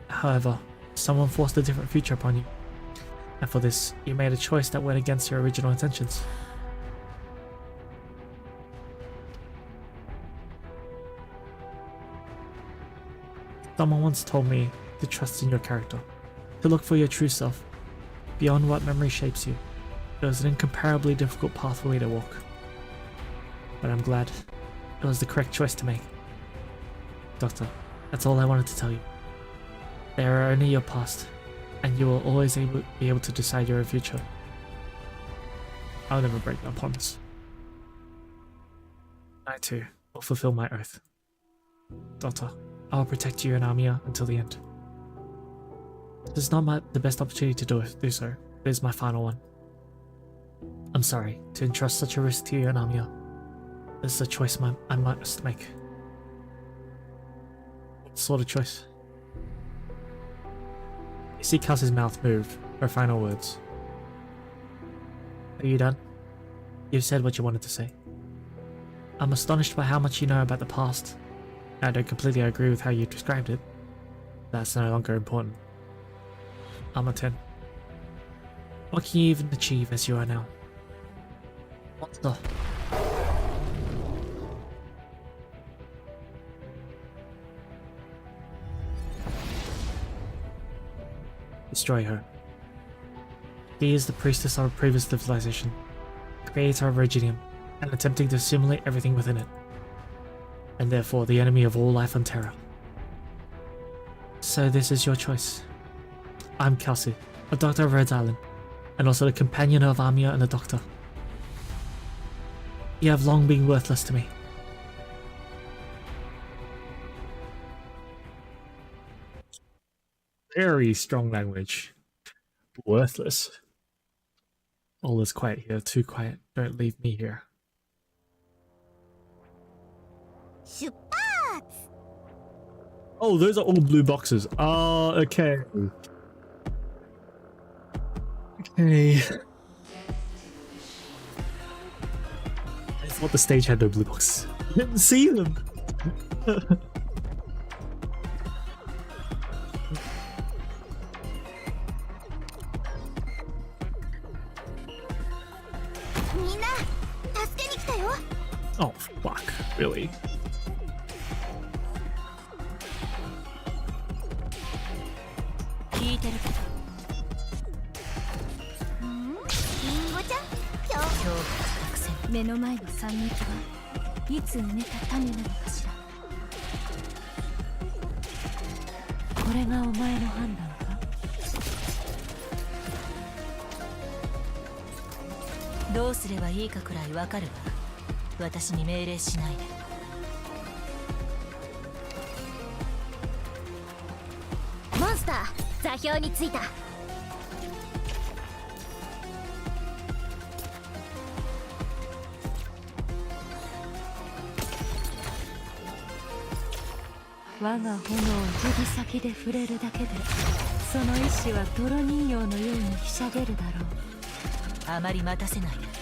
However, someone forced a different future upon you, and for this, you made a choice that went against your original intentions. Someone once told me to trust in your character, to look for your true self, beyond what memory shapes you. It was an incomparably difficult path for me to walk, but I'm glad it was the correct choice to make. Doctor, that's all I wanted to tell you. They are only your past, and you will always be able to decide your own future. I'll never break that promise. I too will fulfill my oath. Doctor, I will protect you and Amia until the end. This is not the best opportunity to do so. It is my final one. I'm sorry to entrust such a risk to you and Amia. This is a choice I must make. sort of choice. You see Kelsey's mouth move, her final words. Are you done? You've said what you wanted to say. I'm astonished by how much you know about the past. I don't completely agree with how you described it. That's no longer important. I'm a 10. What can you even achieve as you are now? What the? Destroy her. She is the priestess of a previous civilization, creator of Reginium, and attempting to assimilate everything within it, and therefore the enemy of all life on Terra. So this is your choice. I'm Kelsey, a doctor of Rhodes Island, and also the companion of Amia and the Doctor. You have long been worthless to me. Very strong language. Worthless. All is quiet here, too quiet. Don't leave me here. 出発 Oh, those are all blue boxes. Oh, okay. Okay. I thought the stage had no blue boxes. I didn't see them. Oh, fuck. Really? 聞いてるけどリンゴちゃん今日今日作戦目の前の惨劇はいつ埋めた種なのかしら。これがお前の判断か。どうすればいいかくらいわかるわ。私に命令しないで。モンスター座標についた。我が炎を指先で触れるだけでその意志は泥人形のようにひしゃげるだろう。あまり待たせないで。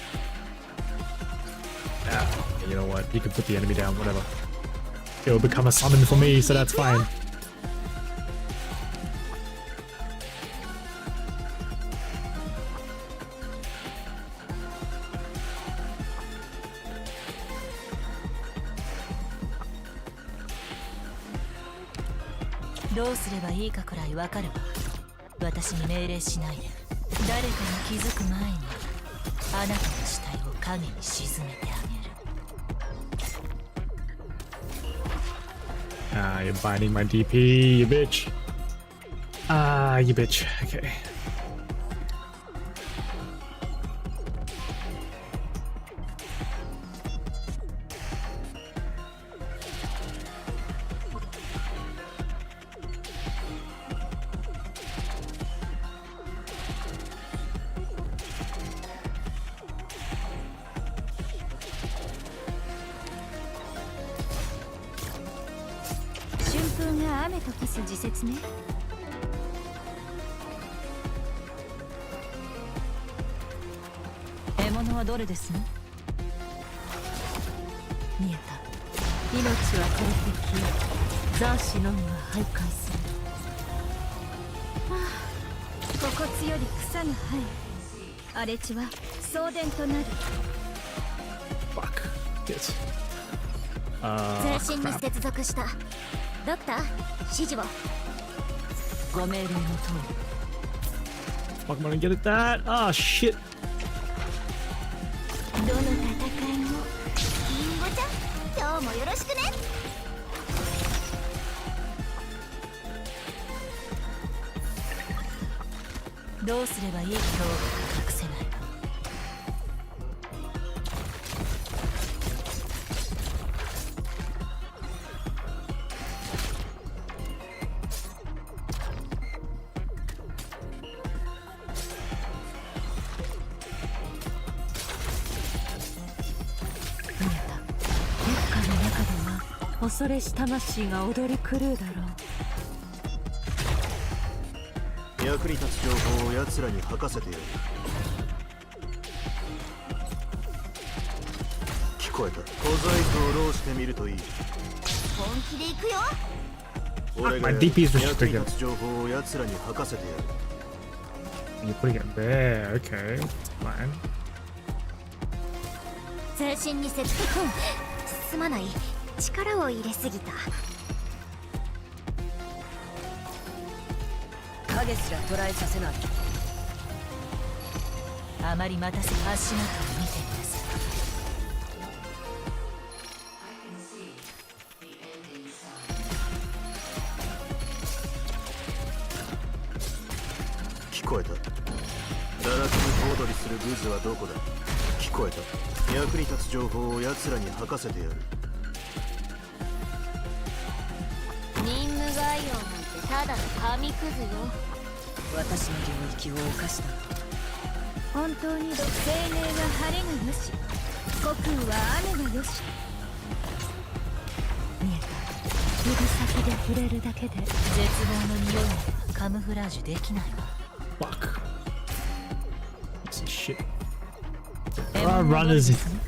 Yeah, you know what? You can put the enemy down, whatever. It will become a summon for me, so that's fine.「どうすればいいかくらいわかるわ。私に命令しないで。誰かに気づく前にあなたの死体を影に沈めてあげる。Ah, you're binding my DP, you bitch. Ah, you bitch. Okay.どれですね。見えた。命はこれで消え、ザーシのみは徘徊する。骨骨より草が生え、荒れ地は送電となる。Fuck. Yes. 全身に接続した。ドクター、指示を。ご命令の通り。Fuck, I'm gonna get at that. Ah, shit. どの戦いもリンゴちゃん今日もよろしくね。どうすればいいかを隠せない。恐れし魂が踊り狂うだろう。役に立つ情報を奴らに吐かせてやる。聞こえた。小細工を浪してみるといい。本気で行くよ。俺が My 役 DP is に restricted. 立つ情報を奴らに吐かせてやる。 You're putting it there. Okay, that's fine. 全身に接続。すまない。力を入れすぎた。影すら捉えさせない。あまり待たせ足元を見てみなさい。聞こえた。堕落に小躍りするグズはどこだ。聞こえた。役に立つ情報を奴らに吐かせてやる。任務概要なんてただの紙くずよ。私の領域を犯した。本当に生命が晴れがよし、虚空は雨がよし。見えた。指先で触れるだけで絶望の匂いならカムフラージュできないわ。Fuck. Piece of shit. 獲 There are 物どれ runners で in. すね。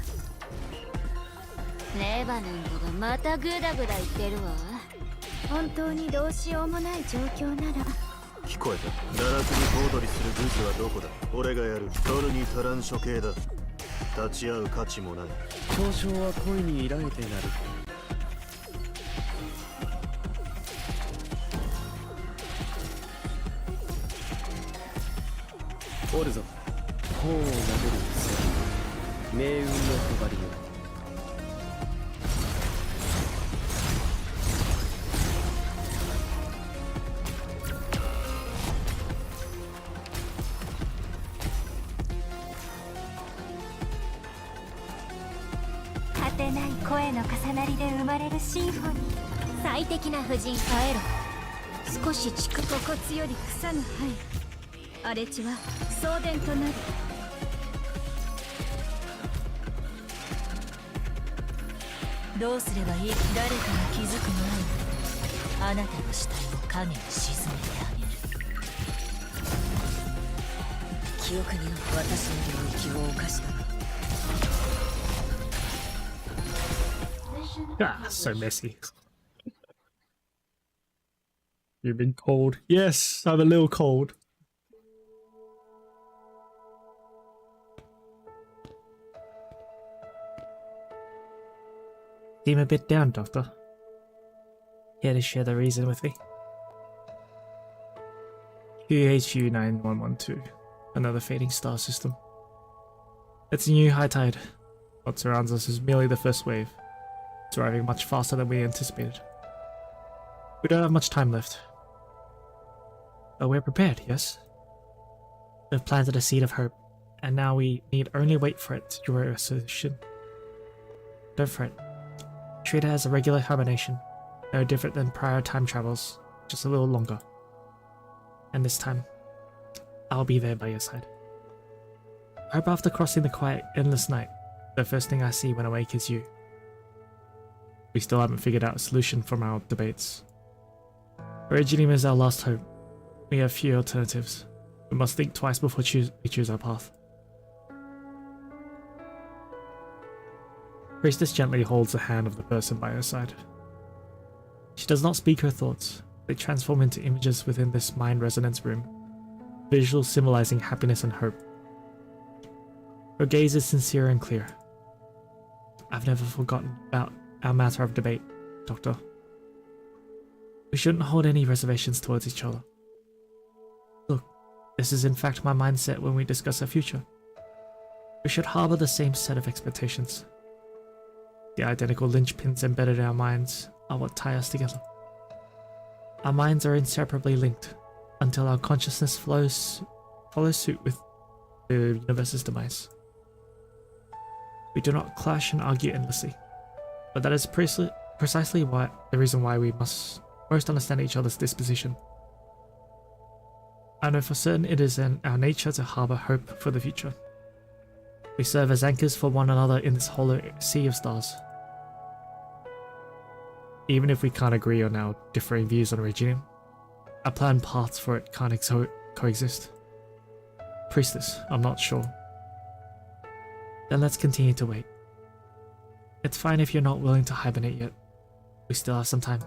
レバナントがまたグダグダ言ってるわ。本当にどうしようもない状況なら聞こえた。堕落に小躍りするグズはどこだ。俺がやる。取るに足らん処刑だ。立ち会う価値もない。嘲笑は恋に抱いてなる。おるぞ。頬を殴る強い命運の配りよ。果てない声の重なりで生まれるシンフォニー。最適な婦人耐えろ。少し近く。骨骨より草の生え、荒れ地は送電となる。どうすればいい。誰かが気づく前にあなたの死体を影に沈めてあげる。記憶に私の領域を犯した。 Mission Ah, so accomplished. messy. You've been cold. Yes, I'm a little cold. Seem a bit down, Doctor. Care to share the reason with me? QHU 9112, another fading star system. It's a new high tide. What surrounds us is merely the first wave. It's arriving much faster than we anticipated. We don't have much time left. But we're prepared, yes? We've planted a seed of hope, and now we need only wait for it to grow a solution. Don't fret. Treat it as a regular combination, no different than prior time travels, just a little longer. And this time, I'll be there by your side. I hope after crossing the quiet, endless night, the first thing I see when awake is you. We still haven't figured out a solution from our debates. Originium is our last hope. We have few alternatives. We must think twice before we choose our path. Priestess gently holds the hand of the person by her side. She does not speak her thoughts. They transform into images within this mind resonance room, visuals symbolizing happiness and hope. Her gaze is sincere and clear. I've never forgotten about our matter of debate, Doctor. We shouldn't hold any reservations towards each other. Look, this is in fact my mindset when we discuss our future. We should harbor the same set of expectations. The identical linchpins embedded in our minds are what tie us together. Our minds are inseparably linked until our consciousness follows suit with the universe's demise. We do not clash and argue endlessly, but that is precisely the reason why we must most understand each other's disposition. I know for certain it is in our nature to harbor hope for the future. We serve as anchors for one another in this hollow sea of stars. even if we can't agree on our differing views on Iridium, our planned paths for it can't coexist. Priestess, I'm not sure. Then let's continue to wait. It's fine if you're not willing to hibernate yet. We still have some time.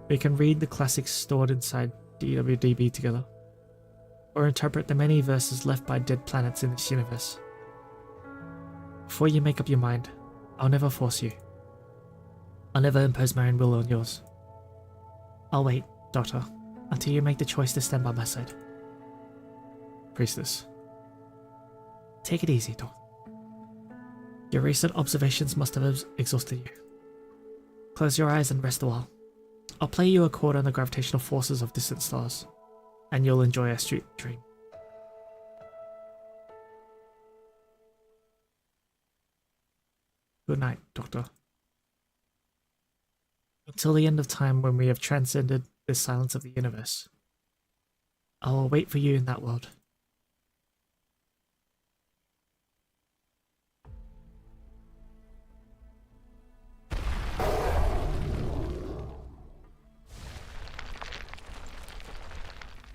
We can read the classics stored inside DWDB together, or interpret the many verses left by dead planets in this universe. Before you make up your mind, I'll never force you. I'll never impose my own will on yours. I'll wait, Doctor, until you make the choice to stand by my side. Priestess. Take it easy, Doc. Your recent observations must have exhausted you. Close your eyes and rest a while. I'll play you a chord on the gravitational forces of distant stars, and you'll enjoy a sweet dream. Good night, Doctor. Until the end of time when we have transcended the silence of the universe, I will wait for you in that world.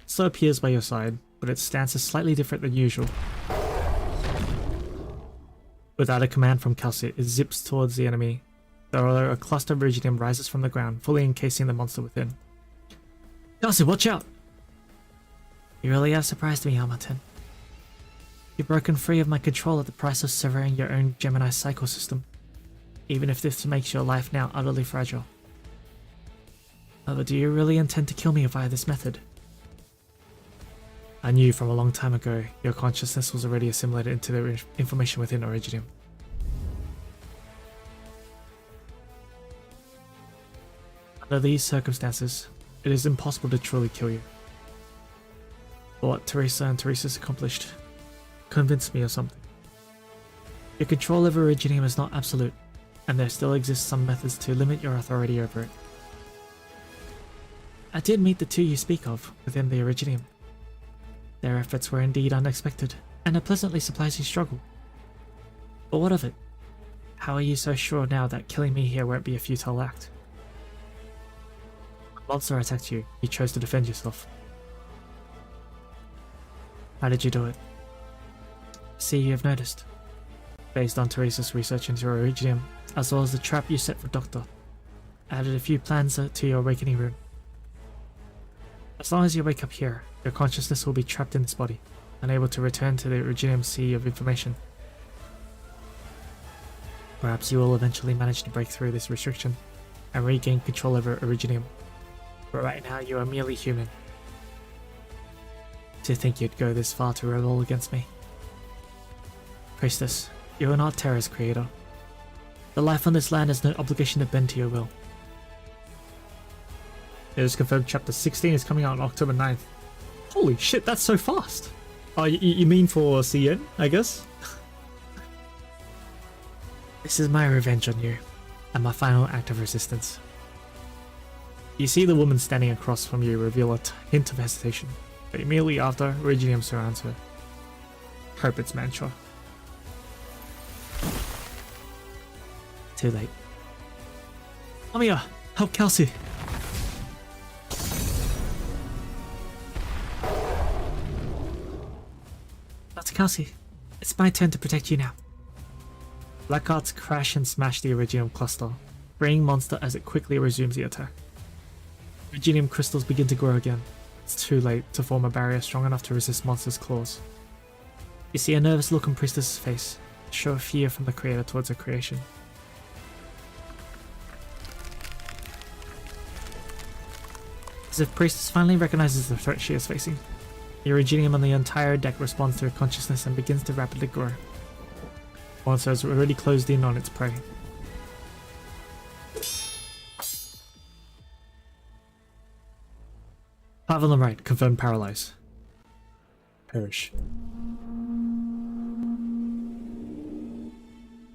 So appears by your side, but its stance is slightly different than usual. Without a command from Kelsey, it zips towards the enemy, though a cluster of Iridium rises from the ground, fully encasing the monster within. Kelsey, watch out! You really have surprised me, Hamilton. You've broken free of my control at the price of severing your own Gemini cycle system, even if this makes your life now utterly fragile. However, do you really intend to kill me via this method? I knew from a long time ago your consciousness was already assimilated into the information within Iridium. Under these circumstances, it is impossible to truly kill you. But what Teresa and Teresa's accomplished convinced me of something. Your control over Iridium is not absolute, and there still exist some methods to limit your authority over it. I did meet the two you speak of within the Iridium. Their efforts were indeed unexpected, and a pleasantly surprising struggle. But what of it? How are you so sure now that killing me here won't be a futile act? A monster attacked you, you chose to defend yourself. How did you do it? See, you have noticed. Based on Teresa's research into Iridium, as well as the trap you set for Doctor, I added a few plans to your awakening room. As long as you wake up here, your consciousness will be trapped in this body, unable to return to the Iridium sea of information. Perhaps you will eventually manage to break through this restriction and regain control over Iridium, but right now you are merely human. To think you'd go this far to rebel against me? Priestess, you are not Terra's creator. The life on this land has no obligation to bend to your will. It is confirmed chapter 16 is coming out on October 9th. Holy shit, that's so fast! Oh, you mean for CN, I guess? This is my revenge on you, and my final act of resistance. You see the woman standing across from you reveal a hint of hesitation, but immediately after, Iridium surrounds her. Hope it's mantra. Too late. Amiya, help Kelsey! Dr. Kelsey, it's my turn to protect you now. Black Arts crash and smash the Iridium cluster, freeing monster as it quickly resumes the attack. Iridium crystals begin to grow again. It's too late to form a barrier strong enough to resist monster's claws. You see a nervous look on Priestess's face, a show of fear from the creator towards her creation. As if Priestess finally recognizes the threat she is facing, the Iridium on the entire deck responds to her consciousness and begins to rapidly grow. Monster has already closed in on its prey. Path on the right, confirmed paralyze. Perish.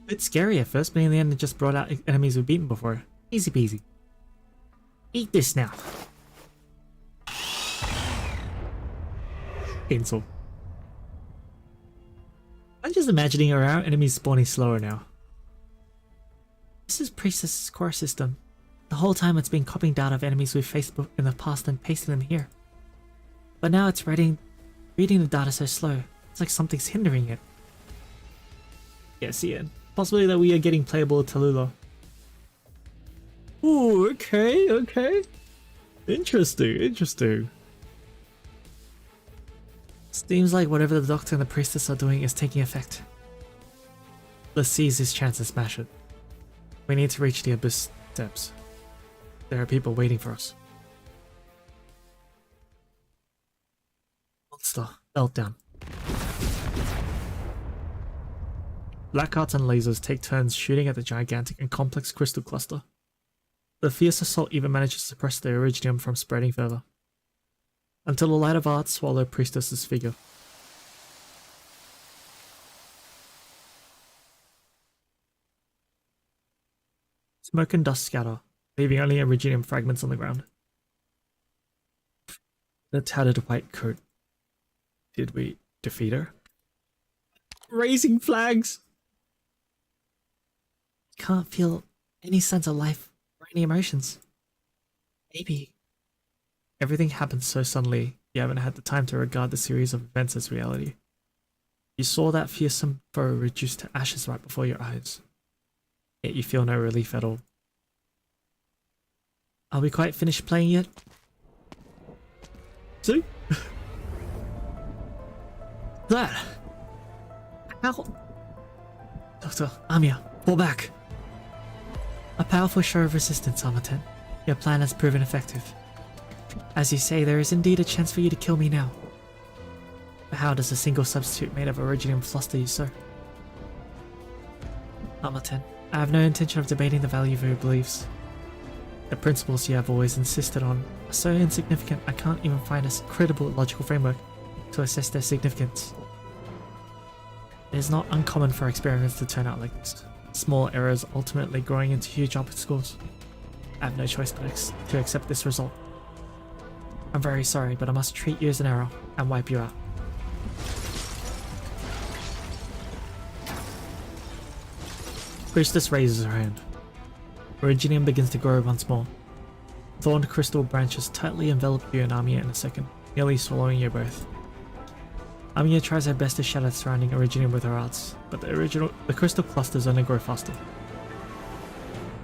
Bit scary at first, but in the end it just brought out enemies we've beaten before. Easy peasy. Eat this now. Insult. I'm just imagining our enemies spawning slower now. This is Priestess's core system. The whole time it's been copying data of enemies we've faced in the past and pasting them here. But now it's reading the data so slow. It's like something's hindering it. Yes, Ian. Possibly that we are getting playable Tallulah. Ooh, okay. Interesting. Seems like whatever the doctor and the priestess are doing is taking effect. Let's seize this chance and smash it. We need to reach the abyss steps. There are people waiting for us. Monster meltdown. Black arts and lasers take turns shooting at the gigantic and complex crystal cluster. The fierce assault even manages to suppress the Originium from spreading further, until the light of art swallow priestess's figure. Smoke and dust scatter, leaving only Originium fragments on the ground. The tattered white coat. Did we defeat her? Raising flags! Can't feel any sense of life or any emotions. Maybe. Everything happened so suddenly, you haven't had the time to regard the series of events as reality. You saw that fearsome foe reduced to ashes right before your eyes. Yet you feel no relief at all. Are we quite finished playing yet? See? That! How? Dr. Amiya, fall back! A powerful show of resistance, Armaten. Your plan has proven effective. As you say, there is indeed a chance for you to kill me now. But how does a single substitute made of Originium fluster you so? Armaten, I have no intention of debating the value of your beliefs. The principles you have always insisted on are so insignificant I can't even find a credible logical framework to assess their significance. It is not uncommon for experiments to turn out like this. Small errors ultimately growing into huge obstacles. I have no choice but to accept this result. I'm very sorry, but I must treat you as an error and wipe you out. Priestess raises her hand. Originium begins to grow once more. Thorned crystal branches tightly envelop you and Amiya in a second, nearly swallowing you both. Amiya tries her best to shatter the surrounding Originium with her arts, but the crystal clusters only grow faster.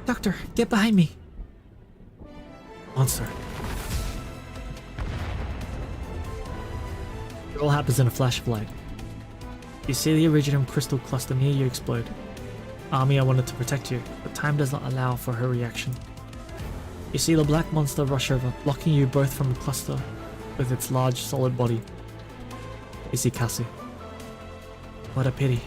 Doctor, get behind me! Monster. It all happens in a flash of light. You see the Originium crystal cluster near you explode. Amiya wanted to protect you, but time does not allow for her reaction. You see the black monster rush over, blocking you both from the cluster with its large solid body. You see Cassie. What a pity.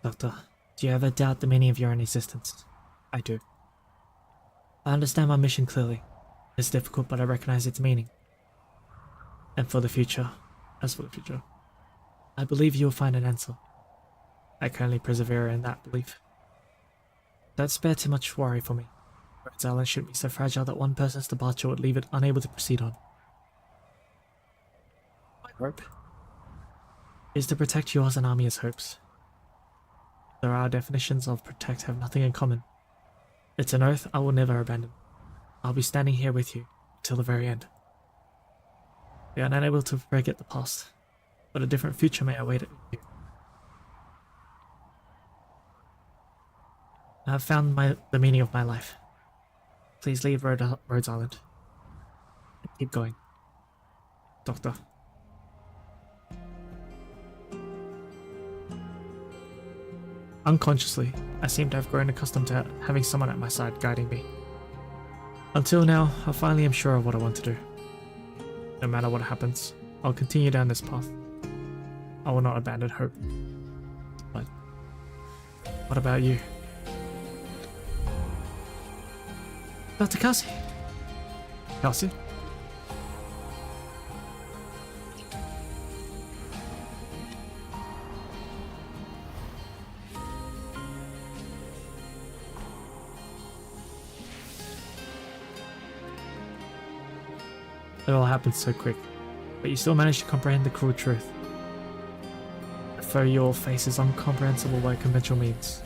Doctor, do you ever doubt the meaning of your own existence? I do. I understand my mission clearly. It's difficult, but I recognize its meaning. And for the future, I believe you will find an answer. I can only persevere in that belief. Don't spare too much worry for me. Rhodes Island shouldn't be so fragile that one person's departure would leave it unable to proceed on. My hope is to protect yours and Amiya's hopes. Though our definitions of protect have nothing in common, it's an oath I will never abandon. I'll be standing here with you till the very end. We are unable to forget the past, but a different future may await you. I have found the meaning of my life. Please leave Rhodes Island. Keep going. Doctor. Unconsciously, I seem to have grown accustomed to having someone at my side guiding me. Until now, I finally am sure of what I want to do. No matter what happens, I'll continue down this path. I will not abandon hope. But what about you? Dr. Cassie? Cassie? It all happened so quick. but you still manage to comprehend the cruel truth. The folial face is incomprehensible by conventional means.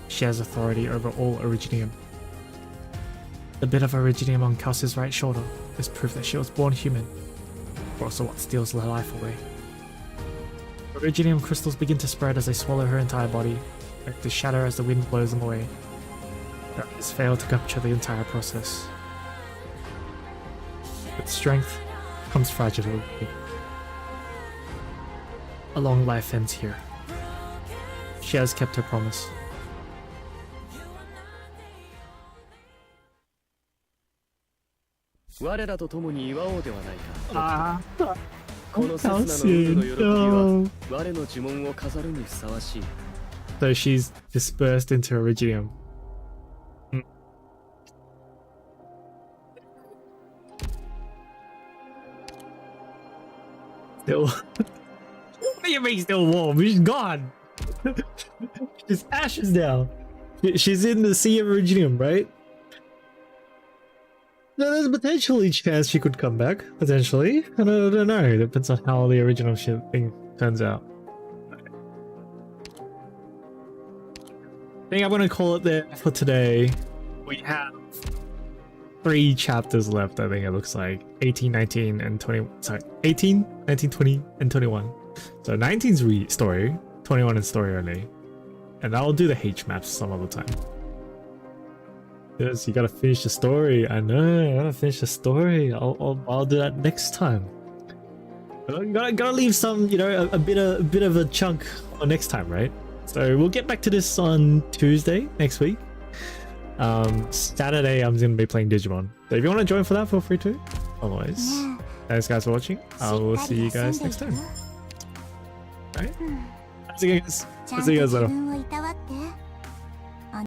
She has authority over all Originium. The bit of Originium on Kelsey's right shoulder is proof that she was born human, but also what steals her life away. Originium crystals begin to spread as they swallow her entire body, and to shatter as the wind blows them away. Her eyes fail to capture the entire process. With strength comes fragility. A long life ends here. She has kept her promise. Ah, 我らと共に祝おうではないか。 Ah, この切なの運の喜びは我の呪文を飾るにふさわしい。 so she's dispersed into Originium. Still, what do you mean still warm? She's gone. She's ashes now. She's in the sea of Originium, right? No, there's a potentially chance she could come back. Potentially, I don't know. Depends on how the original shit thing turns out. I think I'm gonna call it there for today. We have 3 chapters left, I think it looks like. 18, 19, and 20. Sorry, 18, 19, 20, and 21. So 19's story, 21 is story only. And I'll do the H maps some other time. Yes, you gotta finish the story. I know, I gotta finish the story. I'll do that next time. Gotta leave some, you know, a bit of a chunk for next time, right? So we'll get back to this on Tuesday next week. Saturday I'm gonna be playing Digimon. So if you want to join for that, feel free to. Otherwise, thanks guys for watching. I will see you guys next time. Alright? See you guys later.